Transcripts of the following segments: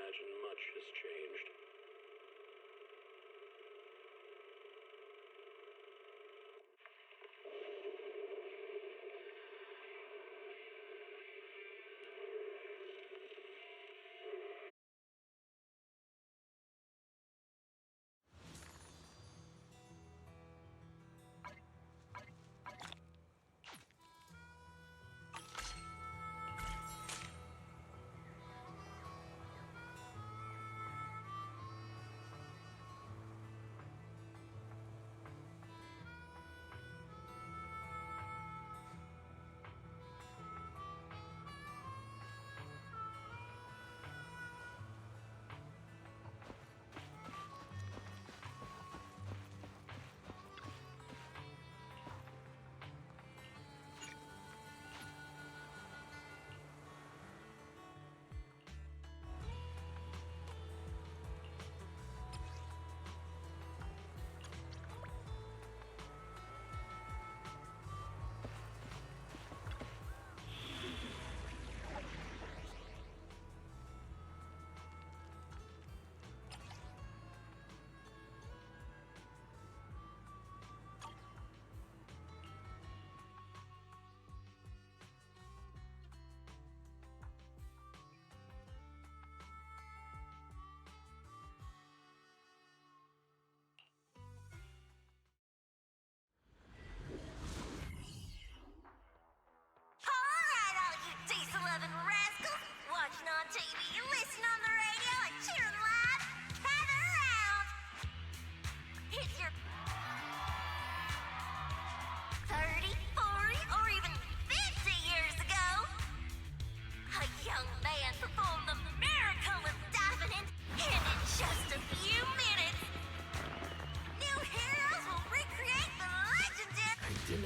imagine much has changed.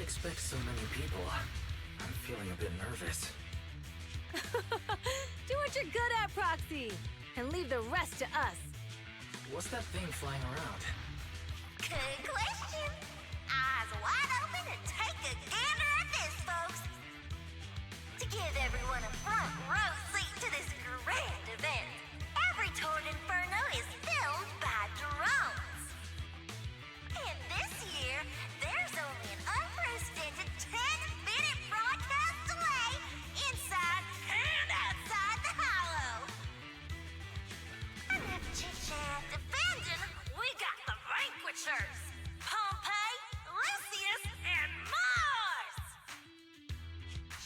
Expect so many people. I'm feeling a bit nervous. Do what you're good at, Proxy, and leave the rest to us. What's that thing flying around? Good question. Eyes wide open and take a gander at this, folks. To give everyone a front row seat to this grand event, every tour in Inferno is filmed by drones. And this year, there's only an unprecedented 10-minute broadcast delay inside and outside the Hollow. Enough chit-chat defending, we got the Vanquishers, Pompey, Lucius, and Mars.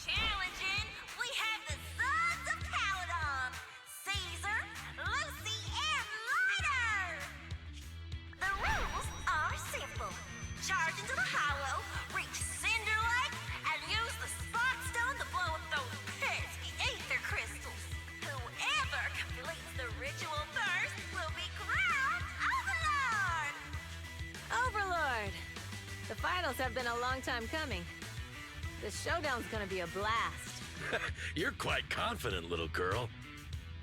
Challenging, we have the Sons of Paladon, Caesar, Lucy, and Lighter. The rules are simple. Charge into the Hollow, reach Cinder Lake, and use the Spot Stone to blow up those pesky ether crystals. Whoever completes the ritual first will be crowned Overlord! Overlord! The finals have been a long time coming. This showdown's gonna be a blast. You're quite confident, little girl.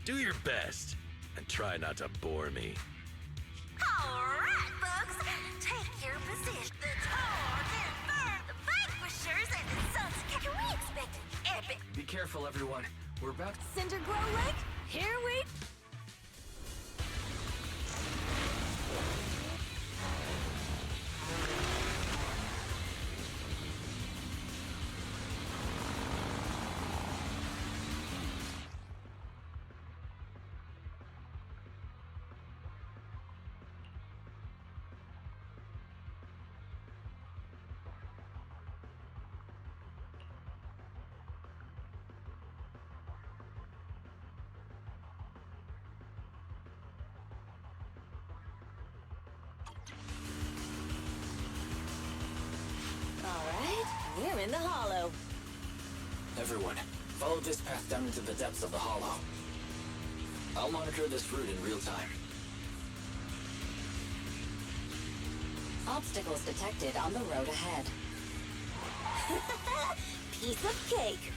Do your best, and try not to bore me. Alright, folks, take your position. The Tours Inferno, the Vanquishers, and the Sons. Can we expect an epic? Be careful, everyone. We're about to... Cinder Glow Lake, here we... We're in the Hollow. Everyone, follow this path down into the depths of the Hollow. I'll monitor this route in real time. Obstacles detected on the road ahead. Piece of cake.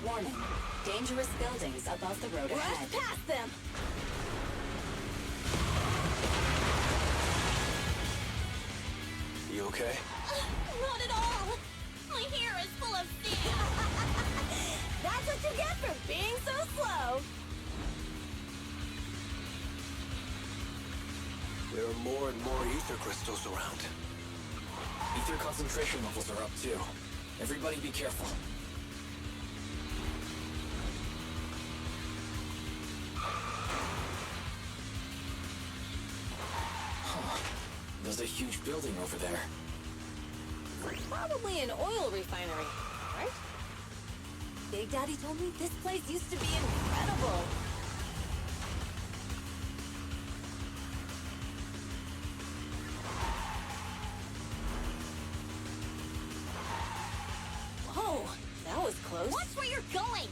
Warning, dangerous buildings above the road ahead. Rush past them. You okay? Not at all. My hair is full of steam. That's what you get for being so slow. are more and more ether crystals around. Ether concentration levels are up too. Everybody be careful. Huh. There's a huge building over there. Probably an oil refinery, right? Big Daddy told me this place used to be incredible. Whoa, that was close. Watch where you're going!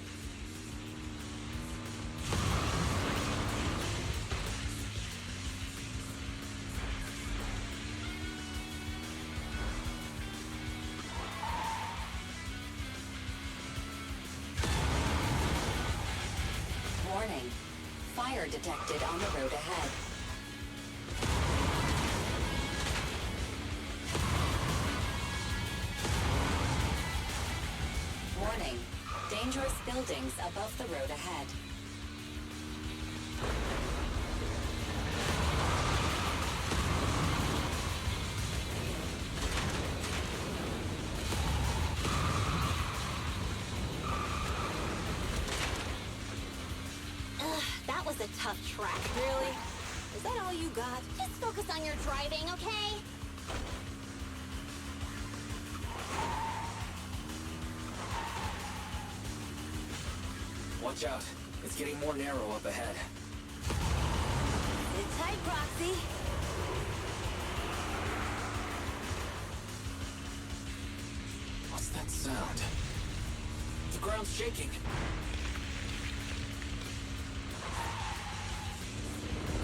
Warning. Fire detected on the road ahead. Warning. Dangerous buildings above the road ahead. Ugh, that was a tough track. Really? Is that all you got? Just focus on your driving, okay? Watch out. It's getting more narrow up ahead. Sit tight, Proxy. What's that sound? The ground's shaking.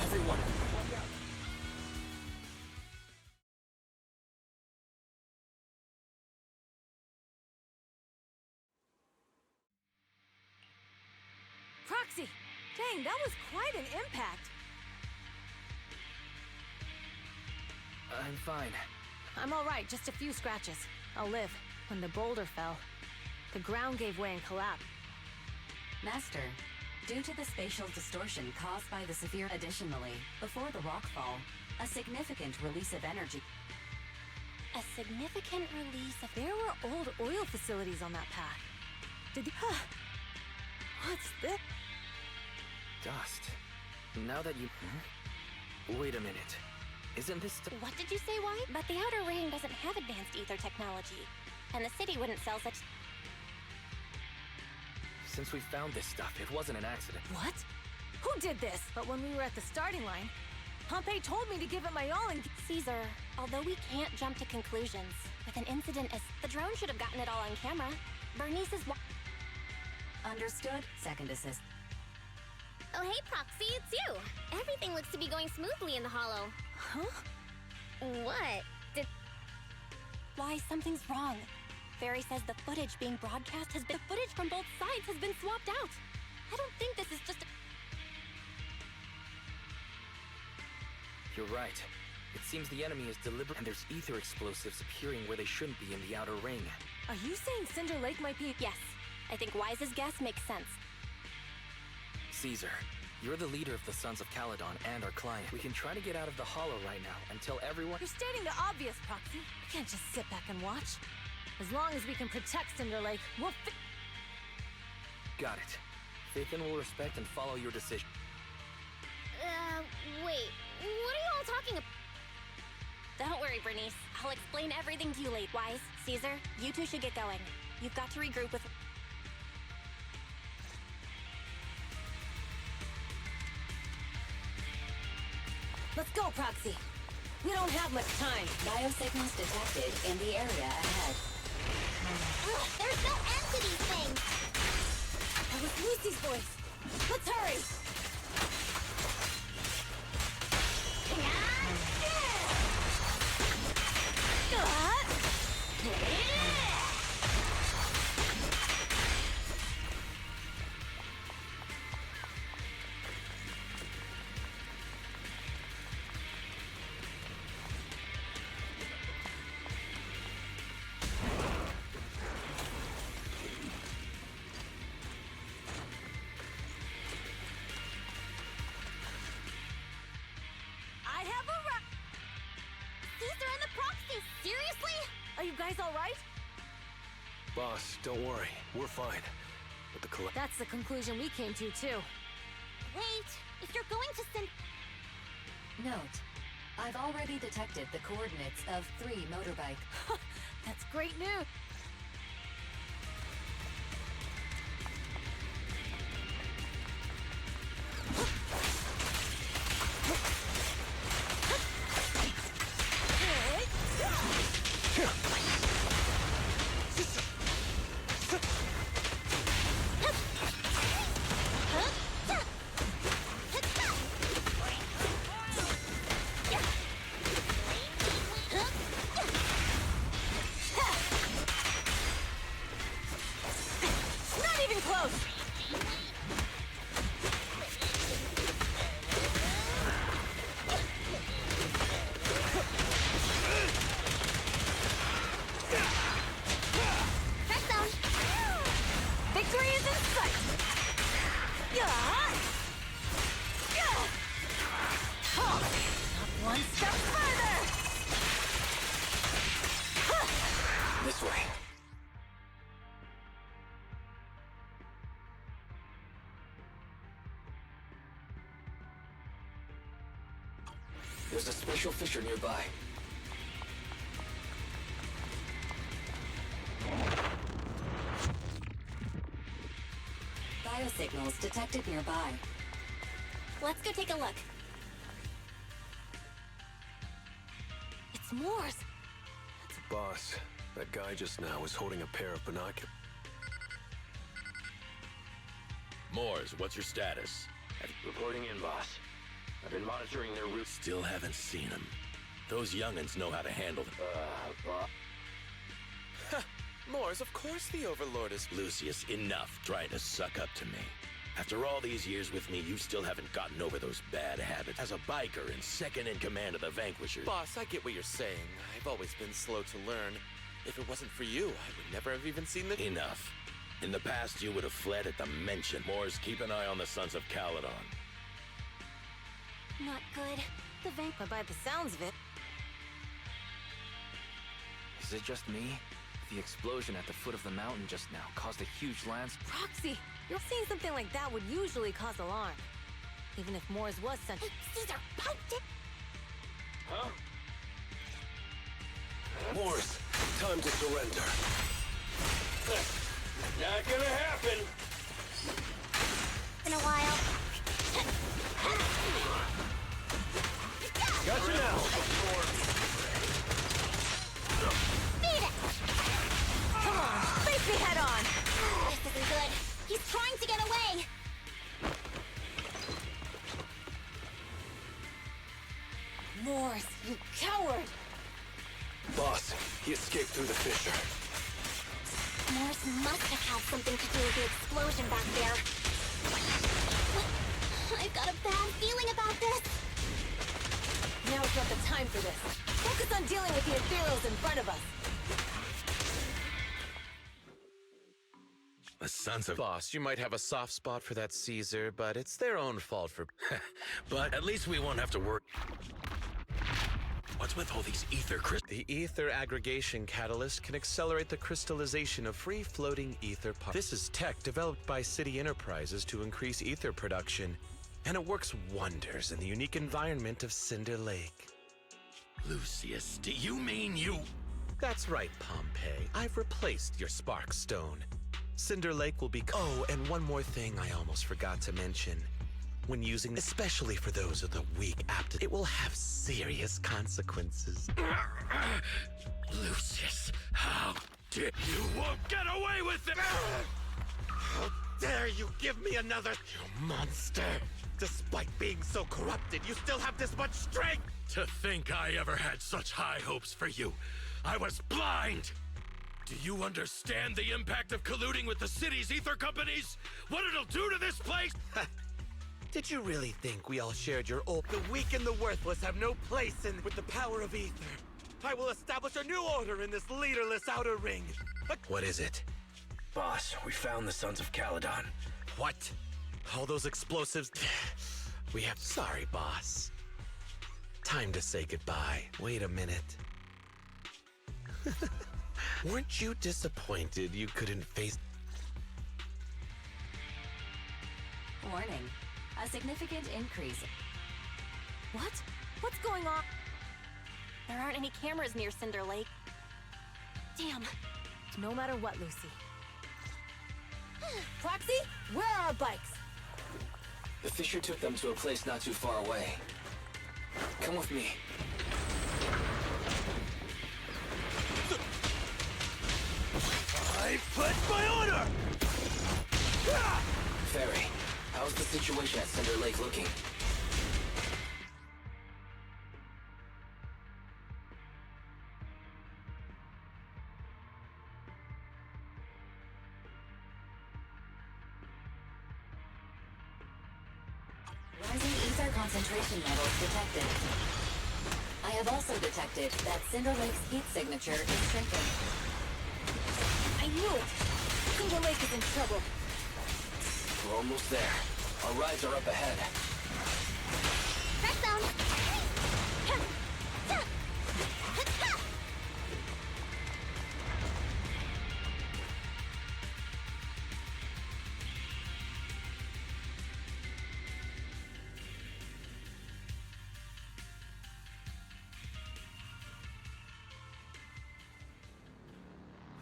Everyone, watch out. Proxy! Dang, that was quite an impact. I'm fine. I'm all right, just a few scratches. I'll live. When the boulder fell, the ground gave way and collapsed. Master, due to the spatial distortion caused by the severe additionally, before the rockfall, a significant release of energy. A significant release of... There were old oil facilities on that path. Did the... What's this? Dust. Now that you... Wait a minute. Isn't this the... What did you say, White? But the Outer Ring doesn't have advanced ether technology. And the city wouldn't sell such... Since we found this stuff, it wasn't an accident. What? Who did this? But when we were at the starting line, Pompey told me to give it my all and... Caesar, although we can't jump to conclusions, with an incident as... The drone should have gotten it all on camera. Bernice is... Understood? Second assist. Oh, hey, Proxy, it's you. Everything looks to be going smoothly in the Hollow. Huh? What? Why, something's wrong. Barry says the footage being broadcast has been... The footage from both sides has been swapped out. I don't think this is just... You're right. It seems the enemy is deliberate, and there's ether explosives appearing where they shouldn't be in the Outer Ring. Are you saying Cinder Lake might be... Yes, I think Wise's guess makes sense. Caesar, you're the leader of the Sons of Caledon and our client. We can try to get out of the Hollow right now until everyone... You're stating the obvious, Proxy. We can't just sit back and watch. As long as we can protect Cinder Lake, we'll Got it. Phaethon will respect and follow your decision. Wait. What are you all talking about? Don't worry, Bernice. I'll explain everything to you later. Wise, Caesar, you two should get going. You've got to regroup with... Let's go, Proxy. We don't have much time. Biosignals detected in the area ahead. Ugh, there's no end to these things! That was Lucy's voice. Let's hurry! Boss, don't worry. We're fine. But the That's the conclusion we came to, too. Wait, if you're going to send... Note, I've already detected the coordinates of 3 motorbike. That's great news. One step further! This way. There's a special fissure nearby. Biosignals detected nearby. Let's go take a look. It's Moore's. Boss, that guy just now was holding a pair of binoculars. Moores, what's your status? Reporting in, boss. I've been monitoring their route. Still haven't seen him. Those young'uns know how to handle them. Boss. Moores, of course the Overlord is... Lucius, enough trying to suck up to me. After all these years with me, you still haven't gotten over those bad habits. As a biker and second in command of the Vanquishers. Boss, I get what you're saying. I've always been slow to learn. If it wasn't for you, I would never have even seen the... Enough. In the past, you would have fled at the mention. Moores, keep an eye on the Sons of Caledon. Not good. The But by the sounds of it... Is it just me? The explosion at the foot of the mountain just now caused a huge landslide. Roxy, you're seeing something like that would usually cause alarm. Even if Moore's was such... Hey, Caesar, poked it! Huh? Moores, time to surrender. Not gonna happen! In a while. Gotcha now! Beat it! Come on, face me head on! This isn't good. He's trying to get away! Moore's, you coward! Boss, he escaped through the fissure. Morse must have had something to do with the explosion back there. I've got a bad feeling about this. Now is not the time for this. Focus on dealing with the Infernos in front of us. The Sons of... Boss, you might have a soft spot for that Caesar, but it's their own fault for... But at least we won't have to work... What's with all these ether crystals? The ether aggregation catalyst can accelerate the crystallization of free-floating ether particles. This is tech developed by City Enterprises to increase ether production, and it works wonders in the unique environment of Cinder Lake. Lucius, do you mean you... That's right, Pompeii. I've replaced your Spark Stone. Cinder Lake will be... Oh, and one more thing I almost forgot to mention. When using, especially for those with a weak aptitude, it will have serious consequences. Lucius, how dare you won't get away with it! How dare you give me another, you monster! Despite being so corrupted, you still have this much strength! To think I ever had such high hopes for you. I was blind! Do you understand the impact of colluding with the city's ether companies? What it'll do to this place? Did you really think we all shared your old... The weak and the worthless have no place in... With the power of ether, I will establish a new order in this leaderless outer ring. What is it? Boss, we found the Sons of Caledon. What? All those explosives... We have... Sorry, boss. Time to say goodbye. Wait a minute. Weren't you disappointed you couldn't face... Warning. A significant increase. What? What's going on? There aren't any cameras near Cinder Lake. Damn. No matter what, Lucy. Proxy, where are our bikes? The Fisher took them to a place not too far away. Come with me. I put my order! Ferry, how's the situation at Cinder Lake looking? Rising ether concentration levels detected. I have also detected that Cinder Lake's heat signature is shrinking. I knew it! Cinder Lake is in trouble. We're almost there. Our rides are up ahead. Press down.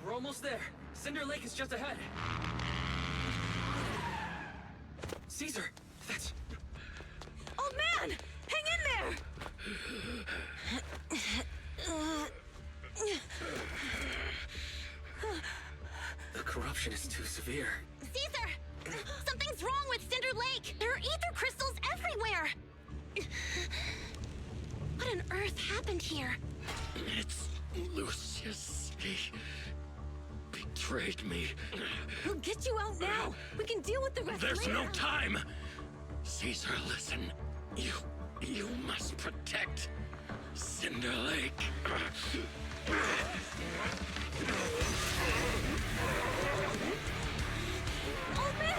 We're almost there. Cinder Lake is just ahead. Caesar, that's... Old man! Hang in there! The corruption is too severe. Caesar! Something's wrong with Cinder Lake! There are ether crystals everywhere! What on earth happened here? It's Lucius. He betrayed me. We'll get you out now! We can deal with the rest There's later! no time! Caesar, listen. You must protect Cinder Lake. Old man!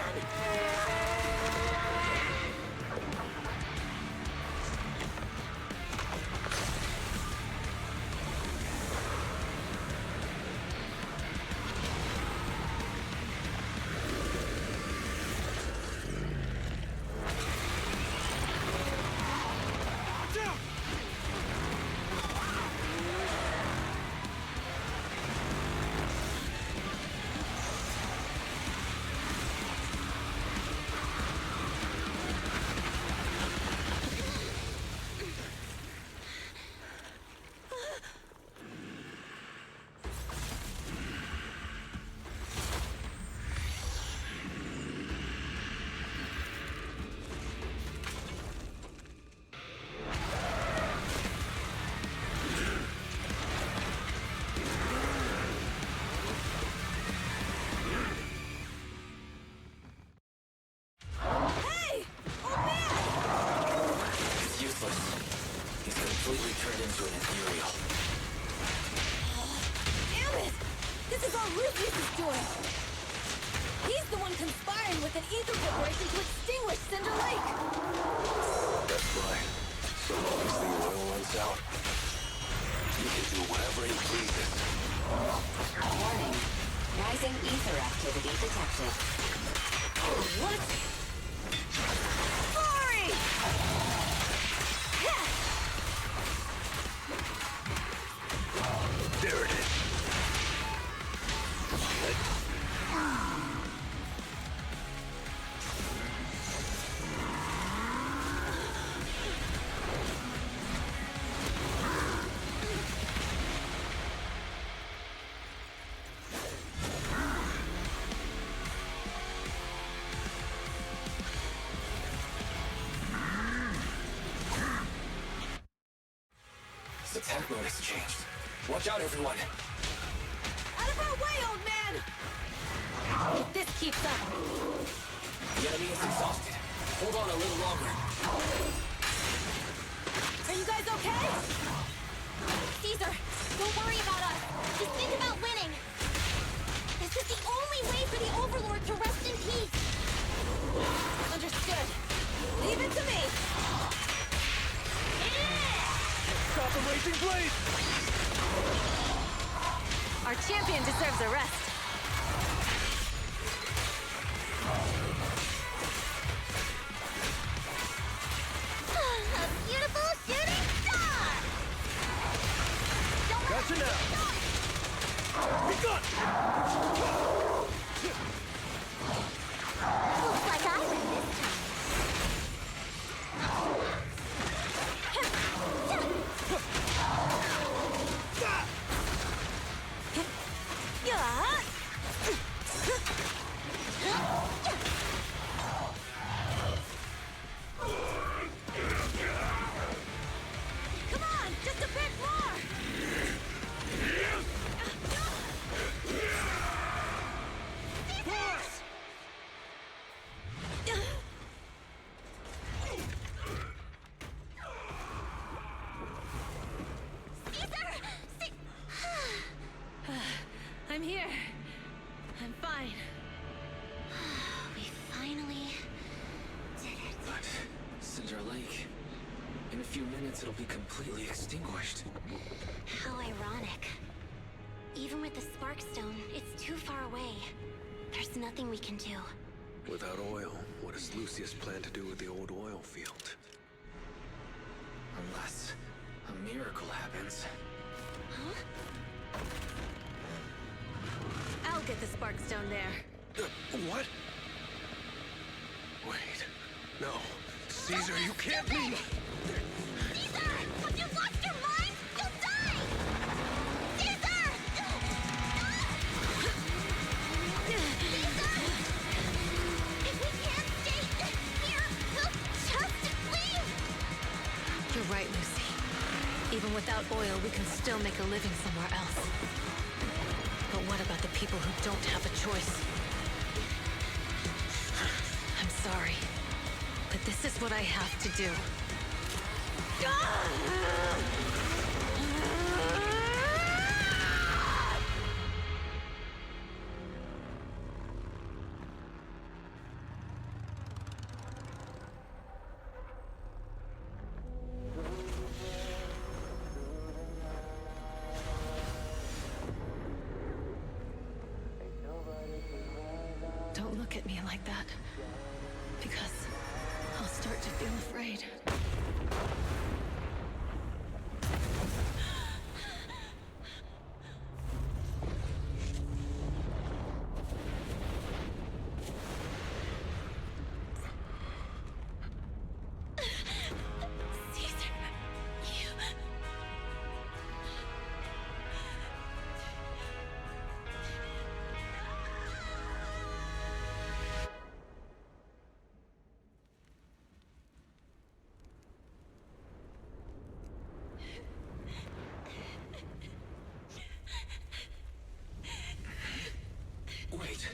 completely turned into an ethereal. Damn it! This is all Lucius is doing! He's the one conspiring with an ether corporation to extinguish Cinder Lake! That's right. So long as the oil runs out, he can do whatever he pleases. Warning. Rising ether activity detected. What? Sorry! There it is. His attack mode has changed. Watch out, everyone! Out of our way, old man! If this keeps up... The enemy is exhausted. Hold on a little longer. Are you guys okay? Caesar, don't worry about us. Just think about winning. This is the only way for the Overlord to rest in peace. Understood. Leave it to me! Stop the raging blade! Our champion deserves a rest. A beautiful shooting star! Gotcha now! Be gone! Looks like I win this time. Come on, just a bit more! I'm here. I'm fine. We finally did it. But Cinder Lake, in a few minutes it'll be completely extinguished. How ironic. Even with the Sparkstone, it's too far away. There's nothing we can do. Without oil, what does Lucius plan to do with the old oil field? Unless a miracle happens. I'll get the Sparkstone there. What? Wait. No. Caesar, you can't be... Caesar! Have you lost your mind? You'll die! Caesar! Caesar! If we can't stay here, we'll just leave! You're right, Lucy. Even without oil, we can still make a living somewhere else. But what about the people who don't have a choice? I'm sorry, but this is what I have to do. Don't look at me like that, because I'll start to feel afraid. Caesar, you... Wait,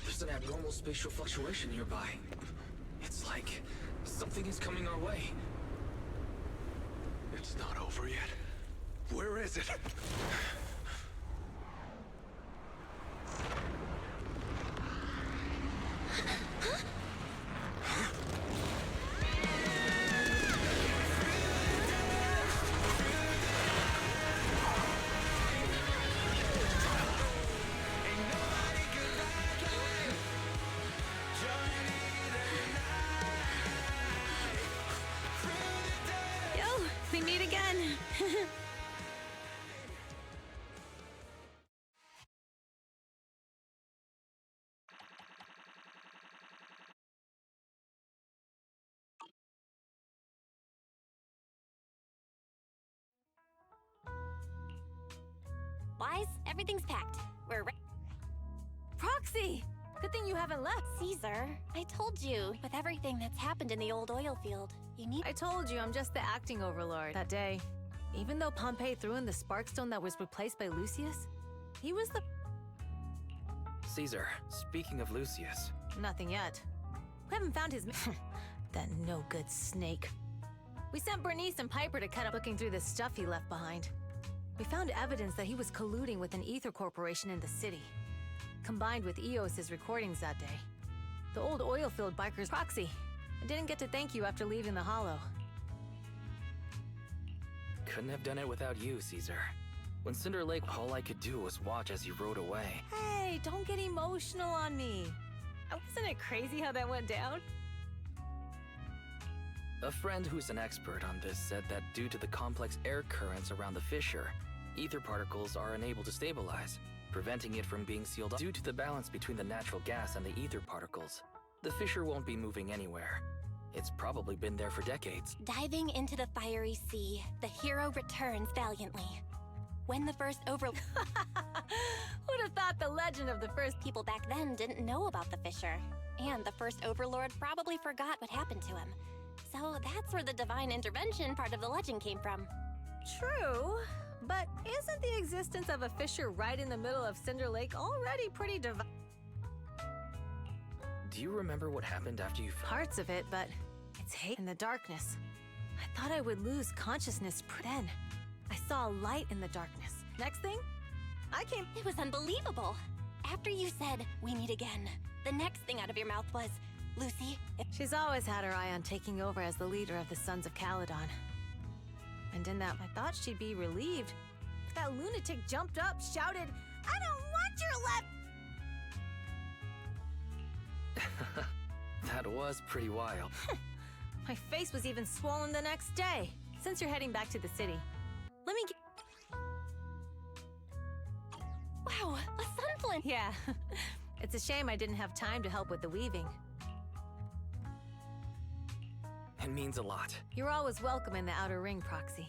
there's an abnormal spatial fluctuation nearby. It's like something is coming our way. It's not over yet. Where is it? Yo, we meet again. Wise, everything's packed. We're ready. Proxy! Good thing you haven't left. Caesar, I told you, with everything that's happened in the old oil field, you need... I told you I'm just the acting overlord. That day, even though Pompey threw in the Sparkstone that was replaced by Lucius, he was the... Caesar, speaking of Lucius. Nothing yet. We haven't found his... that no-good snake. We sent Bernice and Piper to cut up looking through the stuff he left behind. We found evidence that he was colluding with an ether corporation in the city, combined with EOS's recordings that day. The old oil field biker's proxy. I didn't get to thank you after leaving the Hollow. Couldn't have done it without you, Caesar. When Cinder Lake, all I could do was watch as he rode away. Hey, don't get emotional on me. Wasn't it crazy how that went down? A friend who's an expert on this said that due to the complex air currents around the fissure, ether particles are unable to stabilize, preventing it from being sealed off. Due to the balance between the natural gas and the ether particles, the fissure won't be moving anywhere. It's probably been there for decades. Diving into the fiery sea, the hero returns valiantly. When the first Who'd have thought the legend of the first people back then didn't know about the fissure. And the first overlord probably forgot what happened to him. So that's where the divine intervention part of the legend came from. True, but isn't the existence of a fissure right in the middle of Cinder Lake already pretty divine? Do you remember what happened after you... Parts of it, but it's hate in the darkness. I thought I would lose consciousness then. I saw a light in the darkness. Next thing, I came... It was unbelievable. After you said, "We meet again," the next thing out of your mouth was, "Lucy, if..." She's always had her eye on taking over as the leader of the Sons of Caledon. And in that, I thought she'd be relieved. That lunatic jumped up, shouted, "I don't want your left..." That was pretty wild. My face was even swollen the next day. Since you're heading back to the city, let me get... Wow, a sunflint! Yeah, it's a shame I didn't have time to help with the weaving. It means a lot. You're always welcome in the Outer Ring, Proxy.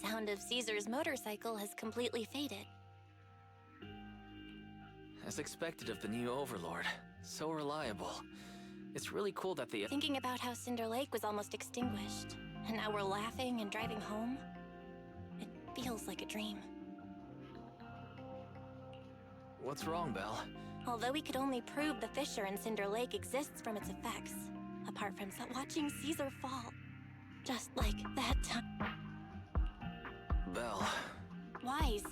sound of Caesar's motorcycle has completely faded. As expected of the new Overlord. So reliable. It's really cool that the... Thinking about how Cinder Lake was almost extinguished, and now we're laughing and driving home, it feels like a dream. What's wrong, Belle? Although we could only prove the fissure in Cinder Lake exists from its effects, apart from watching Caesar fall. Just like that time. Belle. Wise.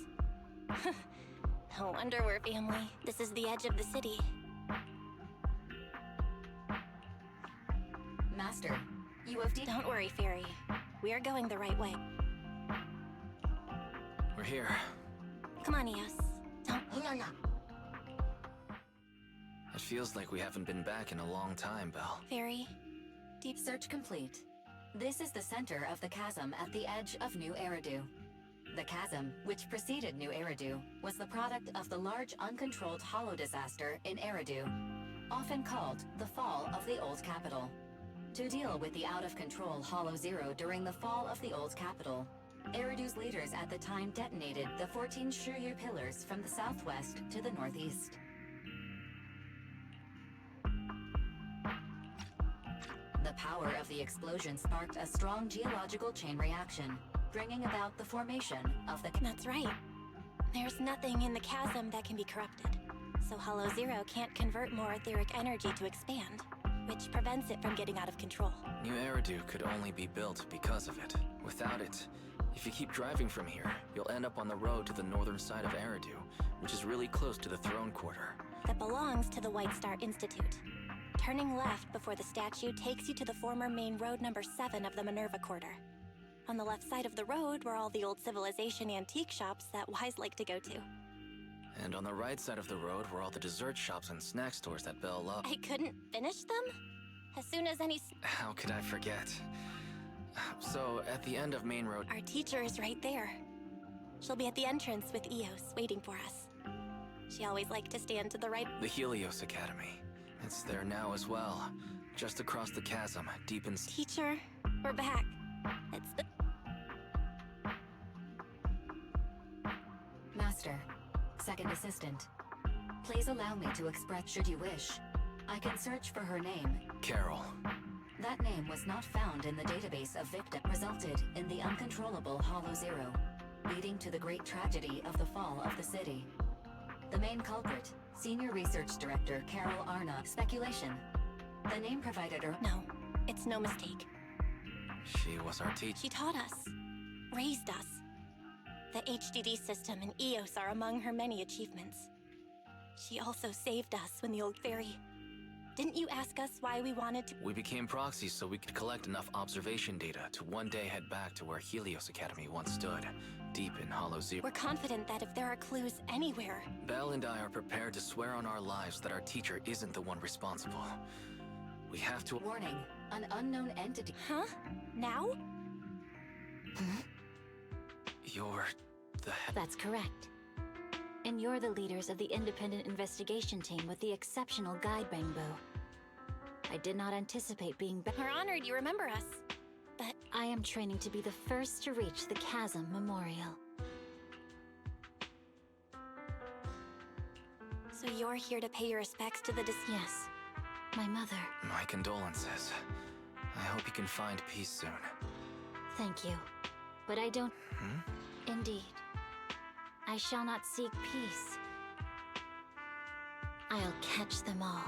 No wonder we're family. This is the edge of the city. Master, you have Don't worry, Fairy. We are going the right way. We're here. Come on, Eos. Don't... No. It feels like we haven't been back in a long time, Belle. Fairy, deep Search complete. This is the center of the chasm at the edge of New Eridu. The chasm, which preceded New Eridu, was the product of the large uncontrolled hollow disaster in Eridu, often called the fall of the Old Capital. To deal with the out-of-control Hollow Zero during the fall of the Old Capital, Eridu's leaders at the time detonated the 14 Shuryu pillars from the southwest to the northeast. The power of the explosion sparked a strong geological chain reaction, bringing about the formation of the... That's right. There's nothing in the chasm that can be corrupted, so Hollow Zero can't convert more etheric energy to expand, which prevents it from getting out of control. New Eridu could only be built because of it. Without it, if you keep driving from here, you'll end up on the road to the northern side of Eridu, which is really close to the Throne Quarter. That belongs to the White Star Institute. Turning left before the statue takes you to the former main road number 7 of the Minerva Quarter. On the left side of the road were all the old civilization antique shops that Wise like to go to. And on the right side of the road were all the dessert shops and snack stores that Belle loved. I couldn't finish them? As soon as any... How could I forget? So, at the end of Main Road... Our teacher is right there. She'll be at the entrance with Eos, waiting for us. She always liked to stand to the right... The Helios Academy. It's there now as well. Just across the chasm, deep in... Teacher, we're back. It's the... Master, second assistant. Please allow me to express should you wish. I can search for her name. Carol. That name was not found in the database of victims, resulted in the uncontrollable Hollow Zero, leading to the great tragedy of the fall of the city. The main culprit, Senior Research Director Carol Arna. Speculation. The name provided her... No, it's no mistake. She was our teacher. She taught us, raised us. The HDD system and Eos are among her many achievements. She also saved us when the old fairy... Didn't you ask us why we wanted to... We became proxies so we could collect enough observation data to one day head back to where Helios Academy once stood, deep in Hollow Zero. We're confident that if there are clues anywhere... Belle and I are prepared to swear on our lives that our teacher isn't the one responsible. We have to... Warning, an unknown entity... Huh? Now? You're the... That's correct. And you're the leaders of the independent investigation team with the exceptional guide Bangbo. I did not anticipate being back. We're honored you remember us, but... I am training to be the first to reach the Chasm Memorial. So you're here to pay your respects to the Yes, my mother. My condolences. I hope you can find peace soon. Thank you. But I don't... Indeed. I shall not seek peace. I'll catch them all.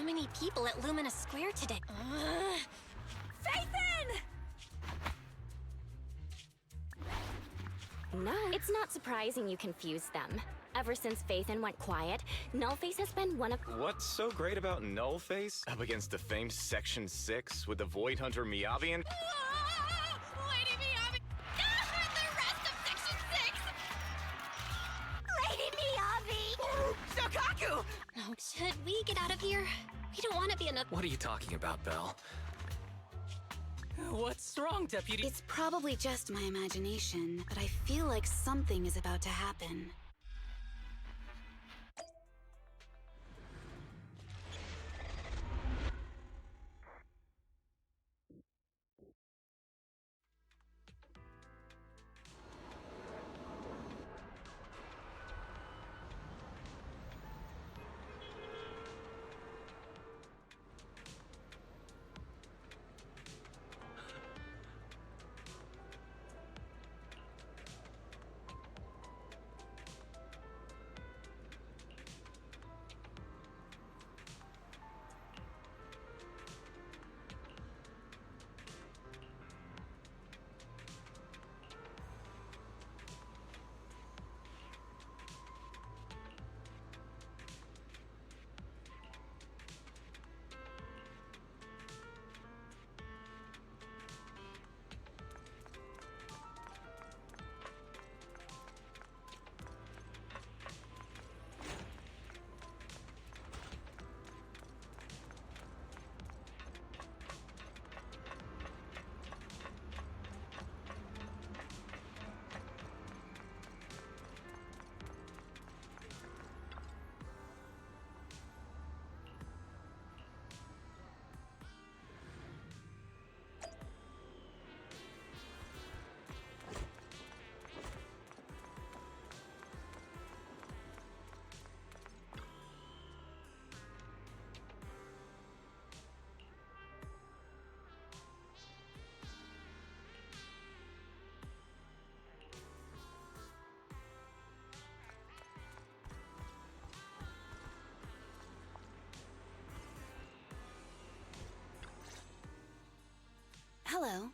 many people at Lumina Square today. Phaethon! No. It's not surprising you confused them. Ever since Phaethon went quiet, Nullface has been one of— What's so great about Nullface? Up against the famed Section 6 with the Void Hunter Miyabi and— Lady Miyabi! The rest of Section 6! Lady Miyabi! Shokaku! No, should we get out of here? We don't want to be in a— What are you talking about, Belle? What's wrong, Deputy? It's probably just my imagination, but I feel like something is about to happen. Hello.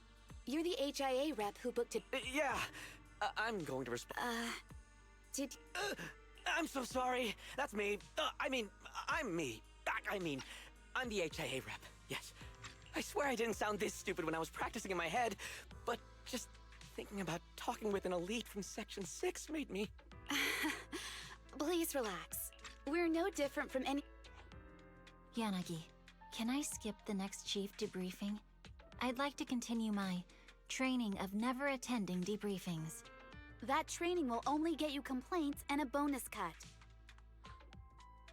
You're the HIA rep who booked it. Yeah, I'm going to respond. Did... I'm so sorry. That's me. I'm me. I'm the HIA rep. Yes. I swear I didn't sound this stupid when I was practicing in my head, but just thinking about talking with an elite from Section 6 made me... Please relax. We're no different from any... Yanagi, can I skip the next chief debriefing? I'd like to continue my training of never attending debriefings. That training will only get you complaints and a bonus cut.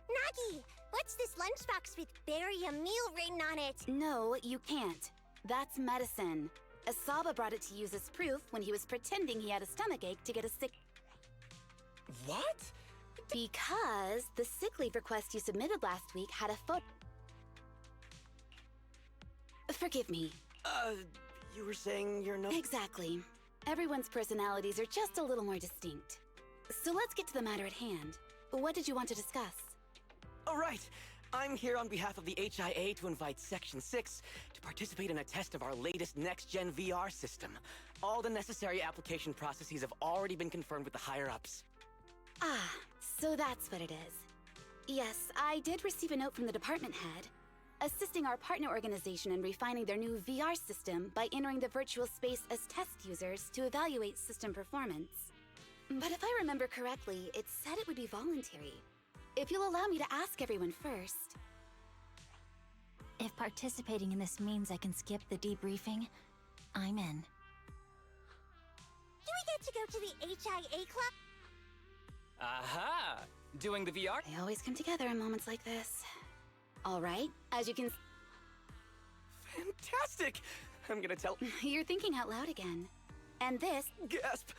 Nagi, what's this lunchbox with bury a meal written on it? No, you can't. That's medicine. Asaba brought it to use as proof when he was pretending he had a stomachache to get a sick... What? Because the sick leave request you submitted last week had a photo... Forgive me. You were saying you're no... Exactly. Everyone's personalities are just a little more distinct. So let's get to the matter at hand. What did you want to discuss? All right. I'm here on behalf of the HIA to invite Section 6 to participate in a test of our latest next-gen VR system. All the necessary application processes have already been confirmed with the higher-ups. Ah, so that's what it is. Yes, I did receive a note from the department head, assisting our partner organization in refining their new VR system by entering the virtual space as test users to evaluate system performance. But if I remember correctly, it said it would be voluntary. If you'll allow me to ask everyone first. If participating in this means I can skip the debriefing, I'm in. Do we get to go to the HIA club? Aha! Doing the VR? They always come together in moments like this. All right, as you can... Fantastic! I'm gonna tell... You're thinking out loud again. And this... Gasp!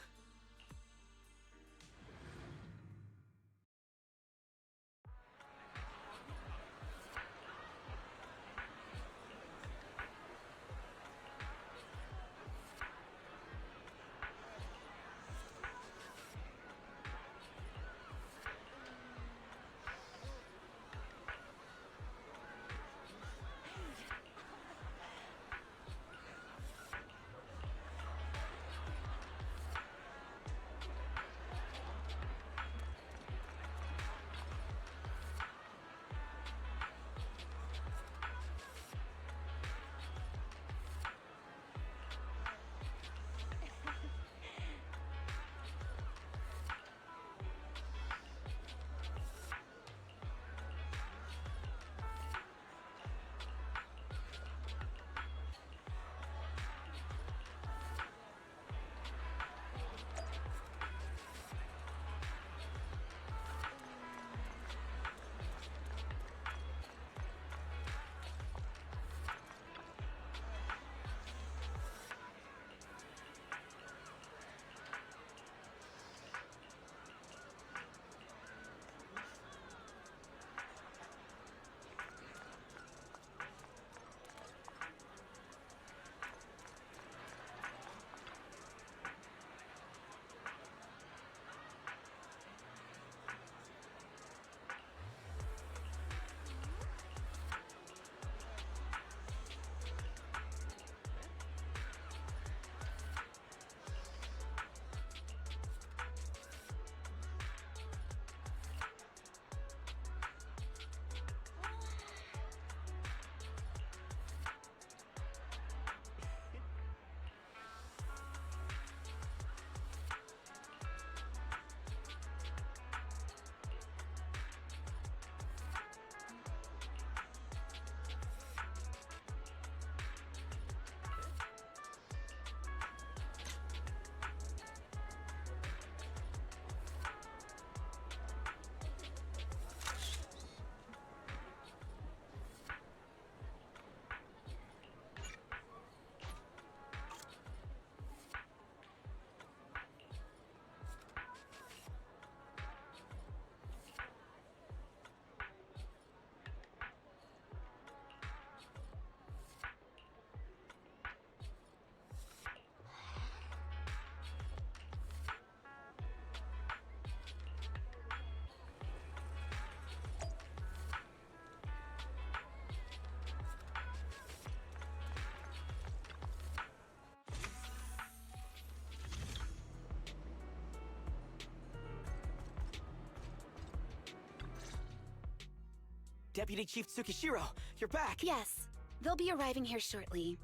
Deputy Chief Tsukishiro, you're back. Yes, they'll be arriving here shortly.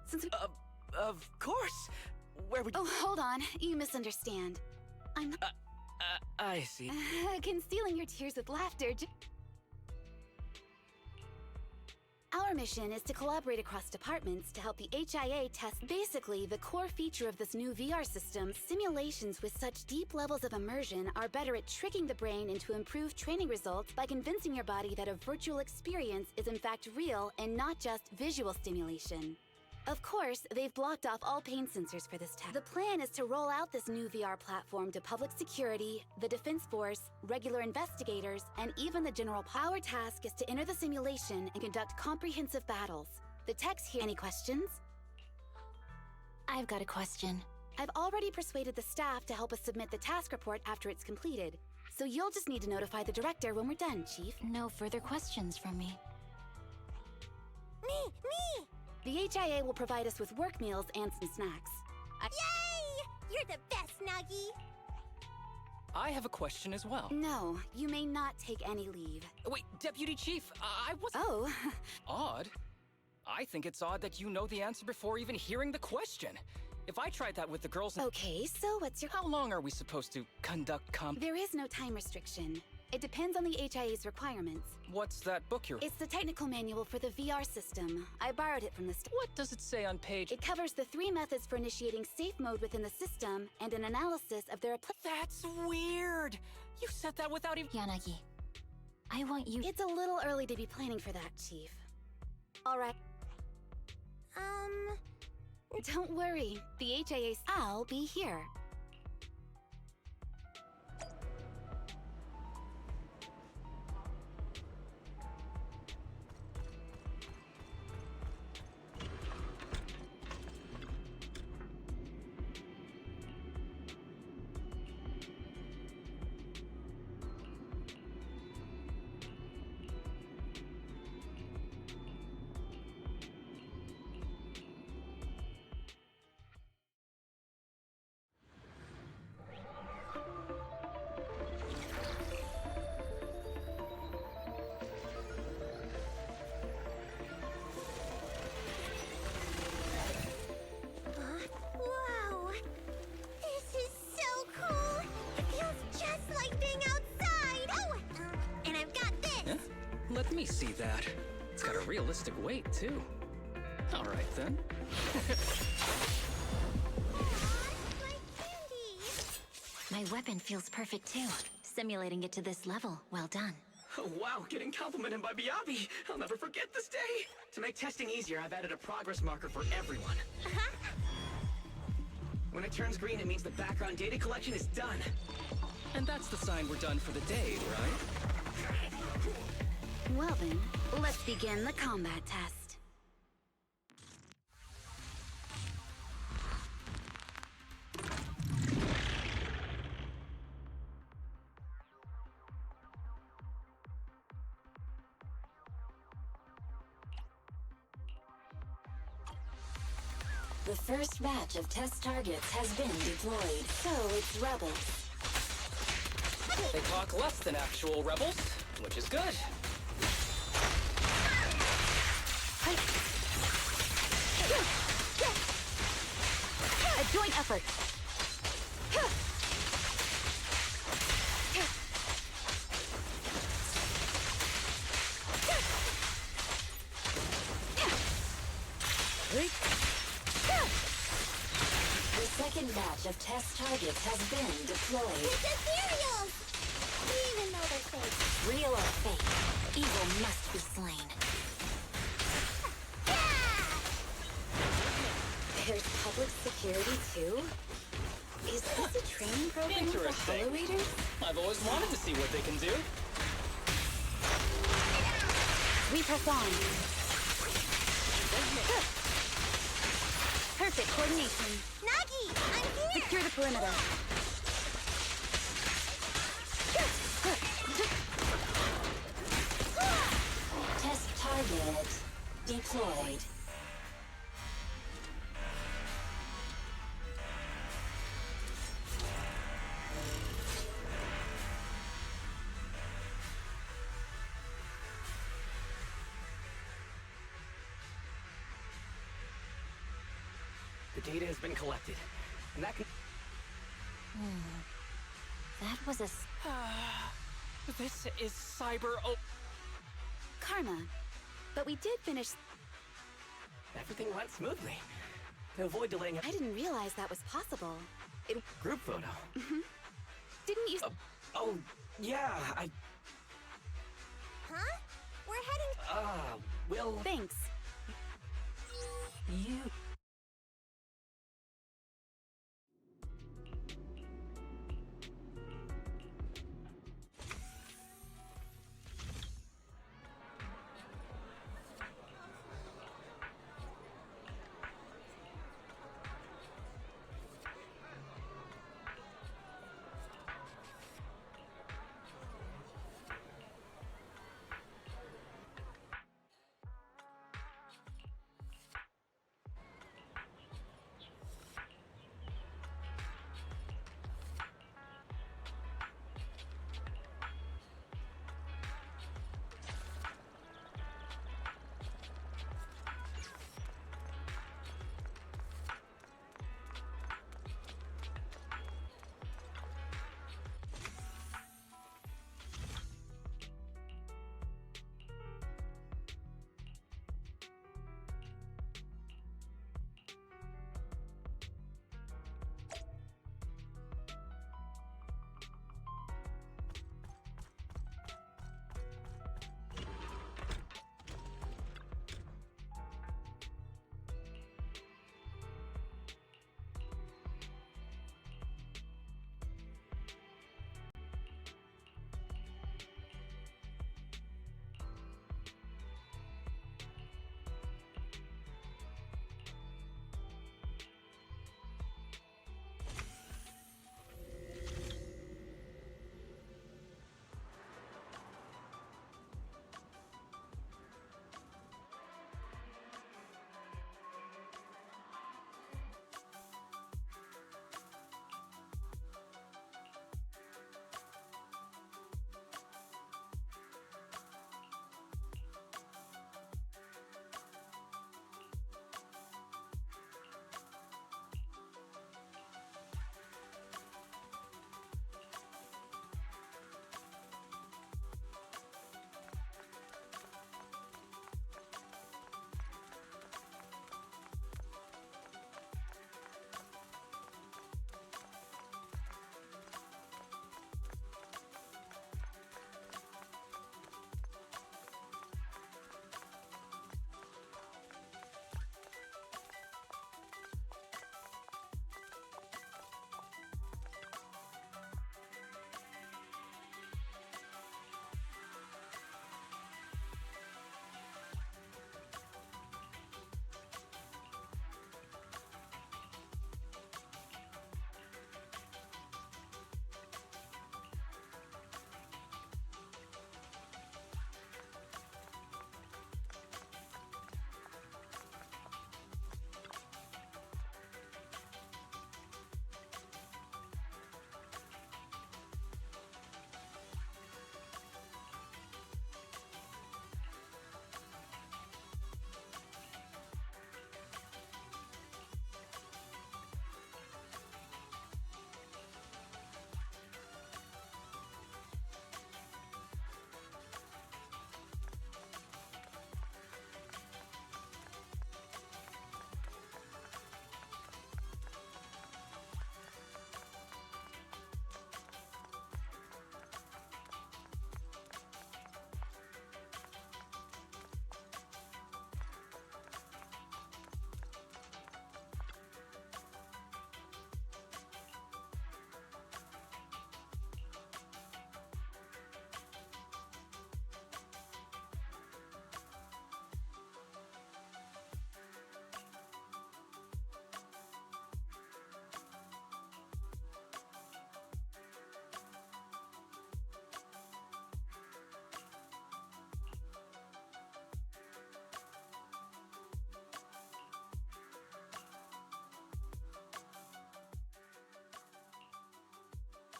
Since we... Of course. Where would you... Oh, hold on. You misunderstand. I'm not... I see. Concealing your tears with laughter. Our mission is to collaborate across departments to help the HIA test. Basically, the core feature of this new VR system, simulations with such deep levels of immersion are better at tricking the brain into improved training results by convincing your body that a virtual experience is in fact real and not just visual stimulation. Of course, they've blocked off all pain sensors for this test. The plan is to roll out this new VR platform to public security, the Defense Force, regular investigators, and even the general. Our task is to enter the simulation and conduct comprehensive battles. The tech's here. Any questions? I've got a question. I've already persuaded the staff to help us submit the task report after it's completed, so you'll just need to notify the director when we're done, Chief. No further questions from me. Me! The HIA will provide us with work meals and some snacks. Yay! You're the best, Nagi! I have a question as well. No, you may not take any leave. Wait, Deputy Chief, I was... Oh. Odd? I think it's odd that you know the answer before even hearing the question. If I tried that with the girls... Okay, so what's your... How long are we supposed to conduct There is no time restriction. It depends on the HIA's requirements. What's that book you're... It's the technical manual for the VR system. I borrowed it from the... What does it say on page... It covers the 3 methods for initiating safe mode within the system and an analysis of their... That's weird! You said that without even... Yanagi, I want you... It's a little early to be planning for that, Chief. All right. Don't worry. The HIA's... I'll be here. Wow! This is so cool! It feels just like being outside! Oh! And I've got this! Huh? Let me see that. It's got a realistic weight, too. All right, then. My weapon feels perfect, too. Simulating it to this level. Well done. Oh, wow, getting complimented by Biabi. I'll never forget this day. To make testing easier, I've added a progress marker for everyone. When it turns green, it means the background data collection is done. And that's the sign we're done for the day, right? Well then, let's begin the combat test. The first batch of test targets has been deployed. So it's rebels. They talk less than actual rebels, which is good. A joint effort. The second batch of test targets has been deployed. It's ethereals! Even though they're fake. Real or fake, evil must be slain. There's public security too? Is this a training program for Interesting. Hollow Raiders? I've always wanted to see what they can do. We press on. Perfect coordination. Nagi, I'm here! Secure the perimeter. Test target deployed. data has been collected. And that can... That was a... This is cyber... Karma. But we did finish... Everything went smoothly. To avoid delaying... I didn't realize that was possible. Group photo. Didn't you... Oh, yeah, I... Huh? We're heading... Will... Thanks. You...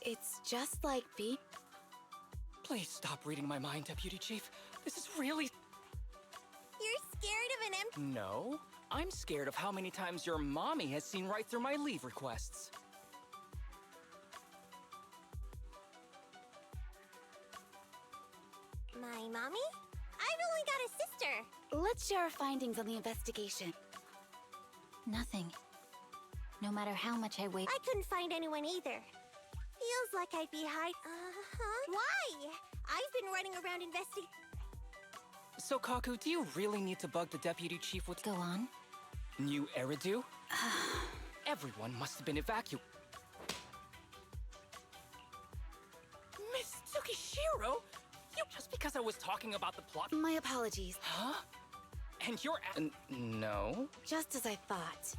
It's just like B. Please stop reading my mind, Deputy Chief. This is really... You're scared of an empty... No, I'm scared of how many times your mommy has seen right through my leave requests. My mommy? I've only got a sister. Let's share our findings on the investigation. Nothing. No matter how much I wait. I couldn't find anyone either. Feels like I'd be Why? I've been running around investigating. So, Kaku, do you really need to bug the deputy chief with— Go on. New Eridu? Everyone must have been evacuated. Miss Tsukishiro? You just because I was talking about the plot— My apologies. Huh? And you're no? Just as I thought.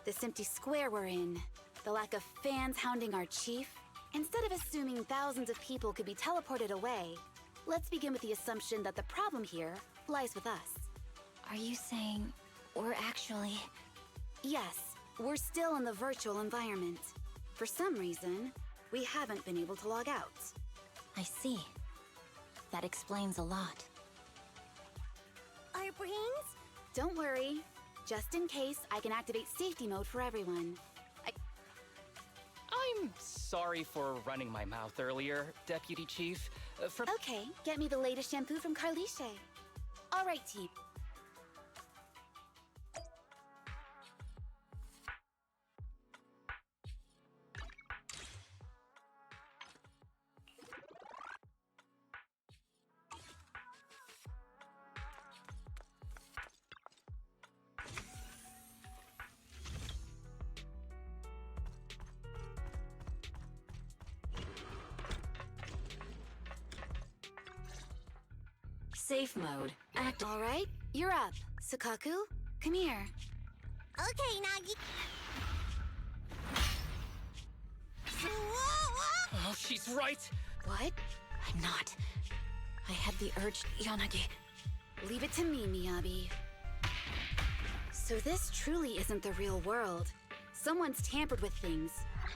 This empty square we're in, the lack of fans hounding our chief. Instead of assuming thousands of people could be teleported away, let's begin with the assumption that the problem here lies with us. Are you saying we're actually... Yes, we're still in the virtual environment. For some reason, we haven't been able to log out. I see. That explains a lot. Our brains? Don't worry. Just in case, I can activate safety mode for everyone. I'm sorry for running my mouth earlier, Deputy Chief. Okay, get me the latest shampoo from Carliche. All right, team. Safe mode. Active. All right, you're up. Sukaku, come here. Okay, Nagi. Oh, she's right. What? I'm not. I had the urge, Yanagi. Leave it to me, Miyabi. So this truly isn't the real world. Someone's tampered with things.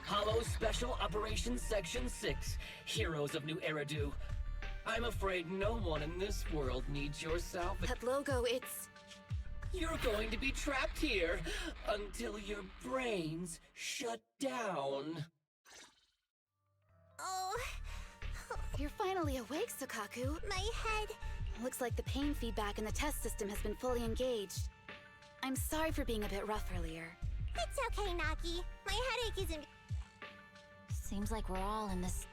Hollow Special Operations Section 6, Heroes of New Eridu. I'm afraid no one in this world needs your salvage. That logo, it's... You're going to be trapped here until your brains shut down. Oh. You're finally awake, Sukaku. My head. Looks like the pain feedback in the test system has been fully engaged. I'm sorry for being a bit rough earlier. It's okay, Naki. My headache isn't... Seems like we're all in this...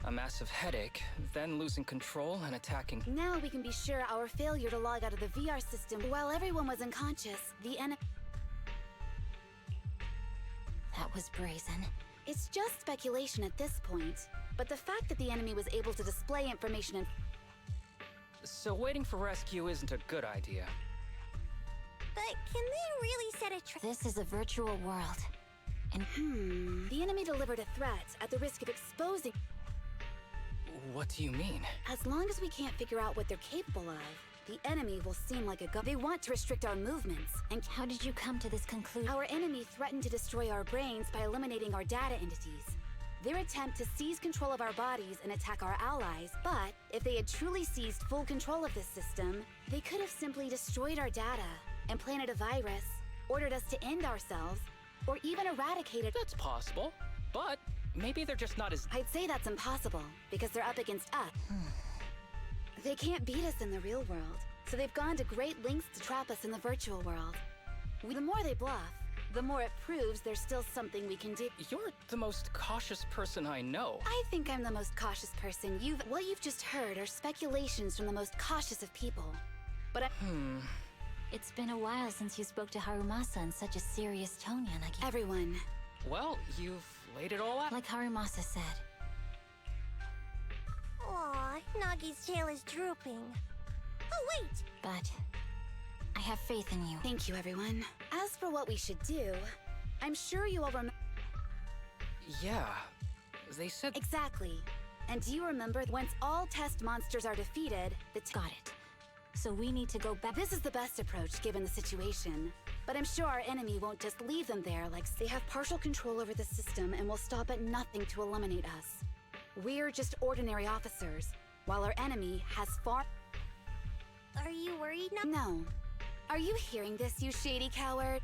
A massive headache, then losing control and attacking. Now we can be sure our failure to log out of the VR system while everyone was unconscious, the enemy... That was brazen. It's just speculation at this point, but the fact that the enemy was able to display information and... So waiting for rescue isn't a good idea. But can they really set a trap? This is a virtual world. And the enemy delivered a threat at the risk of exposing... What do you mean? As long as we can't figure out what they're capable of, the enemy will seem like a They want to restrict our movements, and... How did you come to this conclusion? Our enemy threatened to destroy our brains by eliminating our data entities. Their attempt to seize control of our bodies and attack our allies, but if they had truly seized full control of this system, they could have simply destroyed our data, implanted a virus, ordered us to end ourselves, or even eradicated... That's possible, but maybe they're just not as... I'd say that's impossible, because they're up against us. They can't beat us in the real world, so they've gone to great lengths to trap us in the virtual world. The more they bluff, the more it proves there's still something we can do. You're the most cautious person I know. I think I'm the most cautious person What you've just heard are speculations from the most cautious of people. But It's been a while since you spoke to Harumasa in such a serious tone, Yanagi. Everyone. Well, you've laid it all out. Like Harumasa said. Aw, Nagi's tail is drooping. Oh, wait! But I have faith in you. Thank you, everyone. As for what we should do, I'm sure you all remember... Yeah, they said... Exactly. And do you remember, once all test monsters are defeated, Got it. So we need to go back... This is the best approach, given the situation. But I'm sure our enemy won't just leave them there, like they have partial control over the system and will stop at nothing to eliminate us. We're just ordinary officers, while our enemy has far... Are you worried now? No. Are you hearing this, you shady coward?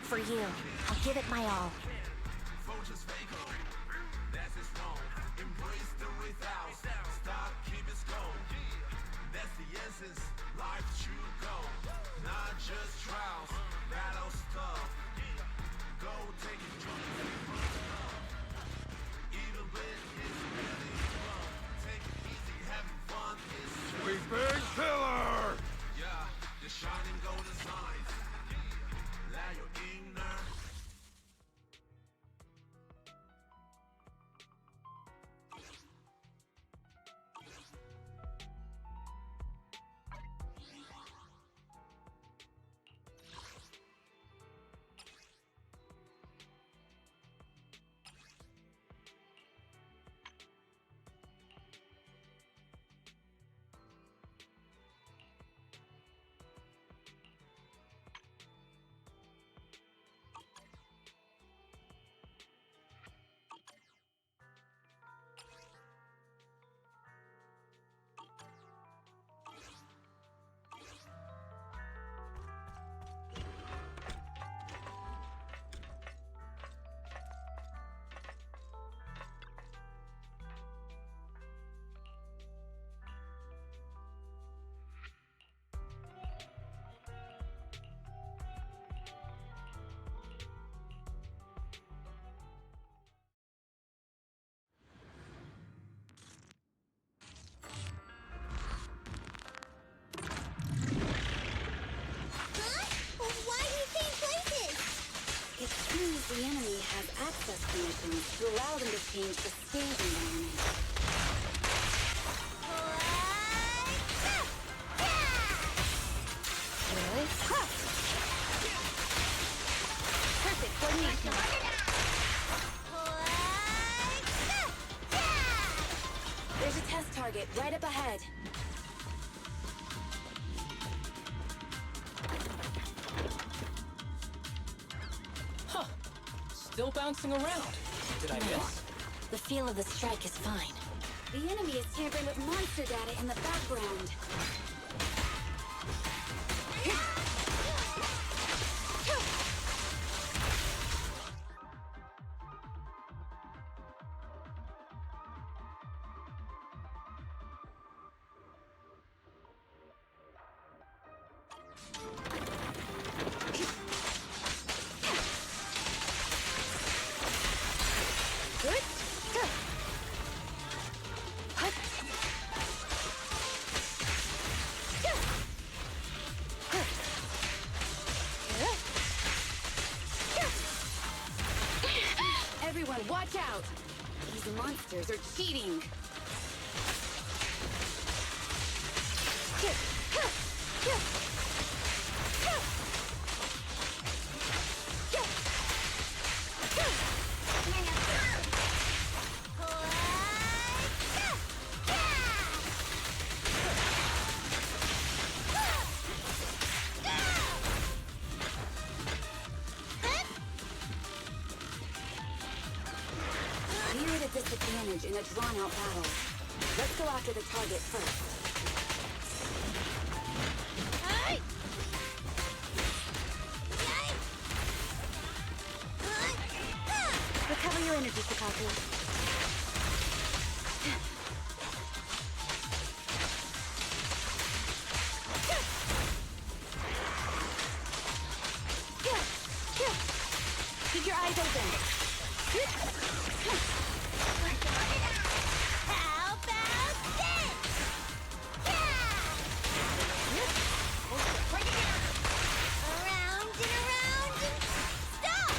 For you, I'll give it my all. Big killer! Yeah, the shining golden signs. Let your inner It seems the enemy has access permissions to allow them to change the stage environment. Really? Perfect coordination. There's a test target right up ahead. Still bouncing around. Did I miss? The feel of the strike is fine. The enemy is tampering with monster data in the background. Everyone, watch out! These monsters are cheating! We're at a disadvantage in a drawn-out battle. Let's go after the target first. Hey! Recover your energy, Sakaku. Keep your eyes open. How about this? Around and around and stop!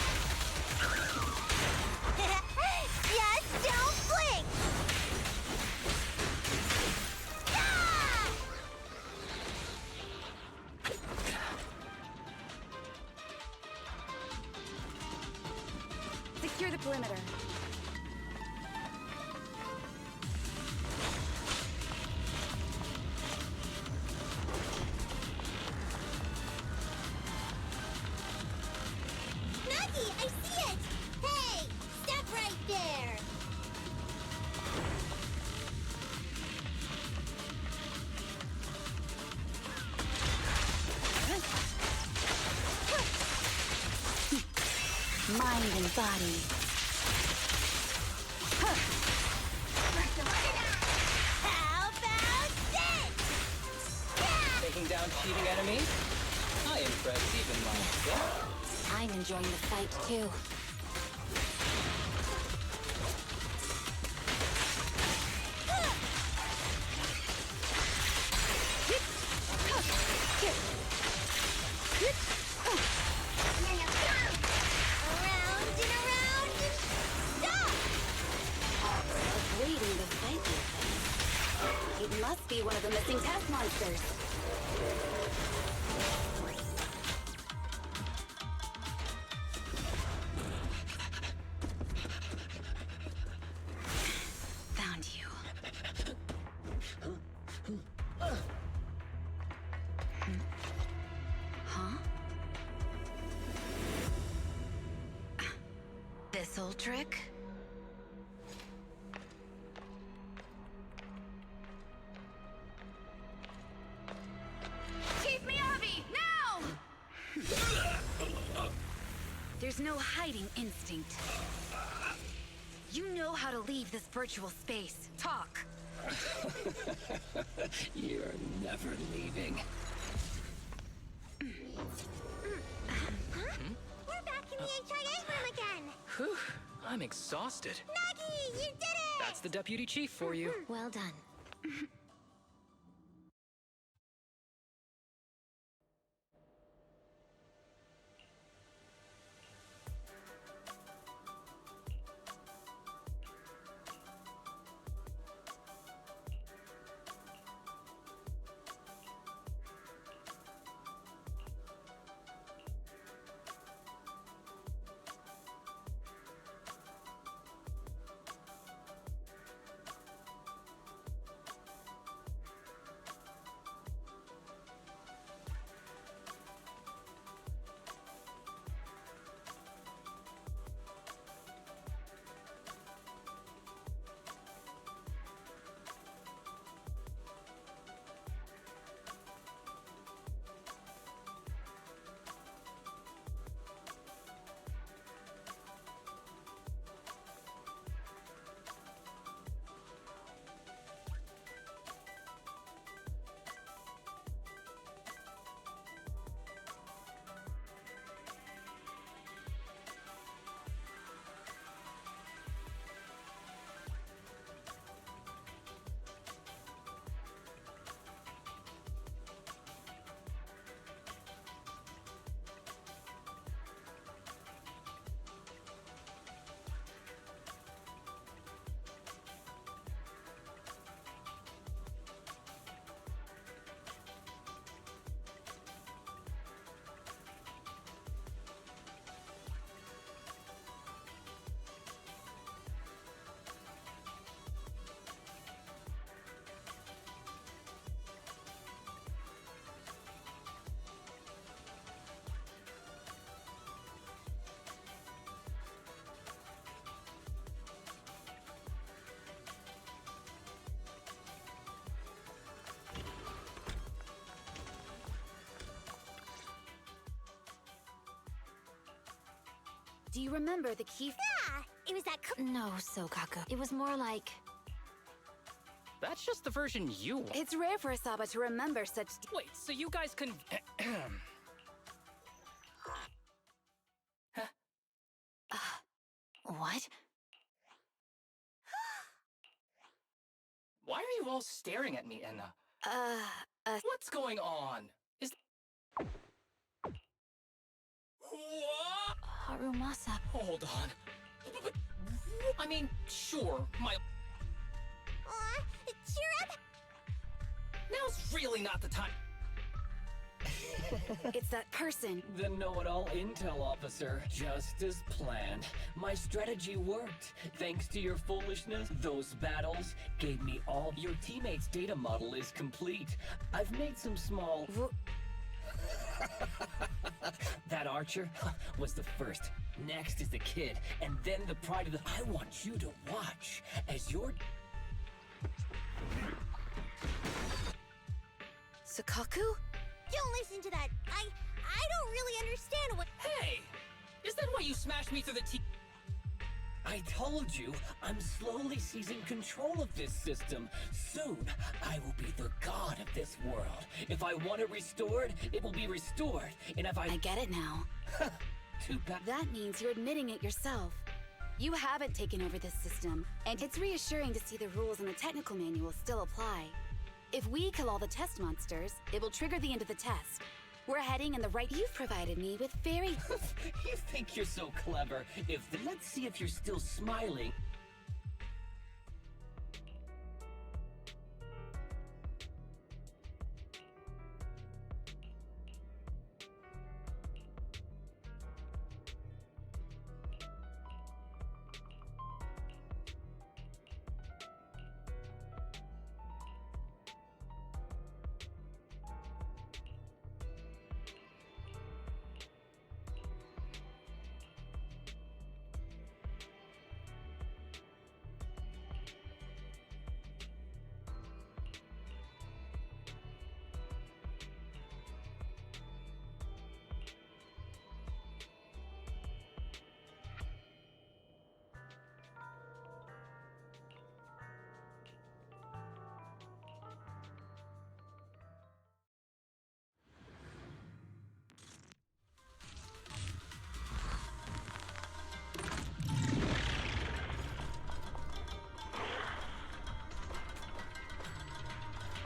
Just don't blink! Secure the perimeter. Nuggy, I see it! Hey, step right there! Mind and body. How about this? Taking down cheating enemies? I impress even myself. I'm enjoying the fight, too. Around and around and stop! Avoiding the fight with it must be one of the missing test monsters. Found you. Huh? This old trick? Chief Miyabi, now! There's no hiding instinct. You know how to leave this virtual space. Talk. You're never leaving. We're back in the HIA room again! Whew, I'm exhausted. Nuggy, you did it! That's the deputy chief for you. Well done. Do you remember the key? Yeah, it was that. No, Sokaku. It was more like... That's just the version you want. It's rare for a Saba to remember such... Wait, so you guys can... What? Why are you all staring at me, Enna? What's going on? Is... What? Harumasa. Hold on. I mean, sure, my... Cheer up! Now's really not the time. It's that person. The know-it-all intel officer. Just as planned. My strategy worked. Thanks to your foolishness, those battles gave me all... Your teammate's data model is complete. I've made some small... That archer was the first. Next is the kid, and then the pride of the... I want you to watch as your... Sokaku? Don't listen to that. I don't really understand what... Hey! Is that why you smashed me through the I told you, I'm slowly seizing control of this system. Soon, I will be the god of this world. If I want it restored, it will be restored. And if I get it now. Too bad. That means you're admitting it yourself. You haven't taken over this system, and it's reassuring to see the rules in the technical manual still apply. If we kill all the test monsters, it will trigger the end of the test. We're heading in the right... You've provided me with very... You think you're so clever. Let's see if you're still smiling.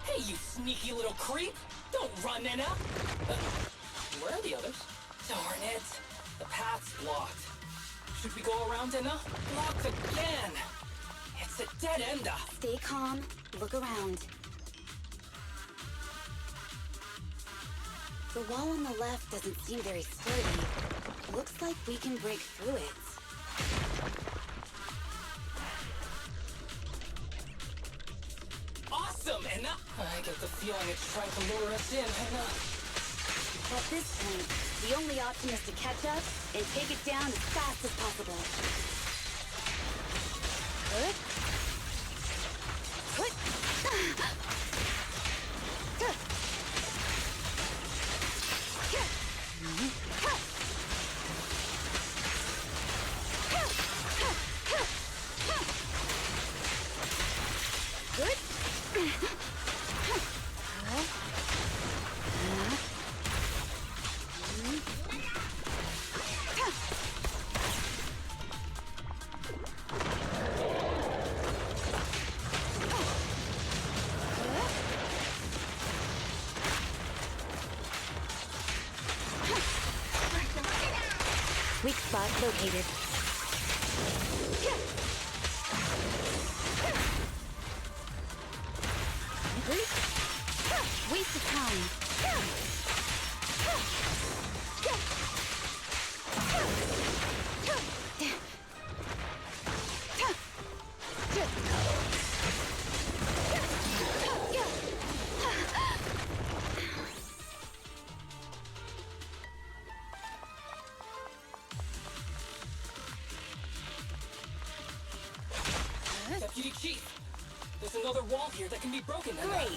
Hey, you sneaky little creep! Don't run, Enna! Where are the others? Darn it! The path's blocked. Should we go around, Enna? Blocked again! It's a dead end. Stay calm. Look around. The wall on the left doesn't seem very sturdy. Looks like we can break through it. Awesome, Enna! I get the feeling it's trying to lure us in, Enna. At this point, the only option is to catch up and take it down as fast as possible. Good. Good. Weak spot located. Waste of time. Deputy Chief, there's another wall here that can be broken. Great.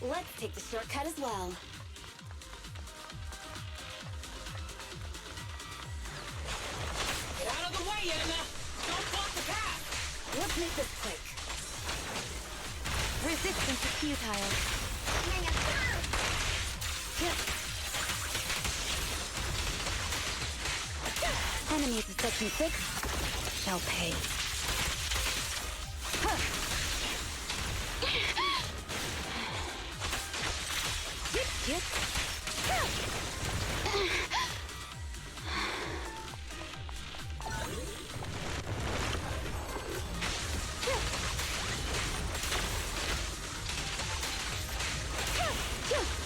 Let's take the shortcut as well. Let's make this quick. Resistance is futile. Enemies of Section 6 shall pay.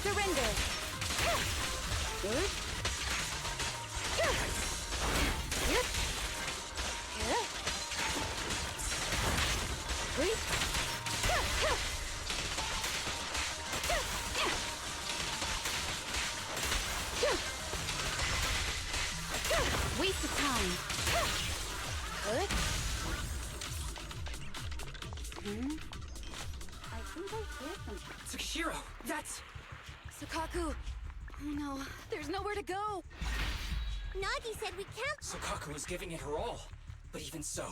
Surrender. Waste of time. Good. I think I hear something. Tsukishiro, that's... Sukaku. Oh no, there's nowhere to go. Nagi said we can't. Sukaku was giving it her all. But even so...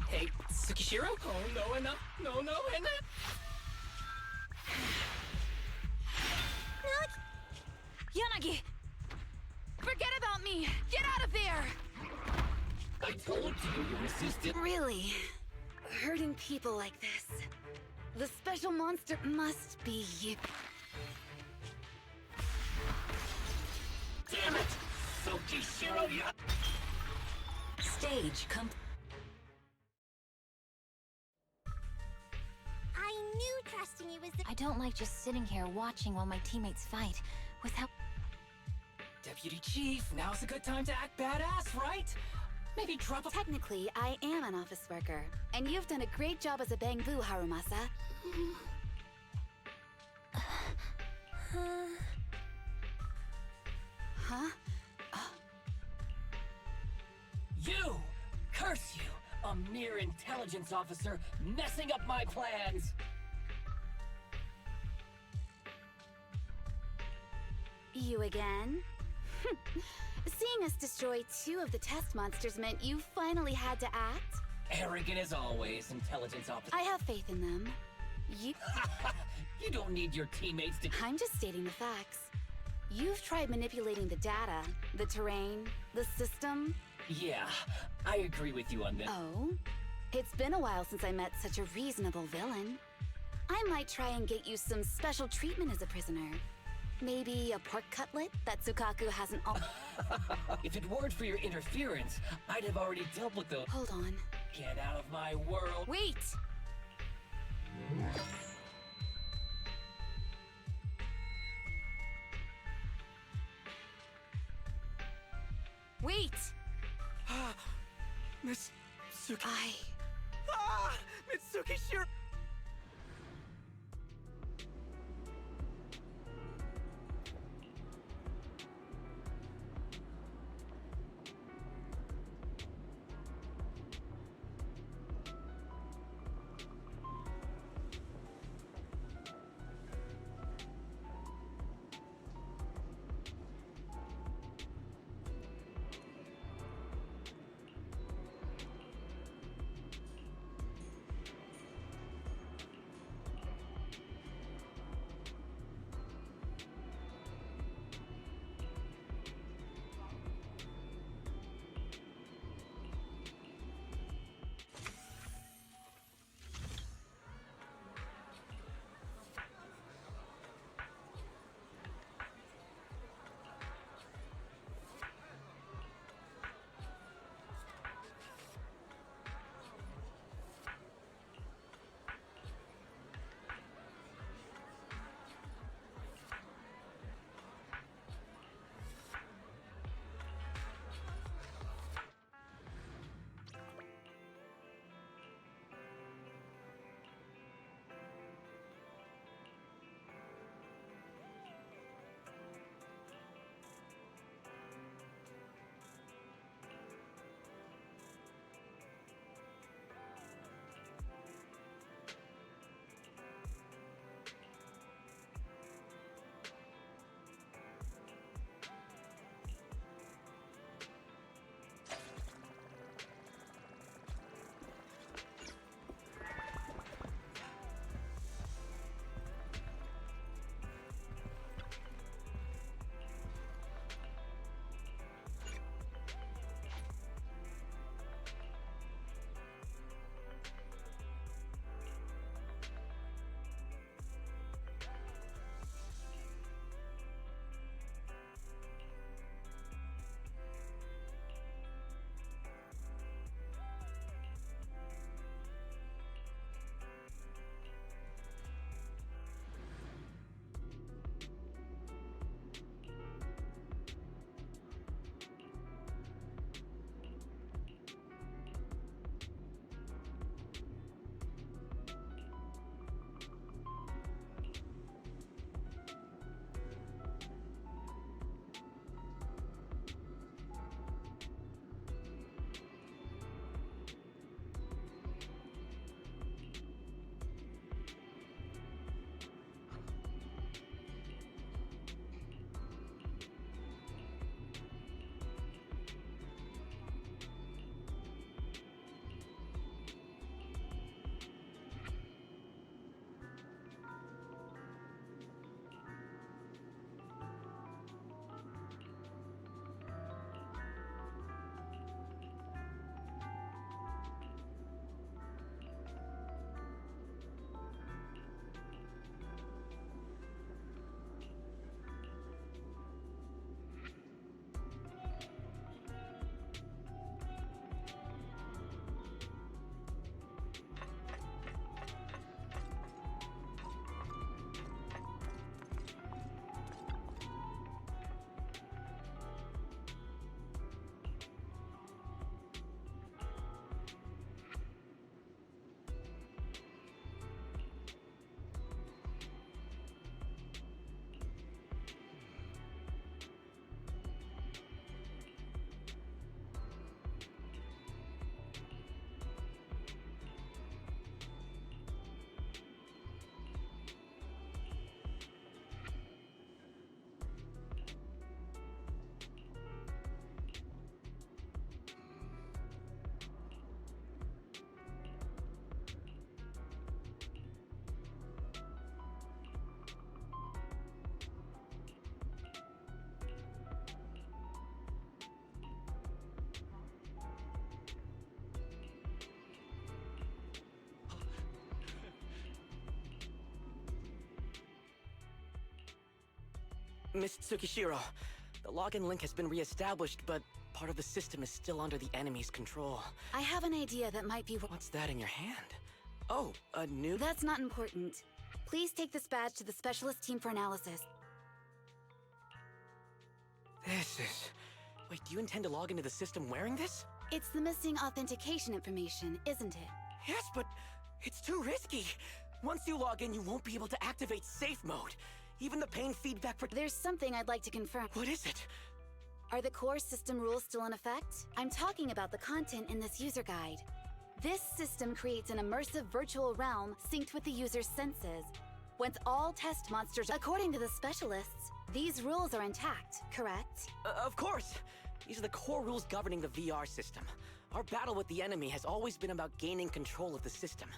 hey, Tsukishiro? Oh, no, Enna. No, Enna. Yanagi! Forget about me! Get out of there! I told you you resisted. Really? Hurting people like this. The special monster must be you. Damn it! Tsukishiro, you... Stage come. I knew trusting you was the. I don't like just sitting here watching while my teammates fight without. Deputy Chief, now's a good time to act badass, right? Maybe drop a... Technically, I am an office worker, and you've done a great job as a bangbu, Harumasa. Huh? You! Curse you! A mere intelligence officer messing up my plans! You again? Seeing us destroy 2 of the test monsters meant you finally had to act? Arrogant as always, intelligence officer. I have faith in them. You don't need your teammates to... I'm just stating the facts. You've tried manipulating the data, the terrain, the system. Yeah, I agree with you on this. Oh? It's been a while since I met such a reasonable villain. I might try and get you some special treatment as a prisoner. Maybe a pork cutlet that Sukaku hasn't If it weren't for your interference, I'd have already dealt with those. Hold on. Get out of my world. Wait! Wait! Miss Mitsuki... Ah! Mitsuki Shiro... Miss Tsukishiro, the login link has been reestablished, but part of the system is still under the enemy's control. I have an idea that might be... What's that in your hand? Oh, a new... That's not important. Please take this badge to the specialist team for analysis. This is... Wait, do you intend to log into the system wearing this? It's the missing authentication information, isn't it? Yes, but it's too risky. Once you log in, you won't be able to activate safe mode. Even the pain feedback... There's something I'd like to confirm. What is it? Are the core system rules still in effect? I'm talking about the content in this user guide. This system creates an immersive virtual realm synced with the user's senses. Once all test monsters... According to the specialists, these rules are intact, correct? Of course! These are the core rules governing the VR system. Our battle with the enemy has always been about gaining control of the system.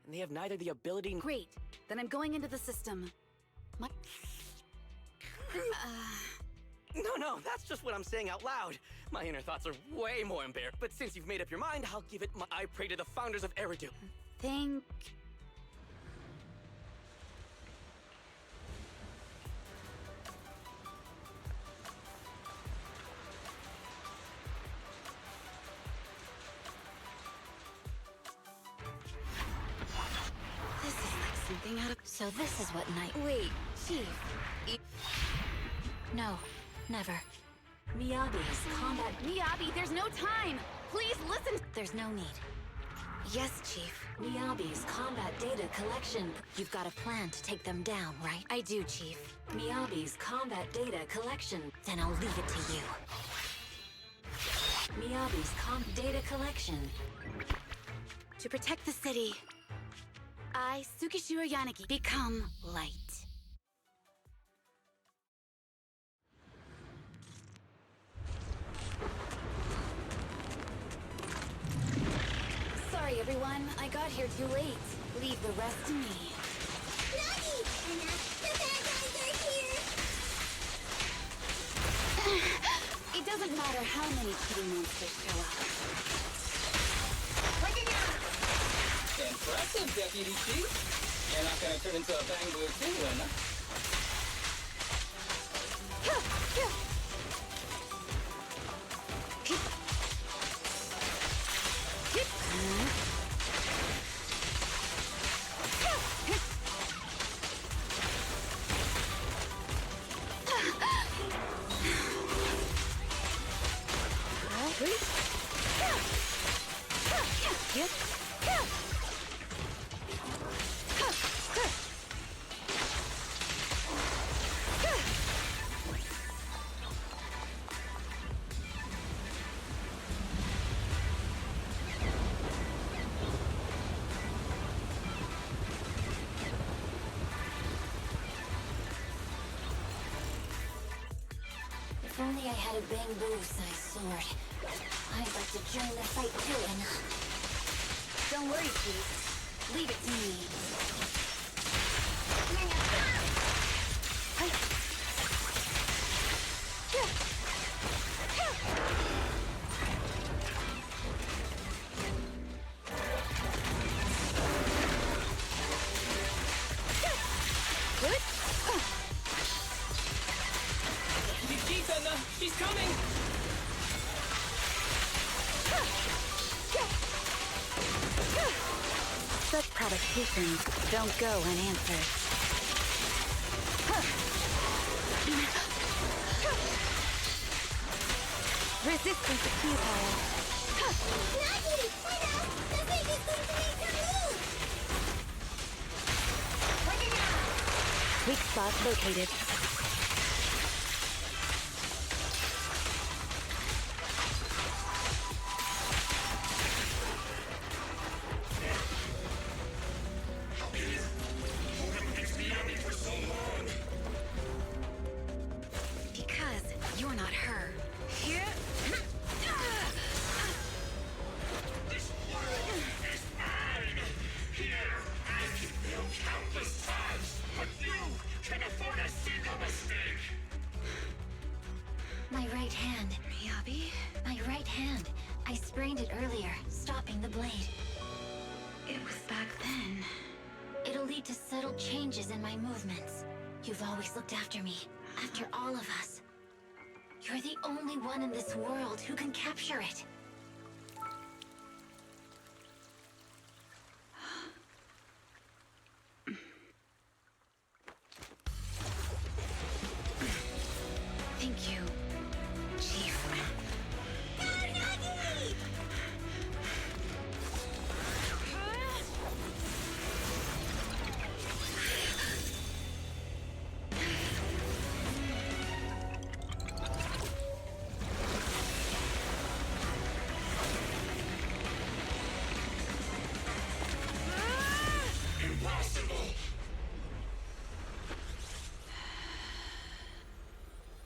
And they have neither the ability... Great. Then I'm going into the system. No, that's just what I'm saying out loud. My inner thoughts are way more embarrassed. But since you've made up your mind, I'll give it my... I pray to the founders of Eridu. Think... This is like something out of... So this is what night... Wait, Chief. No, never. Miyabi's combat... Miyabi, there's no time! Please listen! There's no need. Yes, Chief. Miyabi's combat data collection... You've got a plan to take them down, right? I do, Chief. Miyabi's combat data collection... Then I'll leave it to you. Miyabi's data collection... To protect the city, I, Tsukishiro Yanagi, become light. Sorry, everyone. I got here too late. Leave the rest to me. Nagi! The bad guys are here! It doesn't matter how many cheating monsters show up. Impressive, Deputy Chief. You're not gonna turn into a bamboo penguin, huh? If only I had a bamboo-sized sword. I'd like to join the fight too, Anna. Don't worry, Chief. Leave it to me. She's coming! Such provocations don't go unanswered. Resistance is futile. Nagi! Enough! The thing is going to make her move! Weak spot located. My right hand. Miyabi? My right hand. I sprained it earlier, stopping the blade. It was back then. It'll lead to subtle changes in my movements. You've always looked after me. After all of us, you're the only one in this world who can capture it. Thank you, Chief.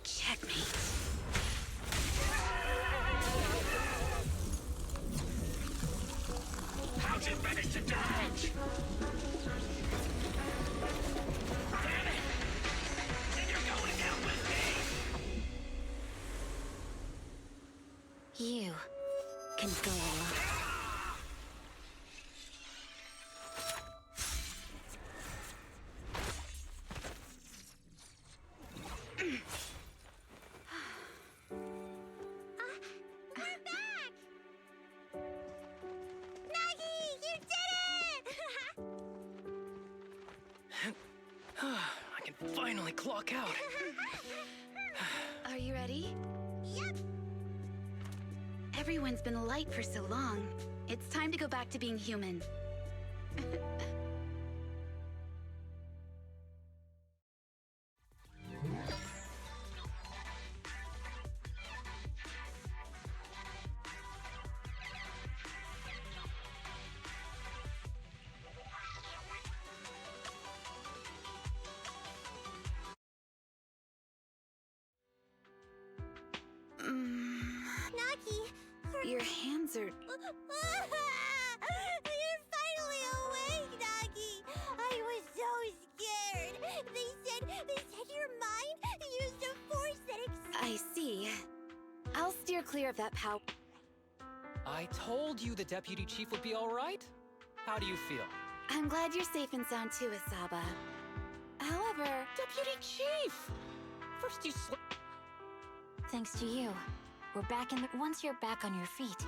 Checkmate. How'd you manage to dodge? Damn it! And you're going down with me! You can go alone. I can finally clock out. Are you ready? Yep. Everyone's been light for so long. It's time to go back to being human. Your hands are... You're finally awake, Nagi! I was so scared. They said your mind used a force that I see. I'll steer clear of that pow... I told you the Deputy Chief would be all right. How do you feel? I'm glad you're safe and sound too, Isaba. However... Deputy Chief! First you Thanks to you. We're back in the... Once you're back on your feet...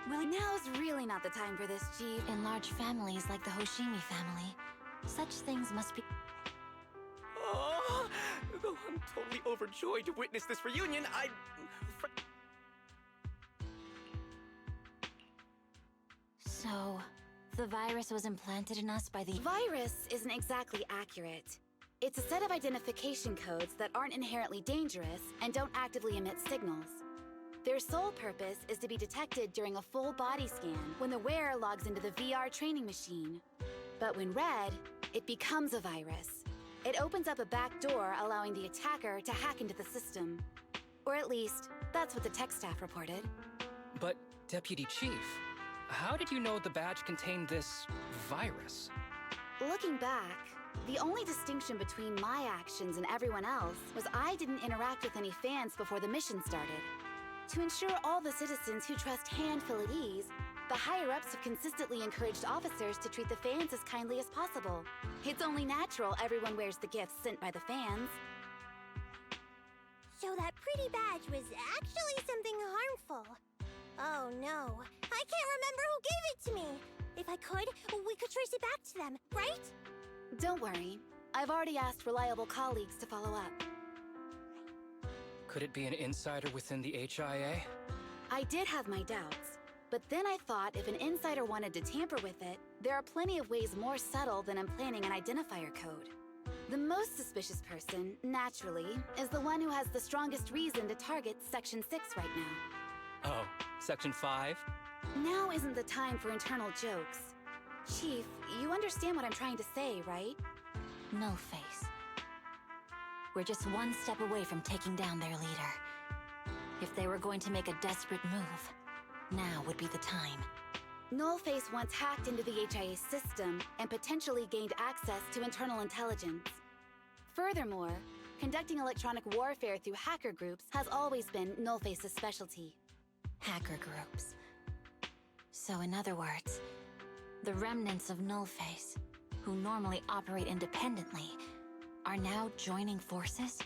Well, now's really not the time for this, Chief. In large families like the Hoshimi family, such things must be... Oh, I'm totally overjoyed to witness this reunion. So, the virus was implanted in us by the... Virus isn't exactly accurate. It's a set of identification codes that aren't inherently dangerous and don't actively emit signals. Their sole purpose is to be detected during a full body scan when the wearer logs into the VR training machine. But when read, it becomes a virus. It opens up a back door, allowing the attacker to hack into the system. Or at least, that's what the tech staff reported. But, Deputy Chief, how did you know the badge contained this virus? Looking back, the only distinction between my actions and everyone else was I didn't interact with any fans before the mission started. To ensure all the citizens who trust Han feel at ease, the higher-ups have consistently encouraged officers to treat the fans as kindly as possible. It's only natural everyone wears the gifts sent by the fans. So that pretty badge was actually something harmful. Oh no, I can't remember who gave it to me. If I could, we could trace it back to them, right? Don't worry. I've already asked reliable colleagues to follow up. Could it be an insider within the HIA? I did have my doubts, but then I thought if an insider wanted to tamper with it, there are plenty of ways more subtle than implanting an identifier code. The most suspicious person, naturally, is the one who has the strongest reason to target Section 6 right now. Oh, Section 5? Now isn't the time for internal jokes. Chief, you understand what I'm trying to say, right? No face. We're just one step away from taking down their leader. If they were going to make a desperate move, now would be the time. Nullface once hacked into the HIA system and potentially gained access to internal intelligence. Furthermore, conducting electronic warfare through hacker groups has always been Nullface's specialty. Hacker groups. So in other words, the remnants of Nullface, who normally operate independently, are now joining forces?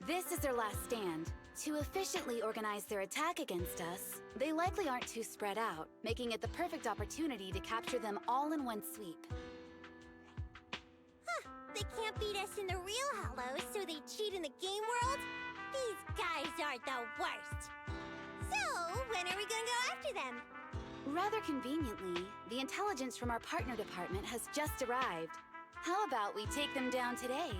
This is their last stand. To efficiently organize their attack against us, they likely aren't too spread out, making it the perfect opportunity to capture them all in one sweep. Huh, they can't beat us in the real Hollow, so they cheat in the game world? These guys are the worst. So, when are we gonna go after them? Rather conveniently, the intelligence from our partner department has just arrived. How about we take them down today?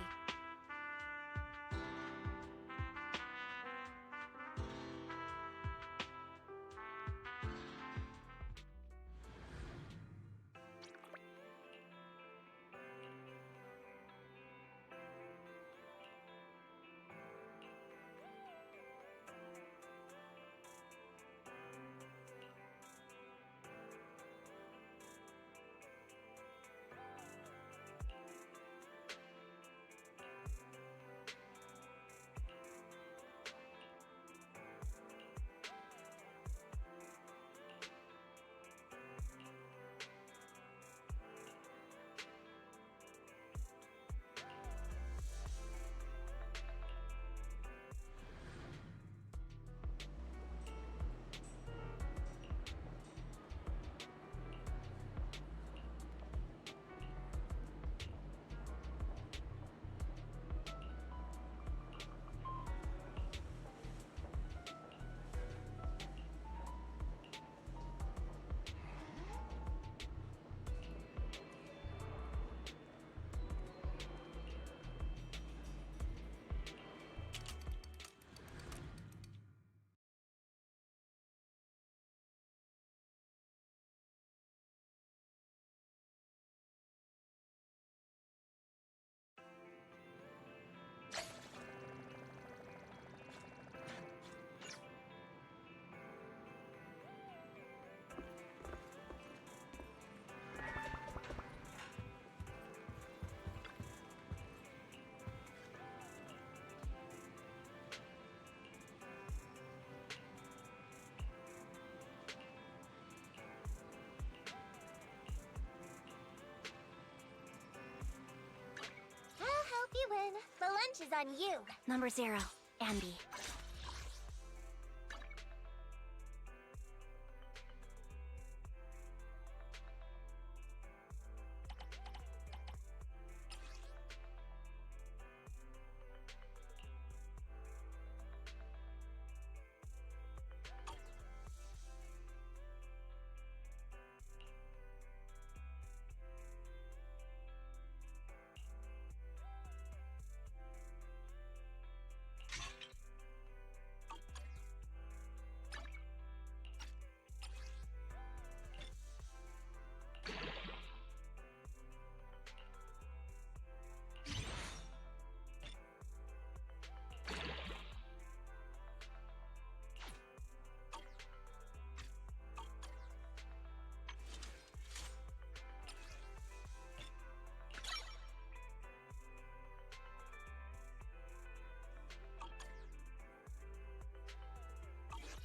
You win. The lunch is on you. Number 0, Ambi.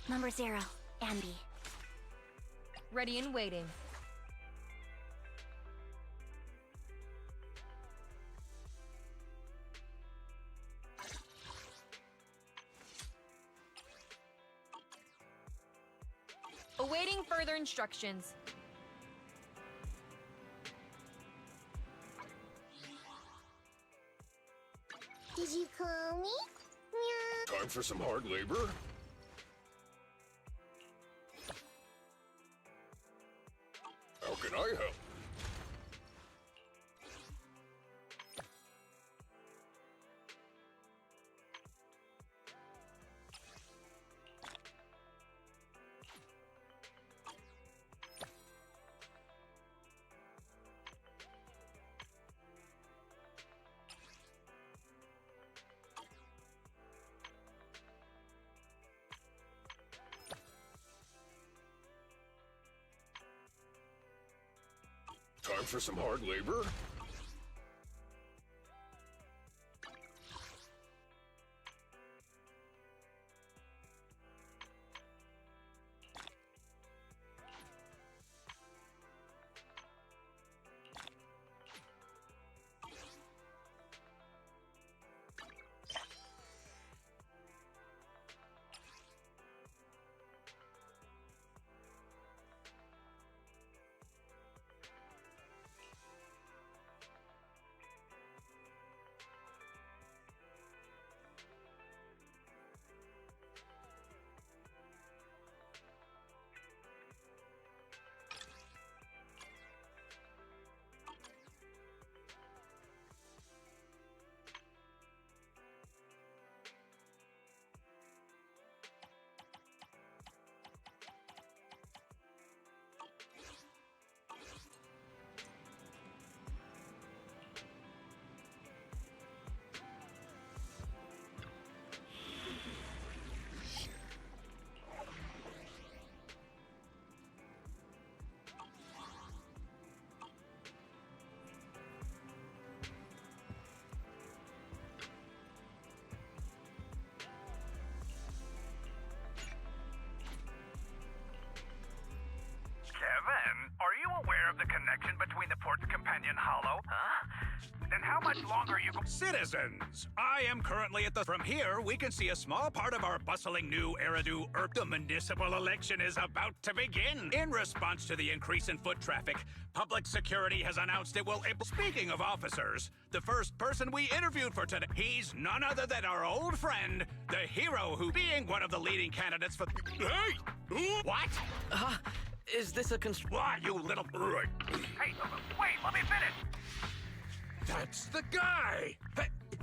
Number 0, Ambi. Ready and waiting. Awaiting further instructions. Did you call me? Meow. Time for some hard labor? How can I help? Time for some hard labor? connection between the port's companion hollow? Huh? Then how much longer you go— Citizens, I am currently at the— From here, we can see a small part of our bustling new Eridu Earth. The municipal election is about to begin. In response to the increase in foot traffic, public security has announced it will— Speaking of officers, the first person we interviewed for today, he's none other than our old friend, the hero who, being one of the leading candidates for— Hey! What? Is this a Why, you little— Hey, wait, let me finish! That's the guy!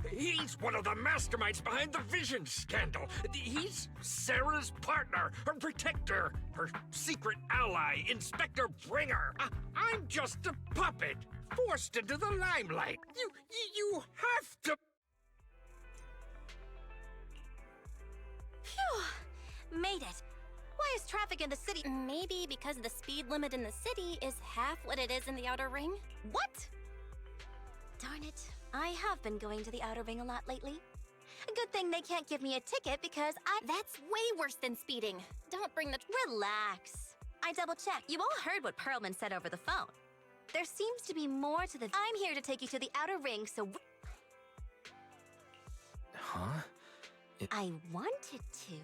He's one of the masterminds behind the Vision scandal. He's Sarah's partner, her protector, her secret ally, Inspector Bringer. I'm just a puppet, forced into the limelight. You have to— Phew! Made it. Why is traffic in the city? Maybe because the speed limit in the city is half what it is in the Outer Ring? What? Darn it. I have been going to the Outer Ring a lot lately. Good thing they can't give me a ticket because That's way worse than speeding. Don't bring the— Relax. I double-checked. You all heard what Perlman said over the phone. There seems to be more to the— I'm here to take you to the Outer Ring, so— Huh? I wanted to,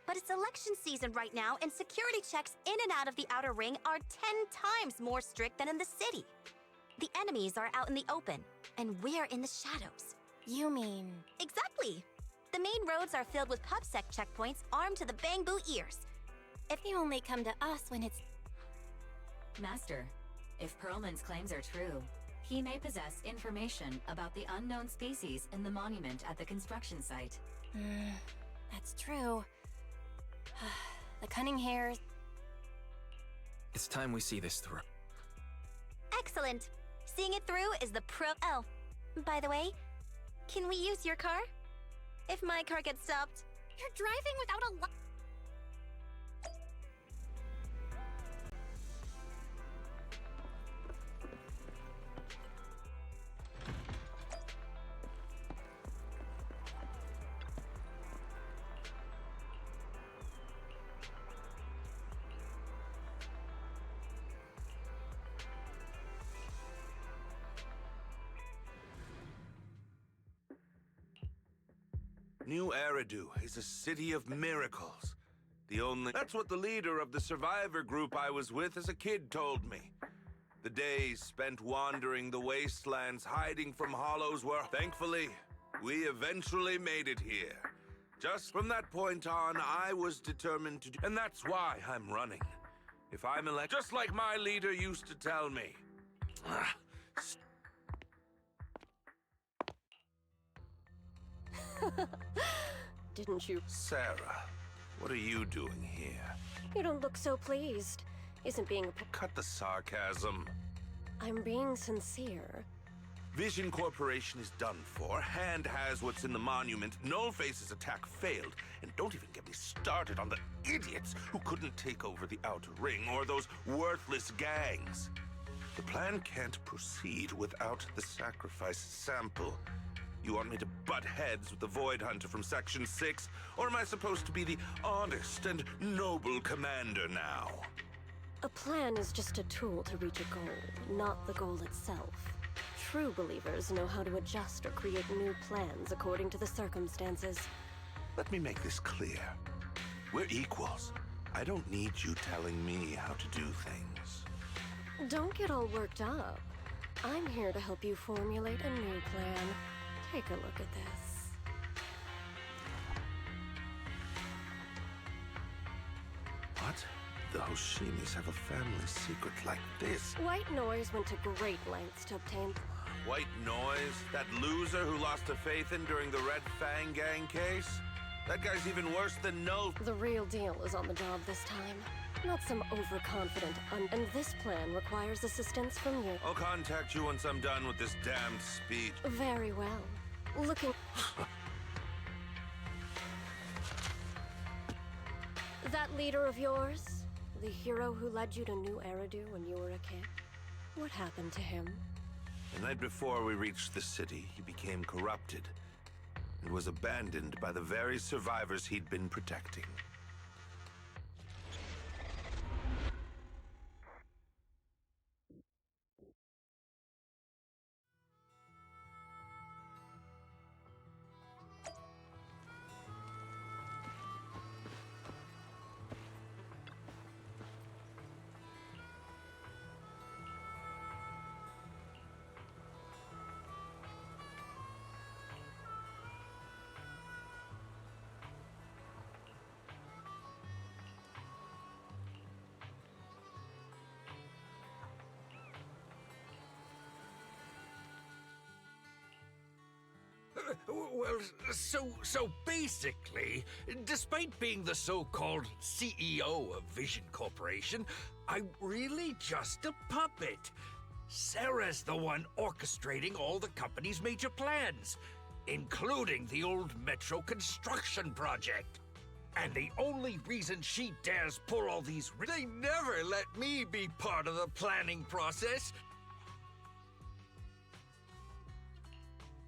but it's election season right now, and security checks in and out of the Outer Ring are 10 times more strict than in the city. The enemies are out in the open, and we're in the shadows. You mean— Exactly! The main roads are filled with PubSec checkpoints armed to the bang-boo ears. If you only come to us when it's— Master, if Perlman's claims are true, he may possess information about the unknown species in the monument at the construction site. That's true. The cunning hairs— It's time we see this through. Excellent! Seeing it through is the pro— Oh, by the way, can we use your car? If my car gets stopped— You're driving without a li— New Eridu is a city of miracles. That's what the leader of the survivor group I was with as a kid told me. The days spent wandering the wastelands, hiding from hollows were— Thankfully, we eventually made it here. Just from that point on, I was determined to do— And that's why I'm running. If I'm elected— Just like my leader used to tell me. Didn't you? Sarah, what are you doing here? You don't look so pleased. Isn't being a— Cut the sarcasm. I'm being sincere. Vision Corporation is done for. Hand has what's in the monument. Nullface's attack failed. And don't even get me started on the idiots who couldn't take over the Outer Ring or those worthless gangs. The plan can't proceed without the sacrifice sample. You want me to butt heads with the Void Hunter from Section 6? Or am I supposed to be the honest and noble commander now? A plan is just a tool to reach a goal, not the goal itself. True believers know how to adjust or create new plans according to the circumstances. Let me make this clear. We're equals. I don't need you telling me how to do things. Don't get all worked up. I'm here to help you formulate a new plan. Take a look at this. What? The Hoshimis have a family secret like this? White Noise went to great lengths to obtain— White Noise? That loser who lost to Faithin during the Red Fang Gang case? That guy's even worse than Null. The real deal is on the job this time. Not some overconfident and this plan requires assistance from you. I'll contact you once I'm done with this damned speech. Very well. Looking— That leader of yours? The hero who led you to New Eridu when you were a kid? What happened to him? The night before we reached the city, he became corrupted and was abandoned by the very survivors he'd been protecting. Well, so basically, despite being the so-called CEO of Vision Corporation, I'm really just a puppet. Sarah's the one orchestrating all the company's major plans, including the old metro construction project. And the only reason she dares pull all these... They never let me be part of the planning process.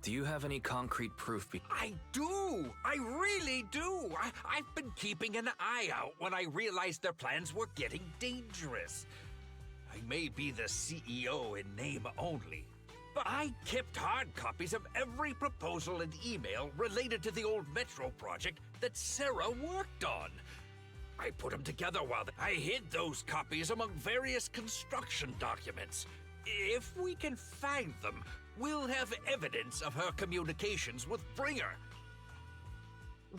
Do you have any concrete proof? I do! I really do! I've been keeping an eye out when I realized their plans were getting dangerous. I may be the CEO in name only, but I kept hard copies of every proposal and email related to the old Metro project that Sarah worked on. I put them together while I hid those copies among various construction documents. If we can find them, we'll have evidence of her communications with Bringer.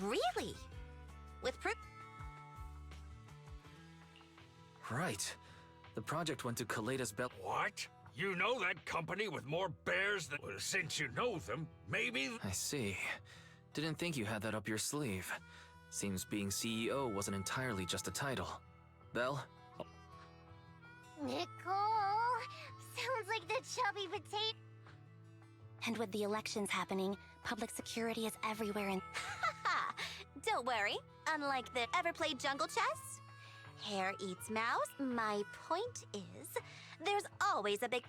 Really? With proof? Right. The project went to Kaleda's Bell. What? You know that company with more bears than... Well, since you know them, maybe... I see. Didn't think you had that up your sleeve. Seems being CEO wasn't entirely just a title. Belle? Nicole! Sounds like the chubby potato. And with the elections happening, public security is everywhere and... Don't worry. Unlike the ever played jungle chess? Hare eats mouse. My point is, there's always a big...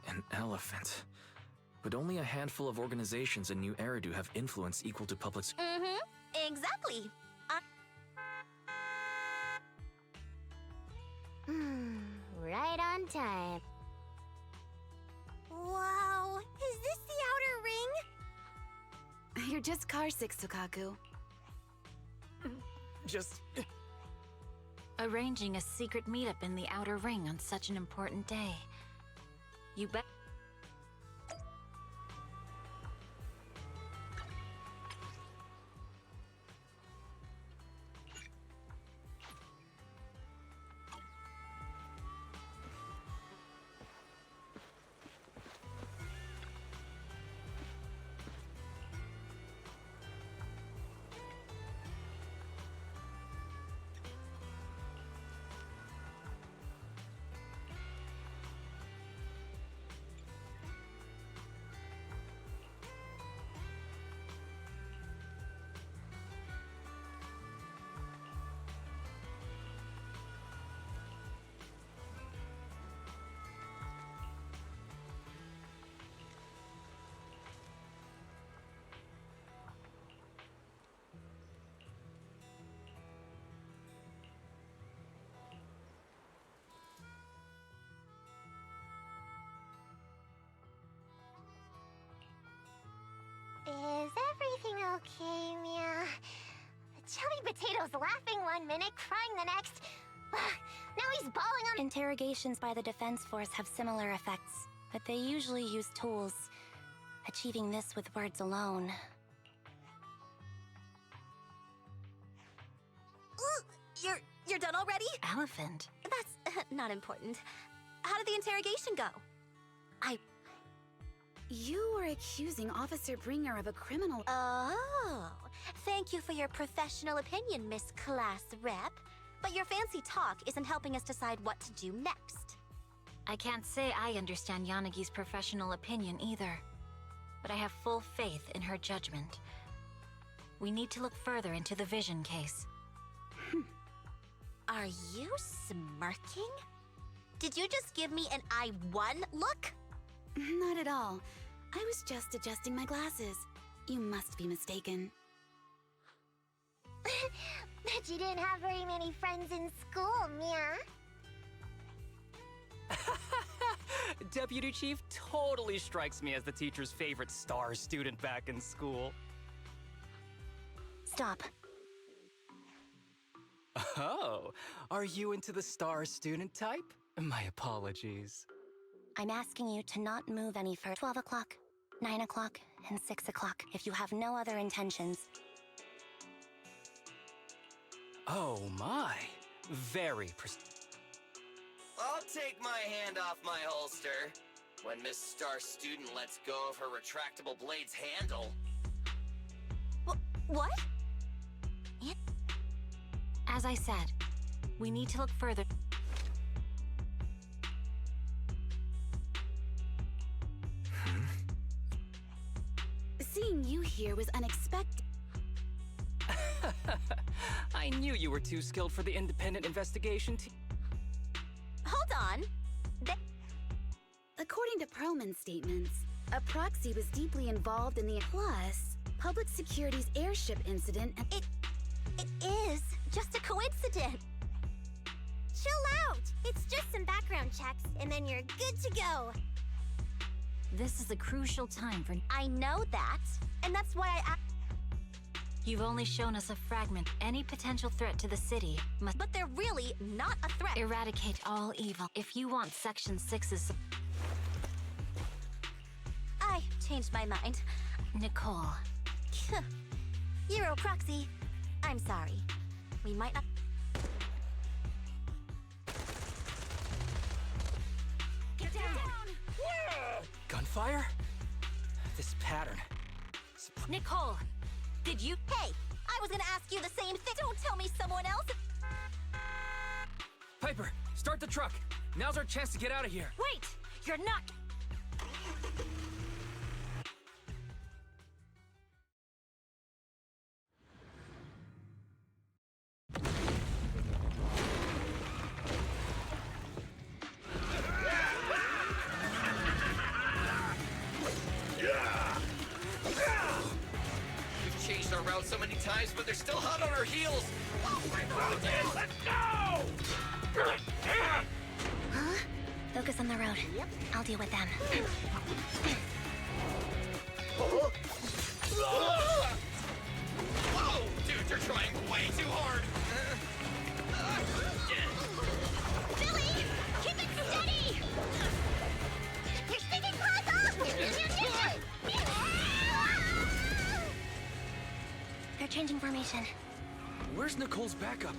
An elephant. But only a handful of organizations in New Eridu have influence equal to public... Exactly. Right on time. Wow, is this the outer ring? You're just car sick, Sukaku. Just... Arranging a secret meetup in the Outer Ring on such an important day. You bet. Is everything okay, Mia? Chubby Potato's laughing one minute, crying the next. Now he's bawling on... Interrogations by the Defense Force have similar effects, but they usually use tools. Achieving this with words alone. You're done already? Elephant? That's not important. How did the interrogation go? You were accusing Officer Bringer of a criminal... Oh, thank you for your professional opinion, Miss Class Rep. But your fancy talk isn't helping us decide what to do next. I can't say I understand Yanagi's professional opinion either, but I have full faith in her judgment. We need to look further into the Vision case. Are you smirking? Did you just give me an I won look? Not at all. I was just adjusting my glasses. You must be mistaken. Bet you didn't have very many friends in school, Mia. Deputy Chief totally strikes me as the teacher's favorite star student back in school. Stop. Oh, are you into the star student type? My apologies. I'm asking you to not move any further. 12 o'clock, 9 o'clock, and 6 o'clock, if you have no other intentions. Oh my, very I'll take my hand off my holster. When Miss Star Student lets go of her retractable blade's handle. What? As I said, we need to look further. Seeing you here was unexpected. I knew you were too skilled for the independent investigation team. Hold on. According to Perlman's statements, a proxy was deeply involved in the Public Security's airship incident. It is just a coincidence. Chill out. It's just some background checks, and then you're good to go. This is a crucial time for... I know that, and that's why You've only shown us a fragment. Any potential threat to the city must... But they're really not a threat. Eradicate all evil. If you want Section 6's... I changed my mind. Nicole. Euro proxy. I'm sorry. We might not... Get down! Gunfire? This pattern. Nicole! Did you... Hey! I was gonna ask you the same thing! Don't tell me someone else... Piper, start the truck! Now's our chance to get out of here! Wait! You're not... We've changed our route so many times, but they're still hot on our heels. Let's go! Huh? Focus on the road. Yep. I'll deal with them. Whoa! Dude, you're trying way too hard! Billy! Keep it steady! You're sticking close up! They're changing formation. Where's Nicole's backup?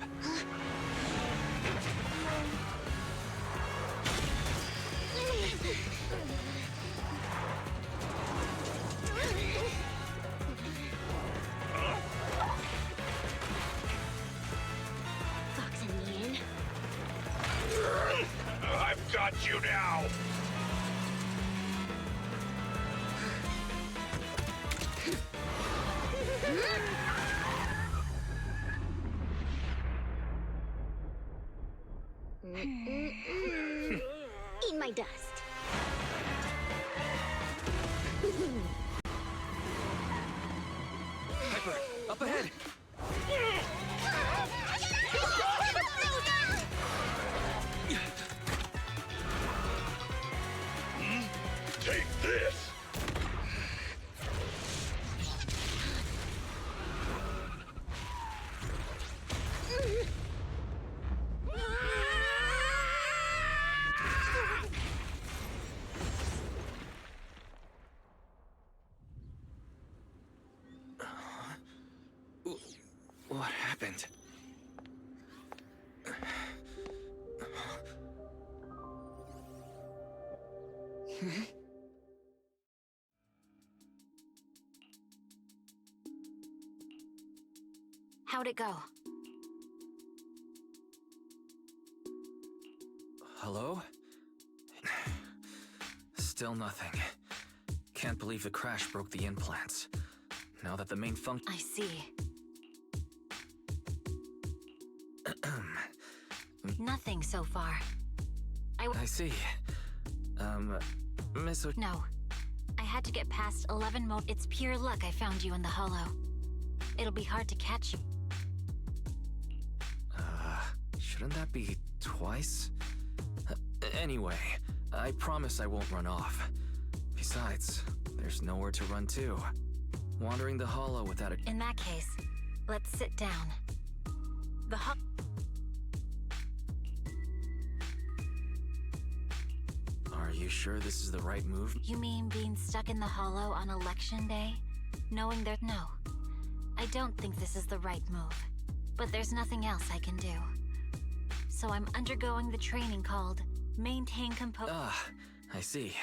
Fox and Yin. I've got you now! Eat my dust. Piper, up ahead! Take this! What happened? How'd it go? Hello? Still nothing. Can't believe the crash broke the implants. Now that the main function... I see. Nothing so far. I see. Miss No. I had to get past 11 mode. It's pure luck I found you in the hollow. It'll be hard to catch you. Shouldn't that be twice? Anyway, I promise I won't run off. Besides, there's nowhere to run to. Wandering the hollow without a... In that case, let's sit down. The Are you sure this is the right move? You mean being stuck in the hollow on election day? Knowing there... No. I don't think this is the right move. But there's nothing else I can do. So I'm undergoing the training called Maintain Composure. I see.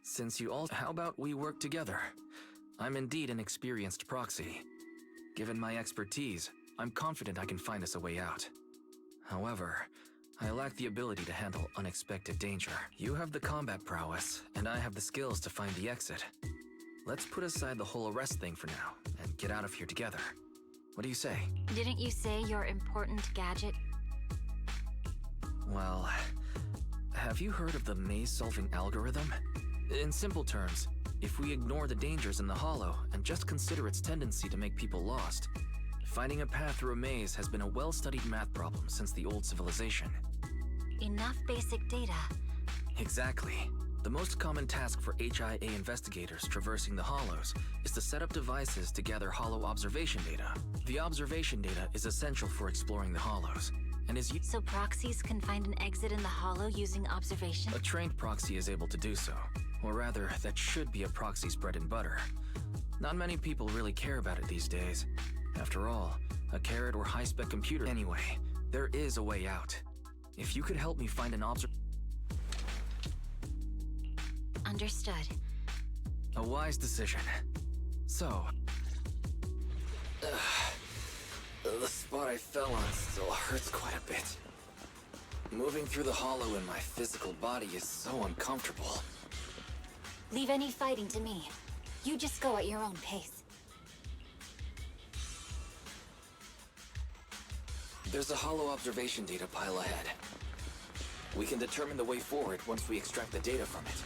Since you all... How about we work together? I'm indeed an experienced proxy. Given my expertise, I'm confident I can find us a way out. However, I lack the ability to handle unexpected danger. You have the combat prowess, and I have the skills to find the exit. Let's put aside the whole arrest thing for now, and get out of here together. What do you say? Didn't you say your important gadget? Well, have you heard of the maze-solving algorithm? In simple terms, if we ignore the dangers in the Hollow and just consider its tendency to make people lost, finding a path through a maze has been a well-studied math problem since the old civilization. Enough basic data. Exactly. The most common task for HIA investigators traversing the Hollows is to set up devices to gather Hollow observation data. The observation data is essential for exploring the Hollows, and is So proxies can find an exit in the Hollow using observation? A trained proxy is able to do so. Or rather, that should be a proxy's bread and butter. Not many people really care about it these days. After all, a carrot or high-spec computer... Anyway, there is a way out. If you could help me find an Understood. A wise decision. So... the spot I fell on still hurts quite a bit. Moving through the Hollow in my physical body is so uncomfortable. Leave any fighting to me. You just go at your own pace. There's a Hollow observation data pile ahead. We can determine the way forward once we extract the data from it.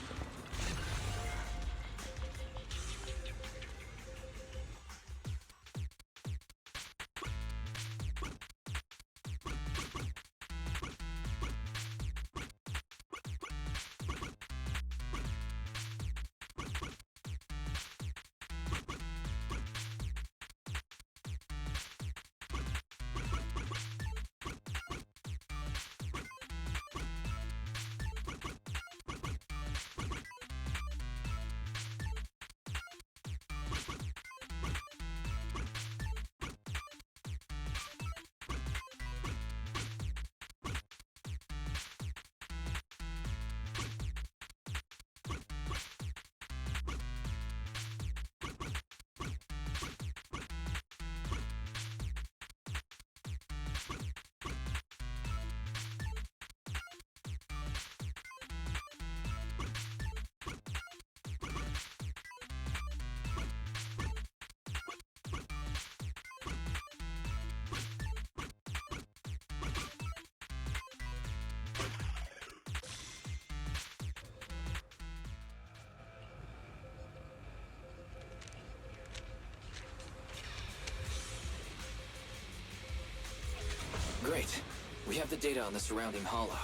Great. We have the data on the surrounding Hollow.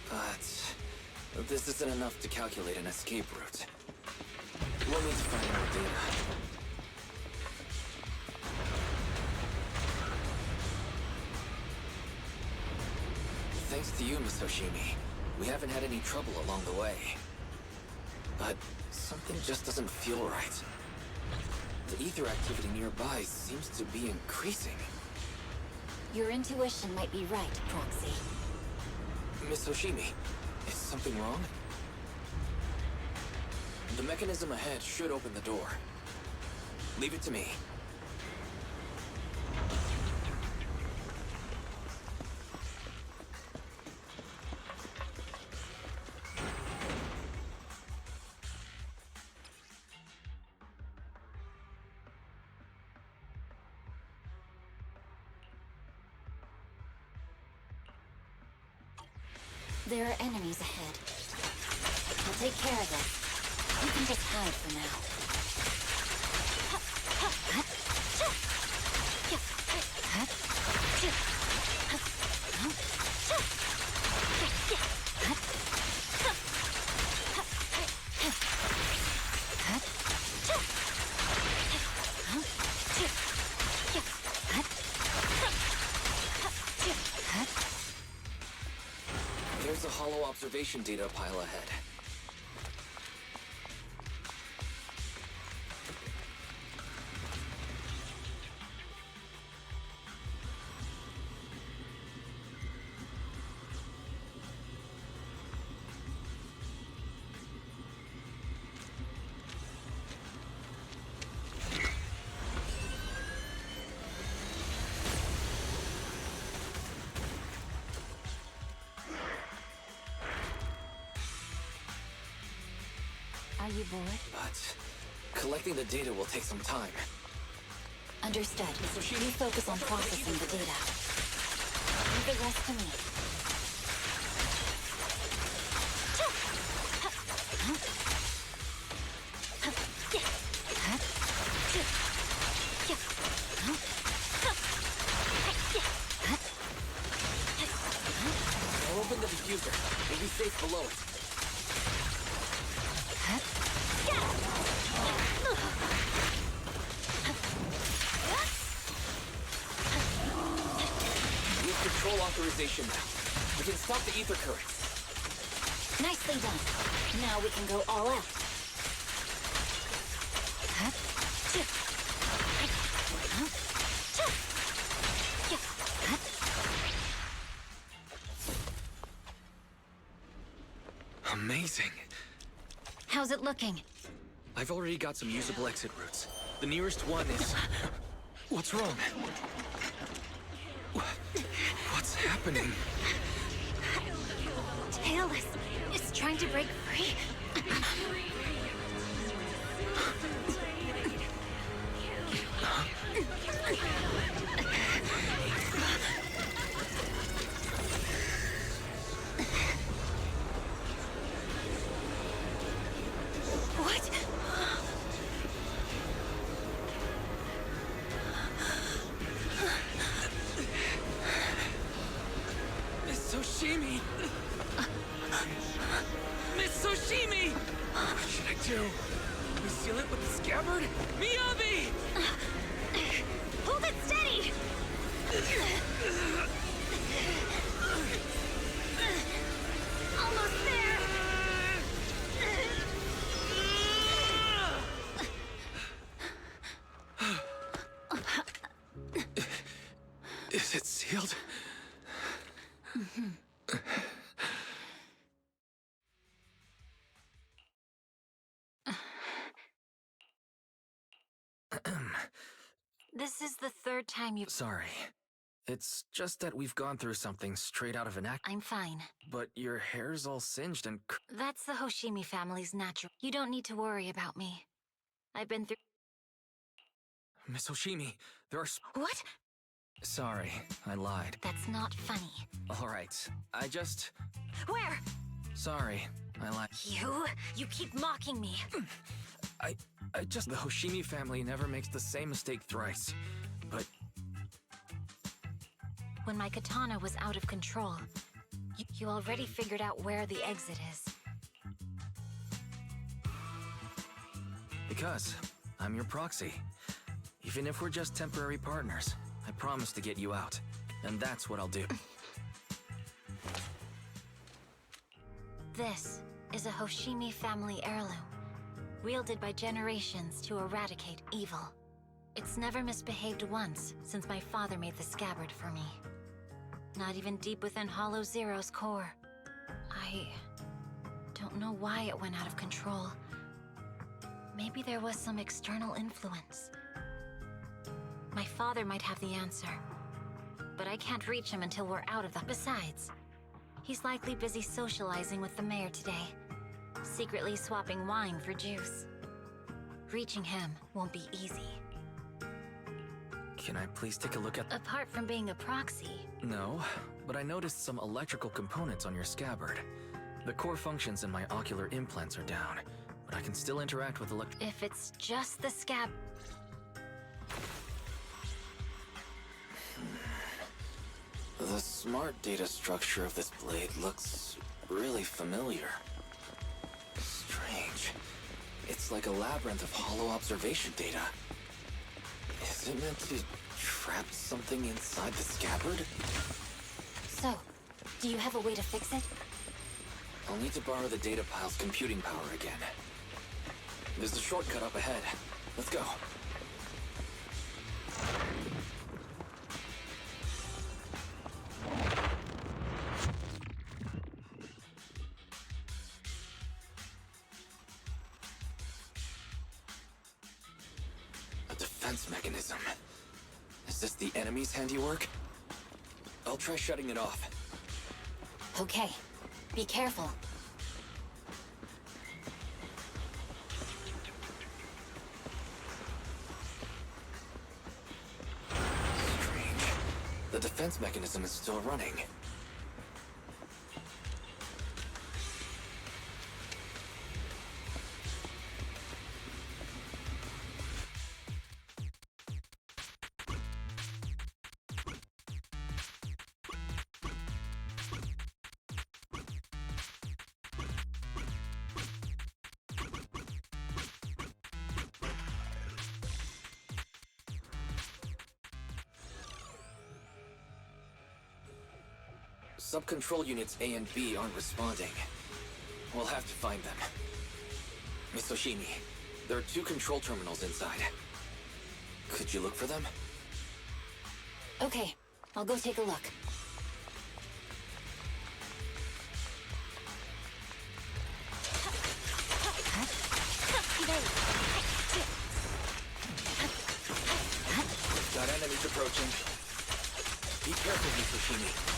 But this isn't enough to calculate an escape route. We'll need to find more data. Thanks to you, Miss Hoshimi, we haven't had any trouble along the way. But something just doesn't feel right. The ether activity nearby seems to be increasing. Your intuition might be right, Proxy. Miss Hoshimi, is something wrong? The mechanism ahead should open the door. Leave it to me. There are enemies ahead. I'll take care of them. You can just hide for now. There's a Hollow observation data pile ahead. Are you bored? But collecting the data will take some time. Understood. You focus on processing the data. Leave the rest to me. I'll open the diffuser. We'll be safe below it. We have control authorization now. We can stop the ether currents. Nicely done. Now we can go all out. Amazing. How's it looking? I've already got some usable exit routes. The nearest one is... What's wrong? What's happening? Tailless is trying to break free. What? Miss Soshimi! Miss Soshimi! What should I do? We seal it with the scabbard? Miyabi! Hold it steady! Almost there! Is it sealed? This is the third time you've... Sorry. It's just that we've gone through something straight out of an act. I'm fine. But your hair's all singed and... That's the Hoshimi family's natural. You don't need to worry about me. I've been through... Miss Hoshimi, there are... What? Sorry, I lied. That's not funny. All right, I just... Where? Sorry, I lied. You keep mocking me. I just... The Hoshimi family never makes the same mistake thrice. But... When my katana was out of control, you already figured out where the exit is. Because I'm your proxy. Even if we're just temporary partners, I promise to get you out. And that's what I'll do. This is a Hoshimi family heirloom, wielded by generations to eradicate evil. It's never misbehaved once since my father made the scabbard for me. Not even deep within Hollow Zero's core. I don't know why it went out of control. Maybe there was some external influence. My father might have the answer, but I can't reach him until we're out of the... Besides, he's likely busy socializing with the mayor today, secretly swapping wine for juice. Reaching him won't be easy. Can I please take a look at... Apart from being a proxy... No, but I noticed some electrical components on your scabbard. The core functions in my ocular implants are down, but I can still interact with If it's just the scab... The smart data structure of this blade looks really familiar. Strange. It's like a labyrinth of hollow observation data. Is it meant to trap something inside the scabbard? So, do you have a way to fix it? I'll need to borrow the data pile's computing power again. There's a shortcut up ahead. Let's go. A defense mechanism. Is this the enemy's handiwork? I'll try shutting it off. Okay, be careful. defense mechanism is still running. Sub-control units A and B aren't responding. We'll have to find them. Miss Oshimi, there are 2 control terminals inside. Could you look for them? Okay, I'll go take a look. Got enemies approaching. Be careful, Miss Oshimi.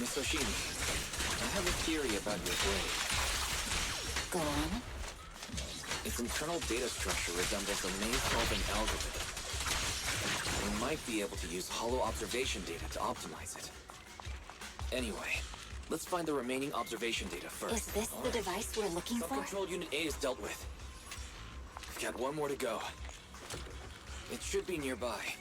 Miss Oshimi, I have a theory about your blade. Go on. Its internal data structure resembles a maze-solving algorithm. We might be able to use hollow observation data to optimize it. Anyway, let's find the remaining observation data first. Is this the device we're looking for? Sub-control unit A is dealt with. We've got 1 more to go. It should be nearby.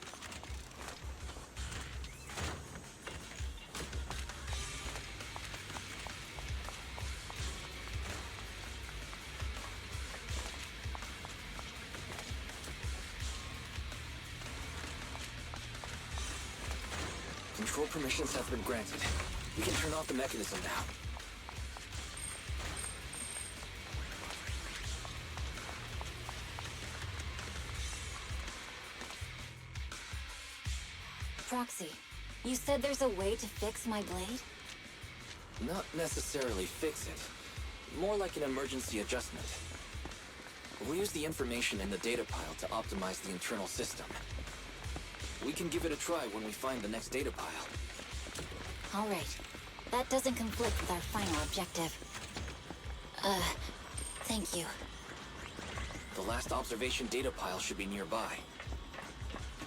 Control permissions have been granted. We can turn off the mechanism now. Proxy, you said there's a way to fix my blade? Not necessarily fix it. More like an emergency adjustment. We'll use the information in the data pile to optimize the internal system. We can give it a try when we find the next data pile. All right. That doesn't conflict with our final objective. Thank you. The last observation data pile should be nearby.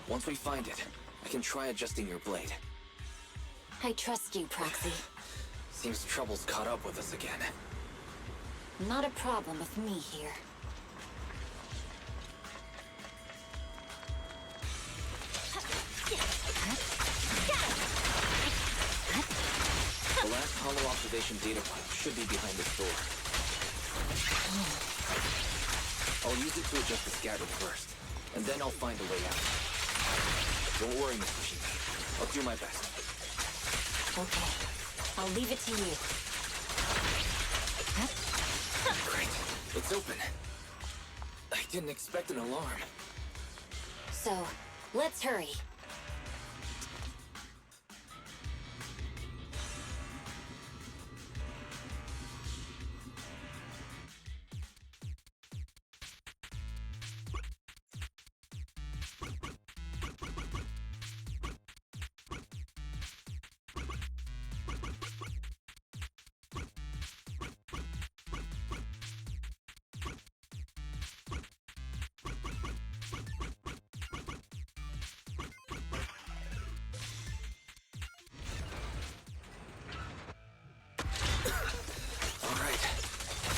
Once we find it, I can try adjusting your blade. I trust you, Proxy. Seems trouble's caught up with us again. Not a problem with me here. The last hollow observation data pile should be behind this door. I'll use it to adjust the scatter first, and then I'll find a way out. Don't worry, Mr. Shima. I'll do my best. Okay. I'll leave it to you. Great. It's open. I didn't expect an alarm. So, let's hurry.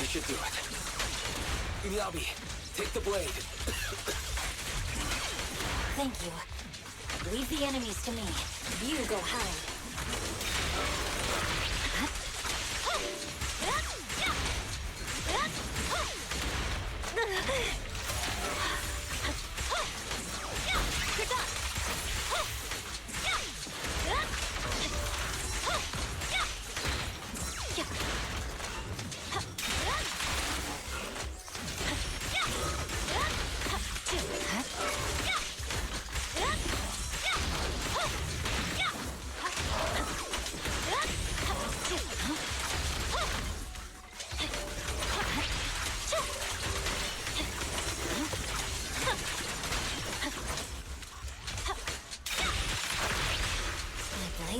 Should do it. Miyabi, take the blade. Thank you. Leave the enemies to me. You go hide.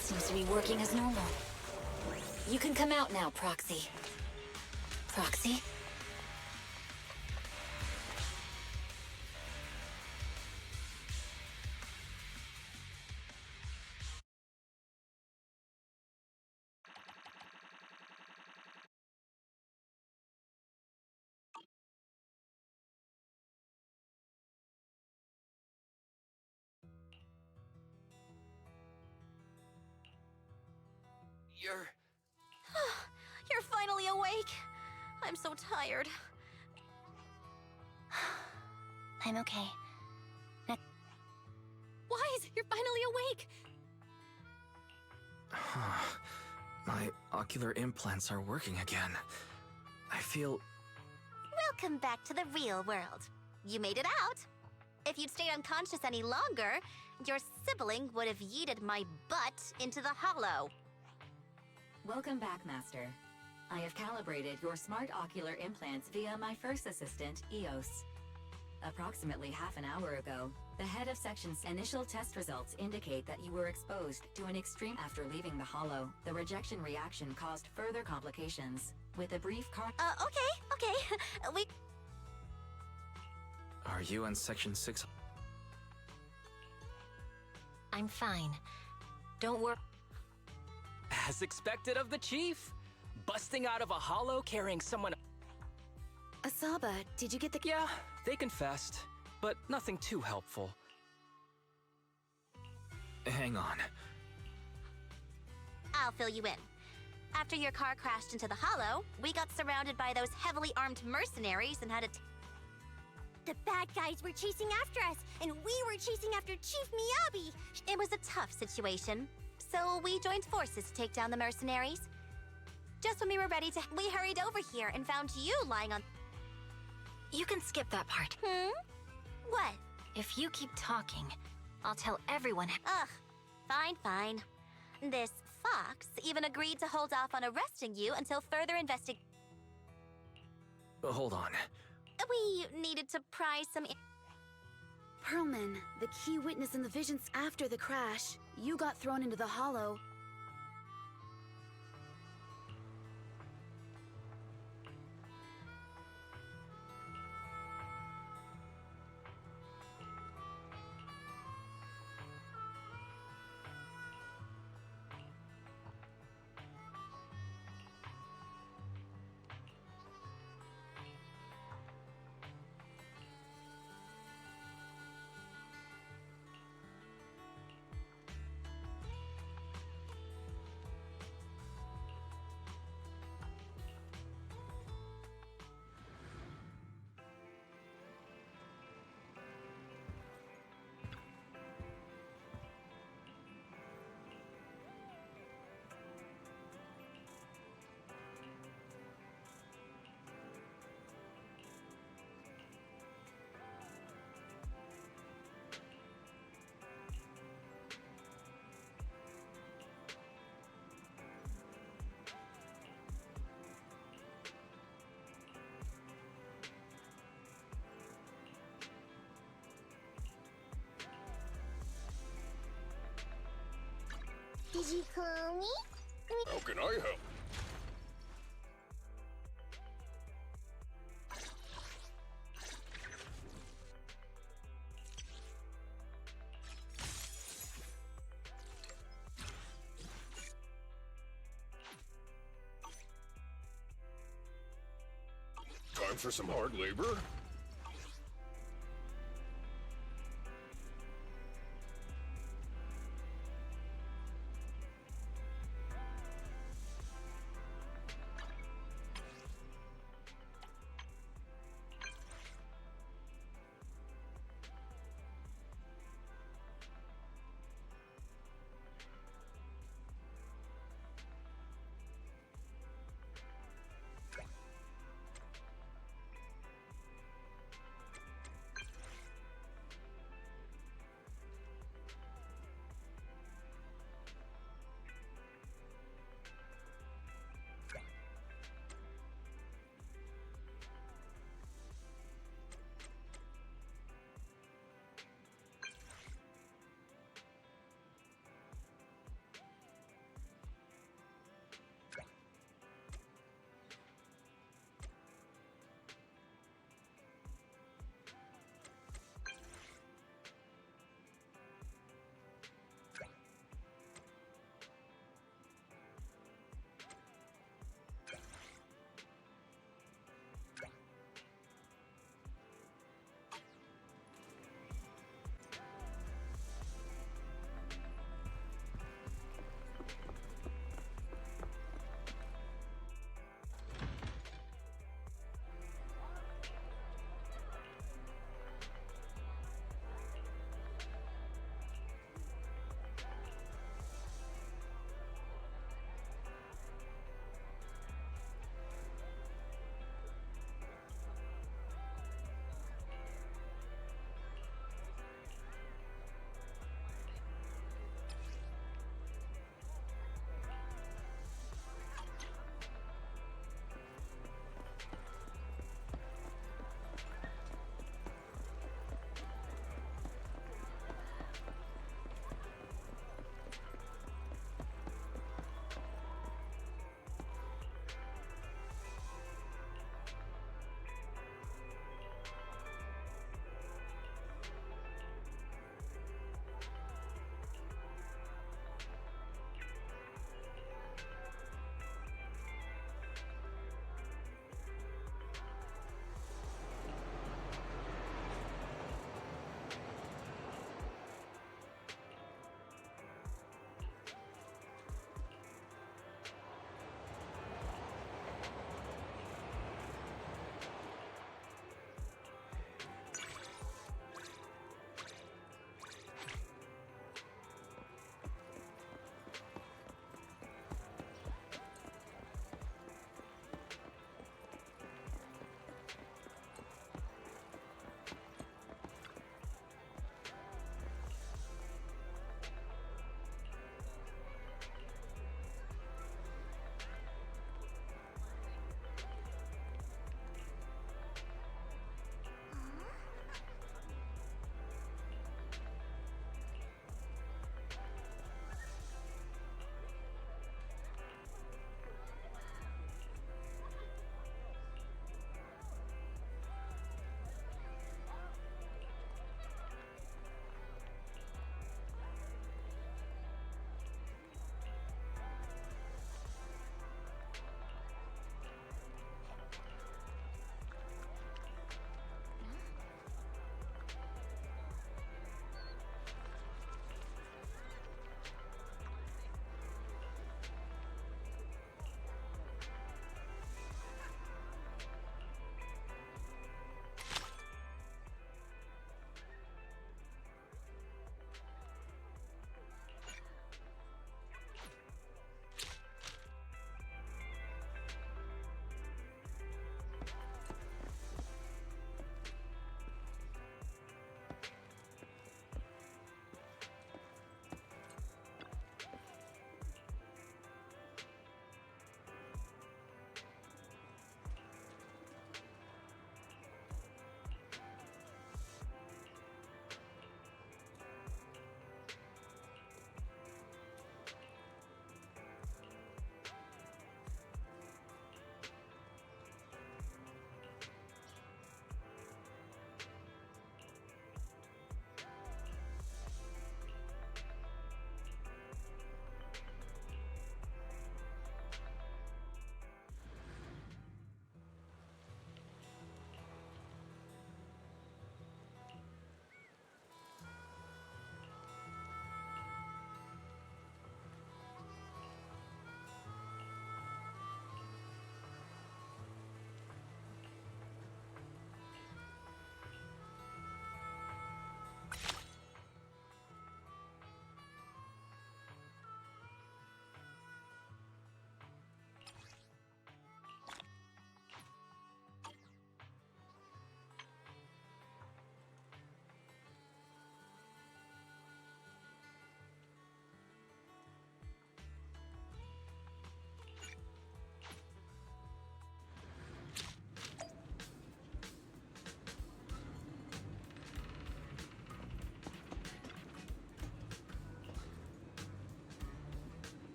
Seems to be working as normal. You can come out now, Proxy. Proxy? You're... You're finally awake. I'm so tired. I'm okay. Wise, you're finally awake! My ocular implants are working again. I feel... Welcome back to the real world. You made it out. If you'd stayed unconscious any longer, your sibling would have yeeted my butt into the hollow. Welcome back, Master. I have calibrated your smart ocular implants via my first assistant, EOS. Approximately half an hour ago, the head of Section's initial test results indicate that you were exposed to an extreme after leaving the hollow. The rejection reaction caused further complications. With a brief Okay. We... Are you in Section 6? I'm fine. Don't worry. As expected of the Chief. Busting out of a hollow carrying someone... Asaba, did you get the... Yeah, they confessed, but nothing too helpful. Hang on. I'll fill you in. After your car crashed into the hollow, we got surrounded by those heavily armed mercenaries and had to... The bad guys were chasing after us, and we were chasing after Chief Miyabi. It was a tough situation, so we joined forces to take down the mercenaries. Just when we were ready to... We hurried over here and found you lying on... You can skip that part. What? If you keep talking, I'll tell everyone. Ugh. Fine. This fox even agreed to hold off on arresting you until further investigation. Hold on. We needed to pry some... Pearlman, the key witness in the visions after the crash. You got thrown into the hollow. Did you call me? How can I help? Time for some hard labor?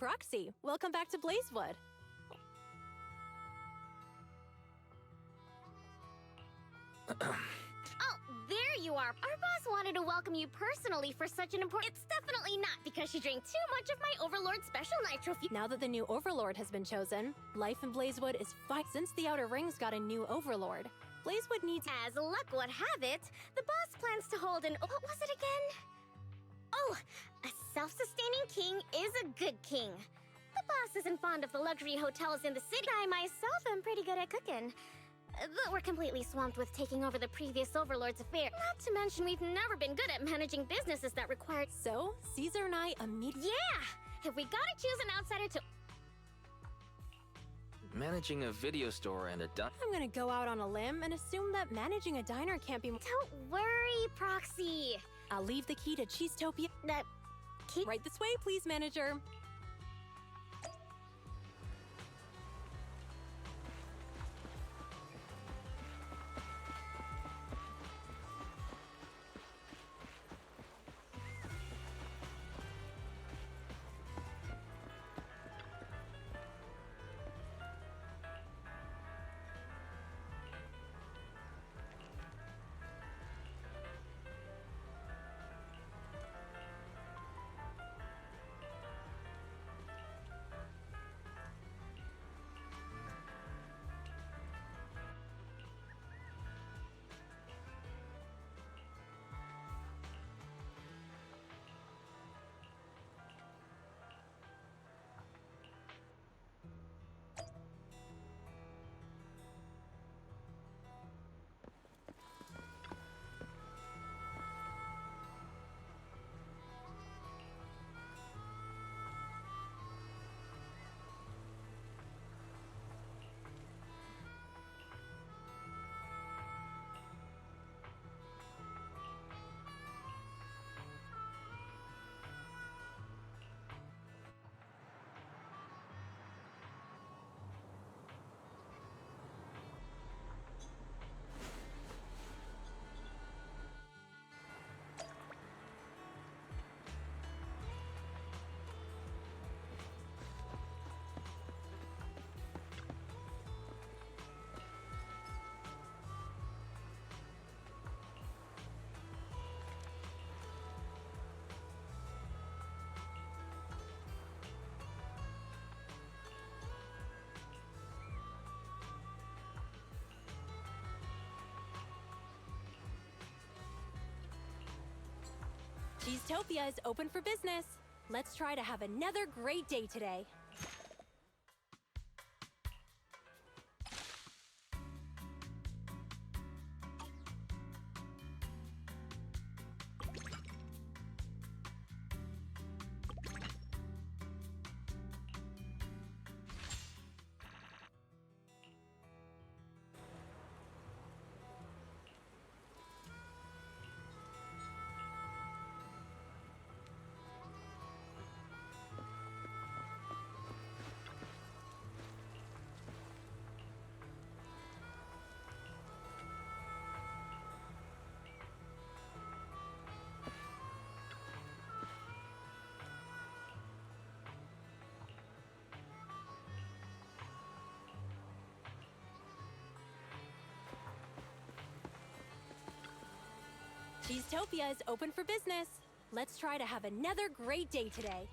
Proxy, welcome back to Blazewood. Oh, there you are. Our boss wanted to welcome you personally for such an important... It's definitely not because she drank too much of my Overlord Special Nitro Fuel. Now that the new Overlord has been chosen, life in Blazewood is fine. Since the Outer Rings got a new Overlord, Blazewood needs... As luck would have it, the boss plans to hold an... What was it again? Oh, a self-sustaining king is a good king. The boss isn't fond of the luxury hotels in the city. I myself am pretty good at cooking. But we're completely swamped with taking over the previous Overlord's affair. Not to mention we've never been good at managing businesses that required... So, Caesar and I immediately... Yeah! If we gotta choose an outsider to... Managing a video store and a I'm gonna go out on a limb and assume that managing a diner can't be... Don't worry, Proxy. I'll leave the key to Cheesetopia... Key? Right this way, please, manager. Cheesetopia is open for business. Let's try to have another great day today. Cheesetopia is open for business. Let's try to have another great day today.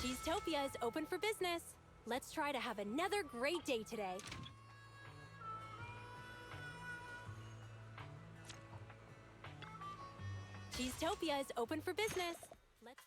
Cheesetopia is open for business. Let's try to have another great day today. Cheesetopia is open for business. Let's...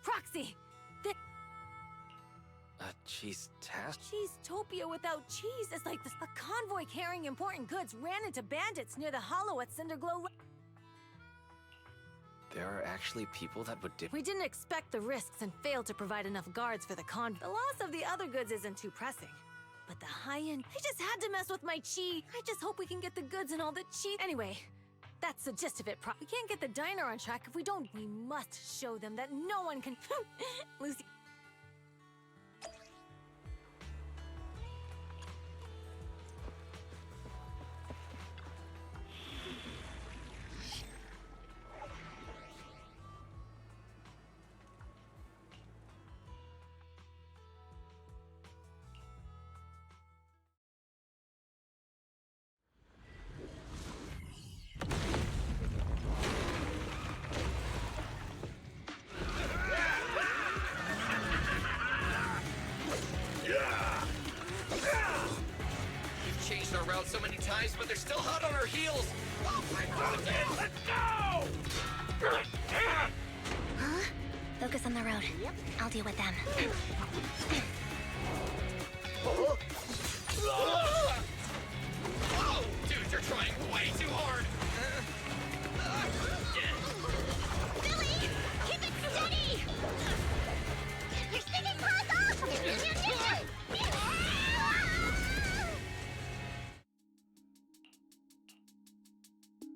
Proxy! Cheese task? Cheesetopia without cheese is like this. A convoy carrying important goods ran into bandits near the hollow at Cinderglow. There are actually people that would dip. We didn't expect the risks and failed to provide enough guards for the convoy. The loss of the other goods isn't too pressing. But the high-end... I just had to mess with my chi. I just hope we can get the goods and all the cheese. Anyway, that's the gist of it. We can't get the diner on track if we don't. We must show them that no one can... Lucy... So many times, but they're still hot on our heels. Oh my God! Let's go! Huh? Focus on the road. Yep. I'll deal with them. Whoa! Dude, you're trying way too hard. Billy! Keep it steady! You're sticking close off!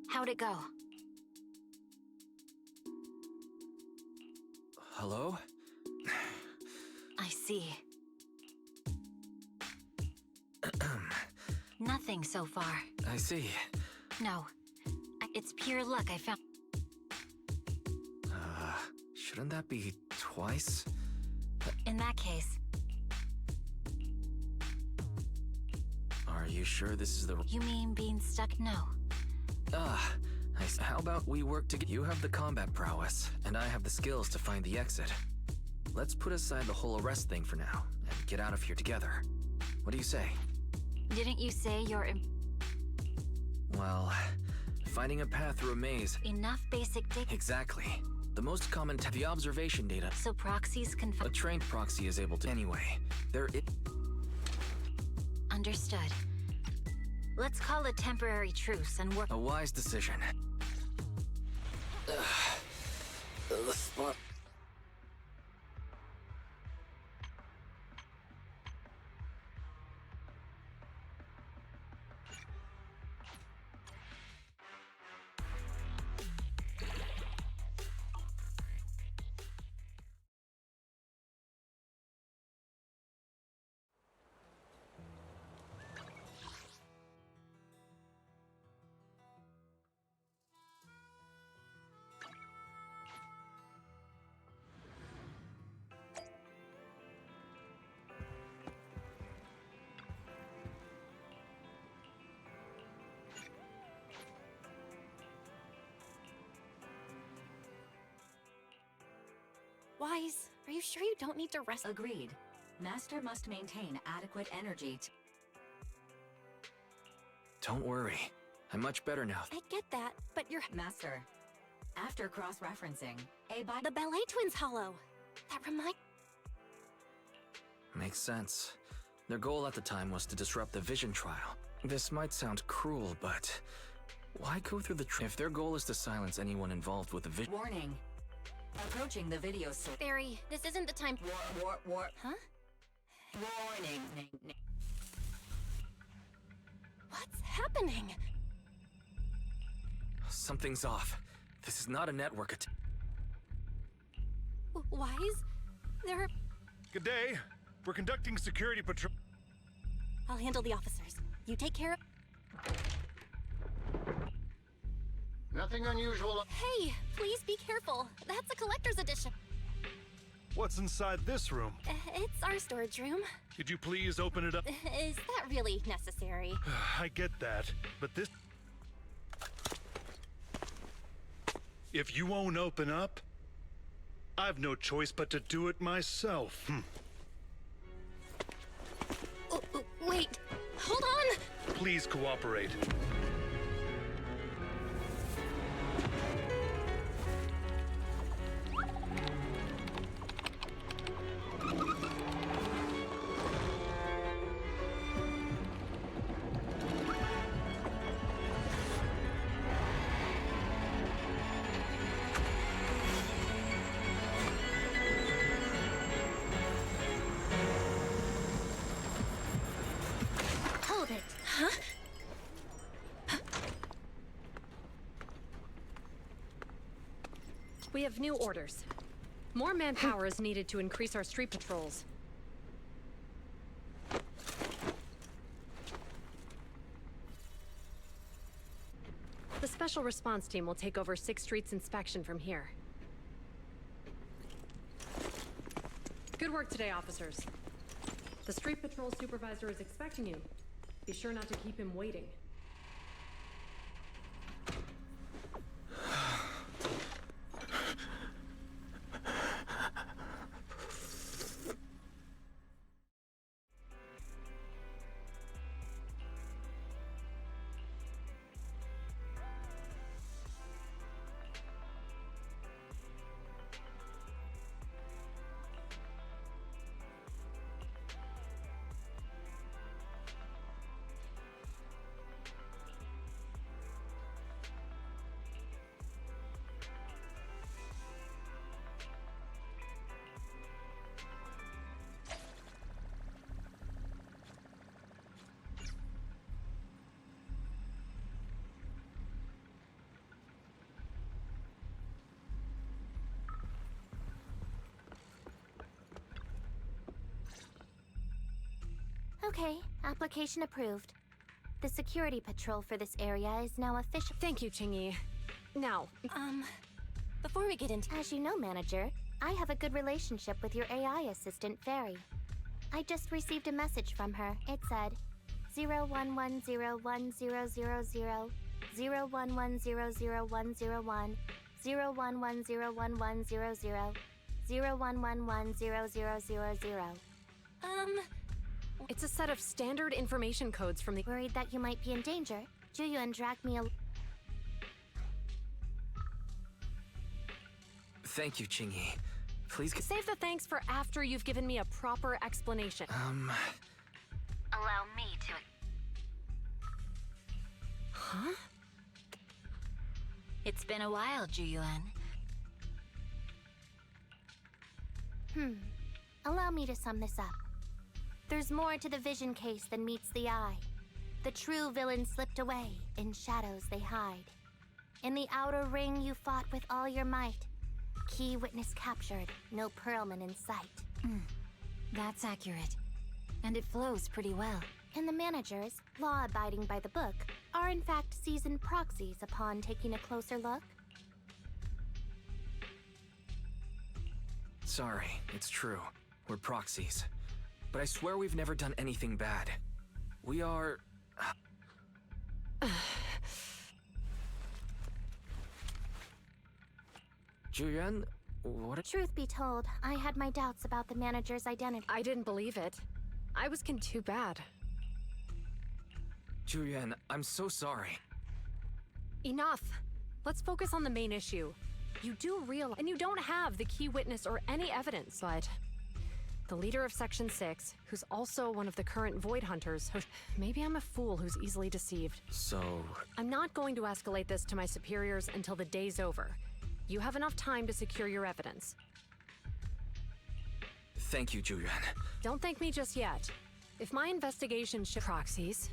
How'd it go? Hello? I see. Nothing so far. I see. No. It's pure luck I found. Shouldn't that be twice? In that case... Are you sure this is the... You mean being stuck? No. How about we work together? You have the combat prowess, and I have the skills to find the exit. Let's put aside the whole arrest thing for now, and get out of here together. What do you say? Didn't you say you're... Well, finding a path through a maze... Enough basic data... Exactly. The most common the observation data... So proxies can... A trained proxy is able to... Anyway, Understood. Let's call a temporary truce and work. A wise decision. The spot. Wise, are you sure you don't need to rest? Agreed. Master must maintain adequate energy to... Don't worry. I'm much better now. I get that, but you're... Master, after cross-referencing, The Ballet Twins Hollow. That remind... Makes sense. Their goal at the time was to disrupt the vision trial. This might sound cruel, but why go through the if their goal is to silence anyone involved with the vision? Warning. Approaching the video source. Barry, this isn't the time... War. Huh? Warning. What's happening? Something's off. This is not a network attack. Wise? There are... Good day. We're conducting security patrol. I'll handle the officers. You take care of... Nothing unusual. Hey, please be careful. That's a collector's edition. What's inside this room? It's our storage room. Could you please open it up? Is that really necessary? I get that, but this... If you won't open up, I've no choice but to do it myself. Wait, hold on! Please cooperate. Hold it. Huh? We have new orders. More manpower is needed to increase our street patrols. The special response team will take over 6th Street's inspection from here. Good work today, officers. The street patrol supervisor is expecting you. Be sure not to keep him waiting. Okay, application approved. The security patrol for this area is now official. Thank you, Qingyi. Now, before we get into... As you know, Manager, I have a good relationship with your AI assistant, Fairy. I just received a message from her. It said, 01101000, 01100101, 01101100, 01110000. It's a set of standard information codes from the... Worried that you might be in danger? Juyu dragged me a... Thank you, Qingyi. Please... Save the thanks for after you've given me a proper explanation. Allow me to... Huh? It's been a while, Juyuan. Allow me to sum this up. There's more to the vision case than meets the eye. The true villain slipped away, in shadows they hide. In the outer ring you fought with all your might. Key witness captured, no Pearlman in sight. That's accurate. And it flows pretty well. And the managers, law-abiding by the book, are in fact seasoned proxies upon taking a closer look. Sorry, it's true. We're proxies. But I swear we've never done anything bad. We are... Juyuan, what? Truth be told, I had my doubts about the manager's identity. I didn't believe it. I was too bad. Juyuan, I'm so sorry. Enough. Let's focus on the main issue. You do realize, and you don't have the key witness or any evidence, but the leader of Section 6, who's also one of the current Void Hunters, maybe I'm a fool who's easily deceived. So... I'm not going to escalate this to my superiors until the day's over. You have enough time to secure your evidence. Thank you, Juyuan. Don't thank me just yet. If my investigation shows proxies...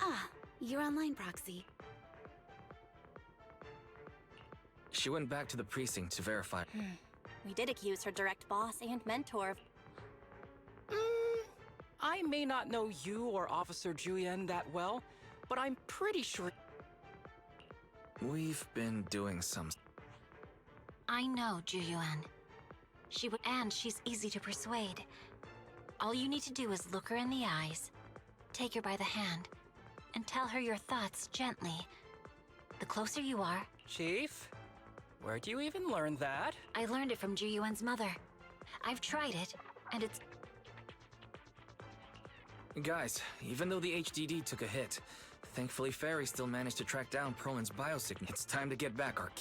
Ah, you're online, Proxy. She went back to the precinct to verify. We did accuse her direct boss and mentor of... I may not know you or Officer Juyuan that well, but I'm pretty sure... We've been doing some... I know, Juyuan. She's easy to persuade. All you need to do is look her in the eyes, take her by the hand, and tell her your thoughts gently. The closer you are... Chief? Where'd you even learn that? I learned it from Juyuan's mother. I've tried it, and it's... Guys, even though the HDD took a hit, thankfully Fairy still managed to track down Perlin's biosignature. It's time to get back our...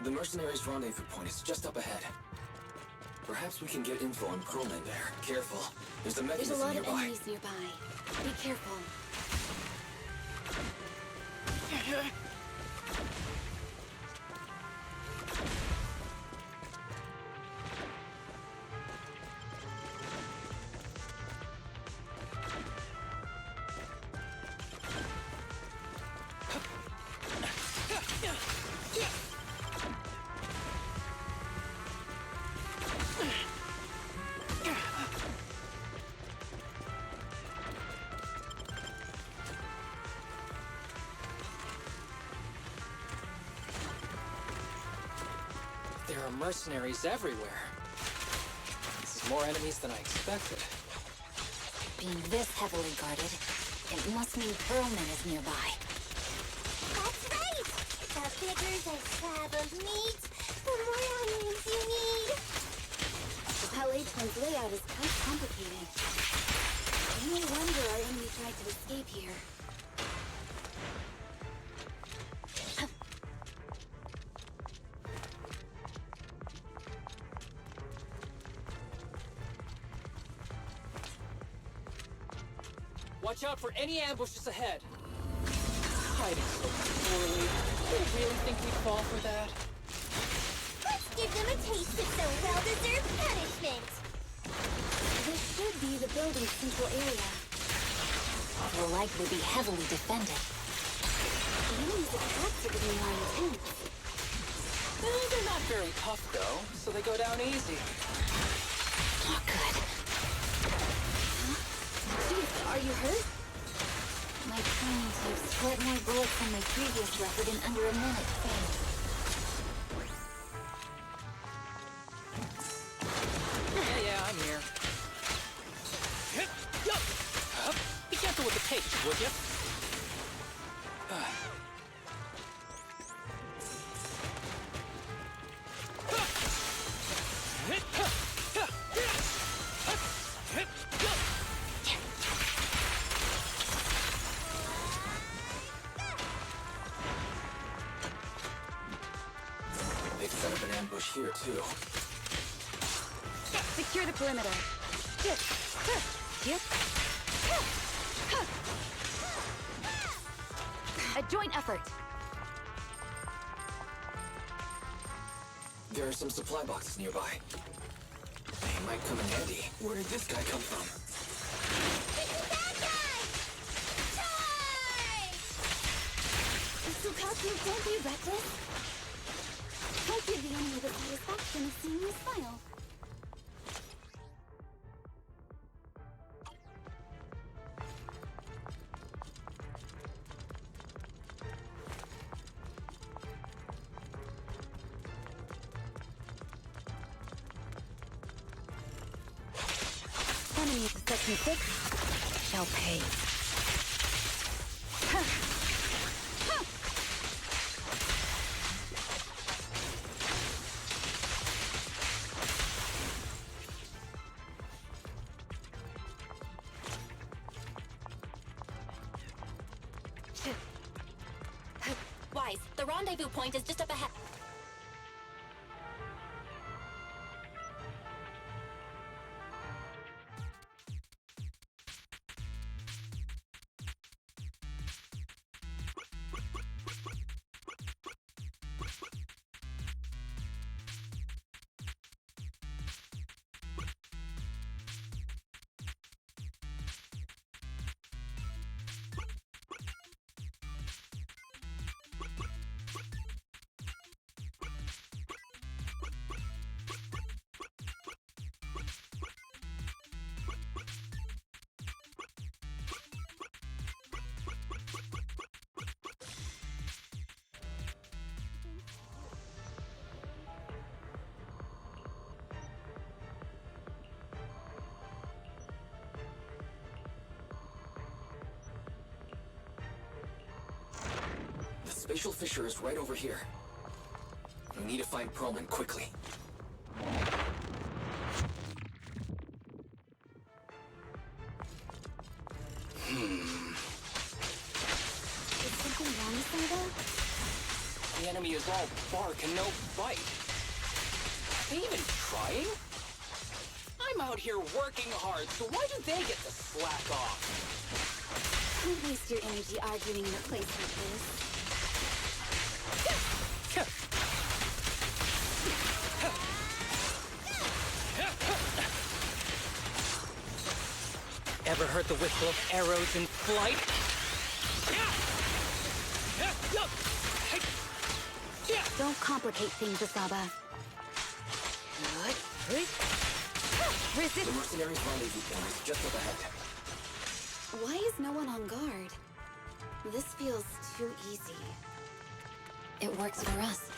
The mercenaries' rendezvous point is just up ahead. Perhaps we can get info on Perlman there. Careful, there's a mechanism There's a lot nearby. of enemies nearby. Be careful. There are mercenaries everywhere. This is more enemies than I expected. Being this heavily guarded, it must mean Perlman is nearby. That's right! The bigger the slab of meat, the more onions you need. The Pal-H1's layout is quite complicated. No wonder our enemy tried to escape here. Watch out for any ambushes ahead. Hiding so poorly. Do you really think we'd fall for that? Let's give them a taste of some well-deserved punishment. This should be the building's central area. It will likely be heavily defended. The enemy's attacks are getting more intense. They're not very tough, though, so they go down easy. Not good. Jeez, Are you hurt? My training takes 12 more bullets than my previous record in under a minute. Yeah, I'm here. Be gentle with the cage, would you? They've set up an ambush here, too. Secure the perimeter. A joint effort. There are some supply boxes nearby. They might come in handy. Where did this guy come from? Sukaku, don't be reckless. Don't give the enemy the satisfaction of seeing you smile. Enemy at the section 6 shall pay. Wise, the rendezvous point is just up ahead. The spatial fissure is right over here. We need to find Perlman quickly. Is something wrong with Saba? The enemy is all bark and no bite. Are they even trying? I'm out here working hard, so why do they get to slack off? Don't waste your energy arguing in a place like this. Ever heard the whistle of arrows in flight? Don't complicate things, Asaba. Resist. The mercenaries' rendezvous point is just up ahead. Why is no one on guard? This feels too easy. It works for us.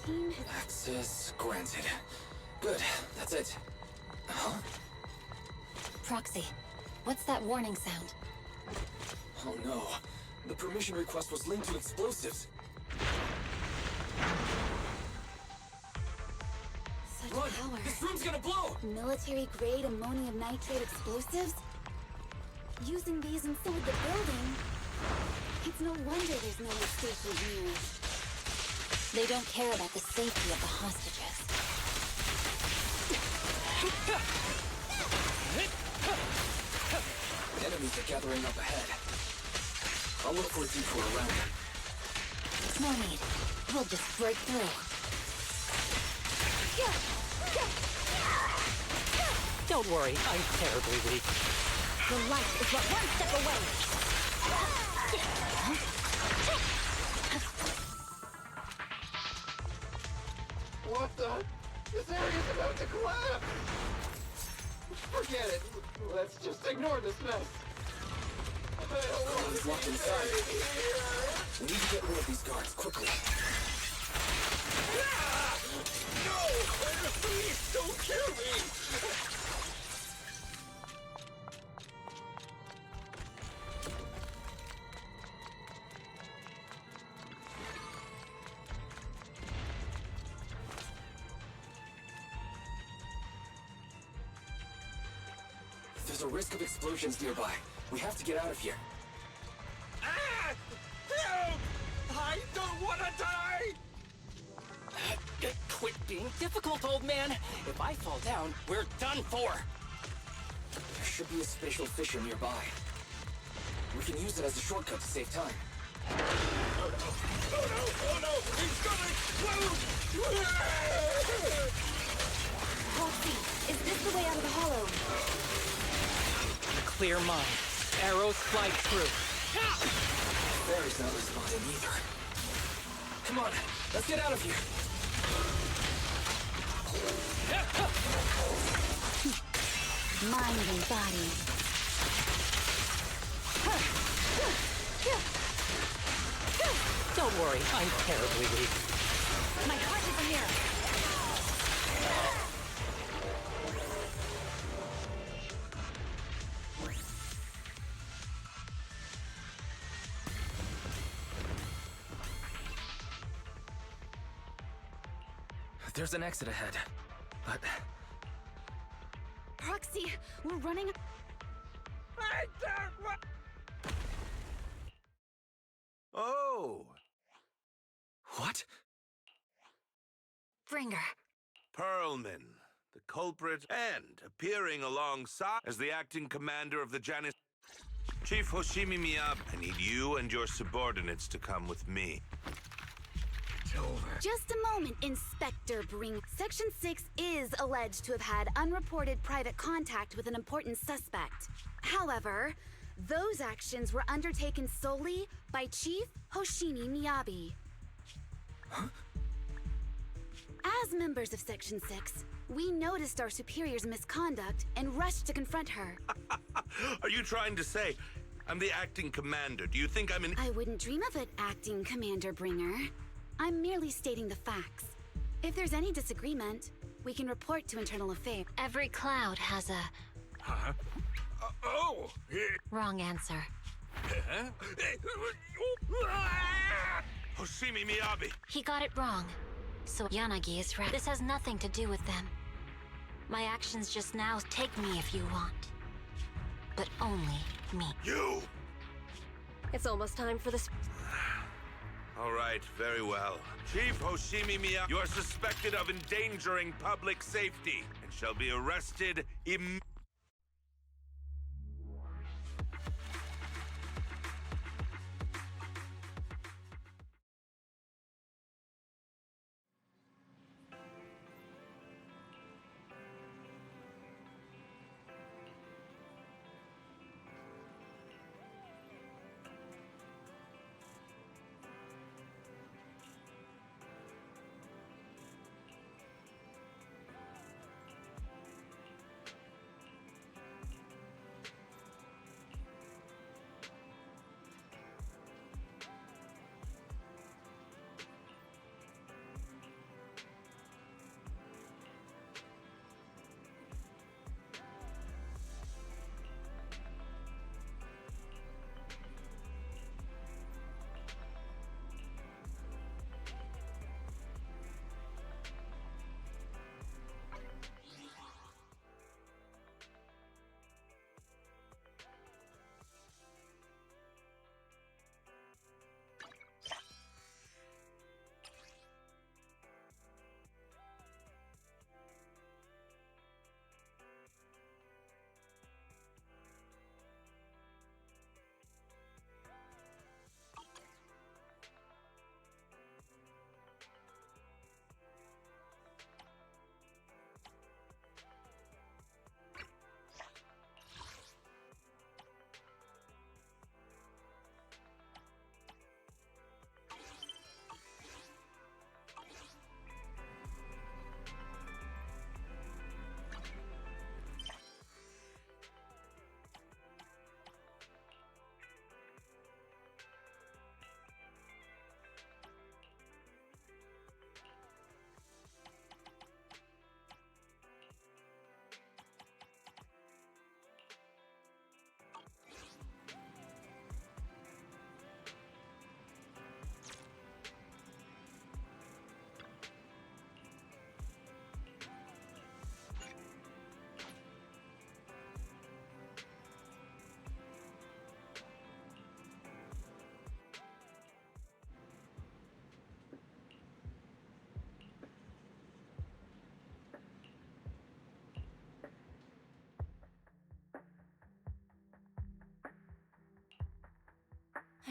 team is... Access granted. Good, that's it. Huh? Proxy, what's that warning sound? Oh no. The permission request was linked to explosives. Such Run! power. This room's gonna blow! Military-grade ammonium nitrate explosives? Using these inside the building? It's no wonder there's no one stationed near it. They don't care about the safety of the hostages. Enemies are gathering up ahead. I'll look for a detour around them. No need. We'll just break through. Don't worry, I'm terribly weak. The light is but one step away. What the? This area's about to collapse! Forget it. Let's just ignore this mess. He's locked inside. We need to get rid of these guards quickly. No! Please don't kill me! There's a risk of explosions nearby. We have to get out of here. Ah! Help! I don't want to die! Quit being difficult, old man. If I fall down, we're done for. There should be a spatial fissure nearby. We can use it as a shortcut to save time. Oh no! Oh no! Oh no! It's gonna explode! Proxy, is this the way out of the hollow? Clear mind. Arrows fly true. Barry's not responding either. Come on, let's get out of here. Mind and body. Don't worry, I'm terribly weak. My heart is a mirror. There's an exit ahead, but... Proxy, we're running... I don't want... Oh! What? Bringer. Perlman, the culprit, and appearing alongside as the acting commander of the Janus... Chief Hoshimi Miyabi, I need you and your subordinates to come with me. It's over. Just a moment, Inspector Bring. Section 6 is alleged to have had unreported private contact with an important suspect. However, those actions were undertaken solely by Chief Hoshimi Miyabi. Huh? As members of Section 6, we noticed our superior's misconduct and rushed to confront her. Are you trying to say I'm the acting commander? Do you think I'm an... I wouldn't dream of it, Acting Commander Bringer. I'm merely stating the facts. If there's any disagreement, we can report to Internal Affairs. Every cloud has a... Huh? Oh! Wrong answer. Huh? Hoshimi Miyabi! He got it wrong. So Yanagi is right. This has nothing to do with them. My actions just now take me if you want. But only me. You! It's almost time for this. All right, very well. Chief Hoshimi Miyabi, you are suspected of endangering public safety and shall be arrested immediately.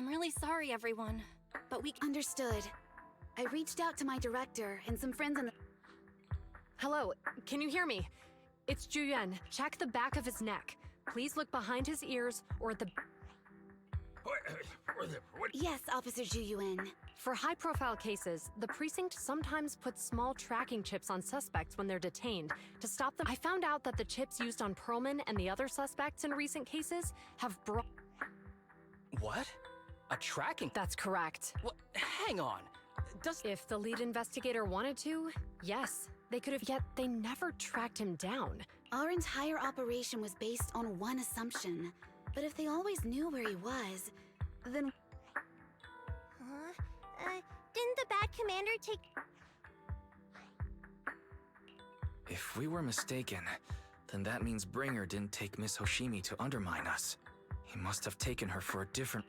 I'm really sorry, everyone. But we... Understood. I reached out to my director and some friends in the... Hello, can you hear me? It's Juyen. Check the back of his neck. Please look behind his ears or at the... Yes, Officer Juyuan. For high-profile cases, the precinct sometimes puts small tracking chips on suspects when they're detained to stop them. I found out that the chips used on Perlman and the other suspects in recent cases have What? A tracking? That's correct. What? Hang on. If the lead investigator wanted to, yes. They could have, yet they never tracked him down. Our entire operation was based on one assumption. But if they always knew where he was, then... Didn't the bad commander take... If we were mistaken, then that means Bringer didn't take Miss Hoshimi to undermine us. He must have taken her for a different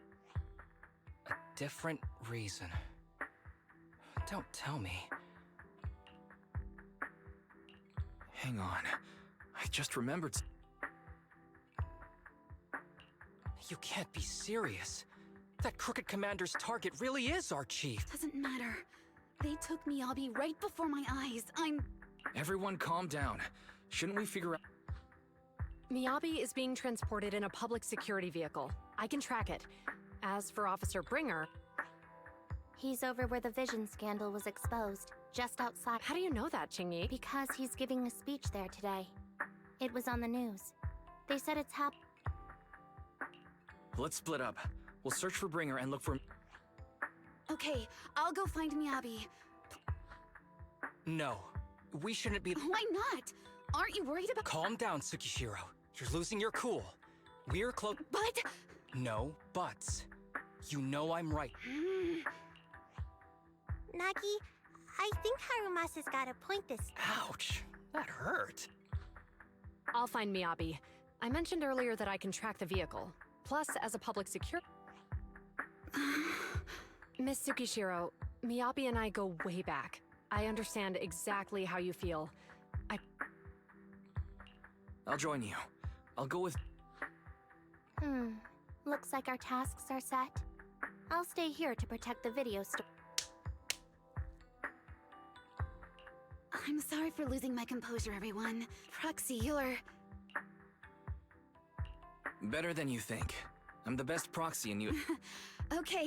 reason. Don't tell me. Hang on. I just remembered... You can't be serious. That crooked commander's target really is our chief. Doesn't matter. They took Miyabi right before my eyes. Everyone calm down. Shouldn't we figure out... Miyabi is being transported in a public security vehicle. I can track it. As for Officer Bringer... He's over where the vision scandal was exposed, just outside. How do you know that, Qingyi? Because he's giving a speech there today. It was on the news. They said it's Let's split up. We'll search for Bringer and look for... Okay, I'll go find Miyabi. No, we shouldn't be... Why not? Aren't you worried about... Calm down, Tsukishiro. You're losing your cool. We're close... But... No buts. You know I'm right. Nagi, I think Harumasa's got a point this... Ouch, that hurt. I'll find Miyabi. I mentioned earlier that I can track the vehicle. Plus, as a public security... Miss Tsukishiro, Miyabi and I go way back. I understand exactly how you feel. I'll join you. I'll go with... Looks like our tasks are set. I'll stay here to protect the video store. I'm sorry for losing my composure, everyone. Proxy, you're... Better than you think. I'm the best proxy and you... Okay.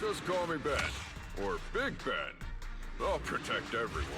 Just call me Ben, or Big Ben. I'll protect everyone.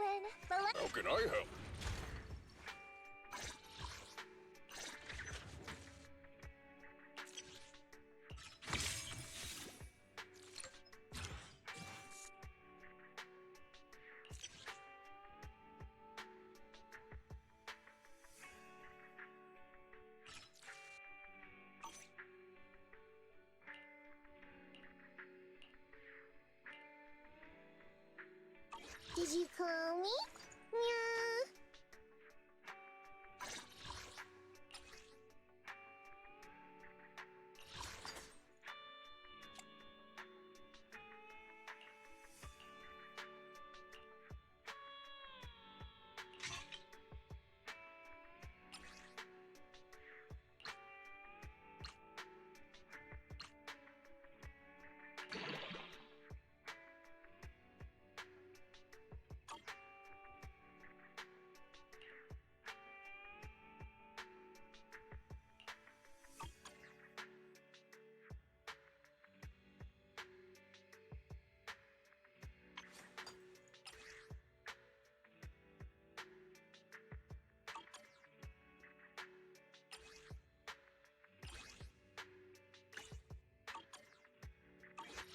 win, but How can I help? Did you call me? Meow.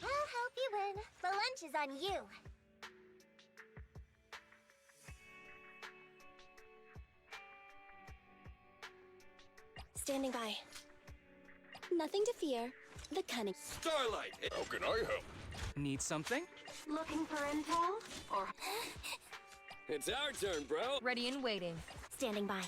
I'll help you win, but lunch is on you. Standing by. Nothing to fear. The cunning. Starlight! How can I help? Need something? Looking for intel? Or. It's our turn, bro. Ready and waiting. Standing by.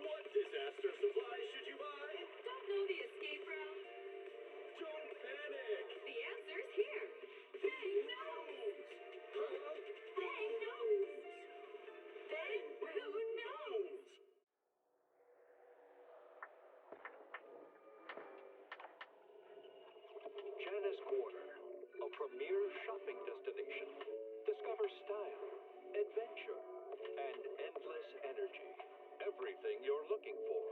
What disaster supplies should you buy? Don't know the escape route? Don't panic! The answer's here! Bang knows! Huh? Bang knows! Bang who knows? Janice Quarter, a premier shopping destination. Discover style, adventure, and endless energy. Everything you're looking for.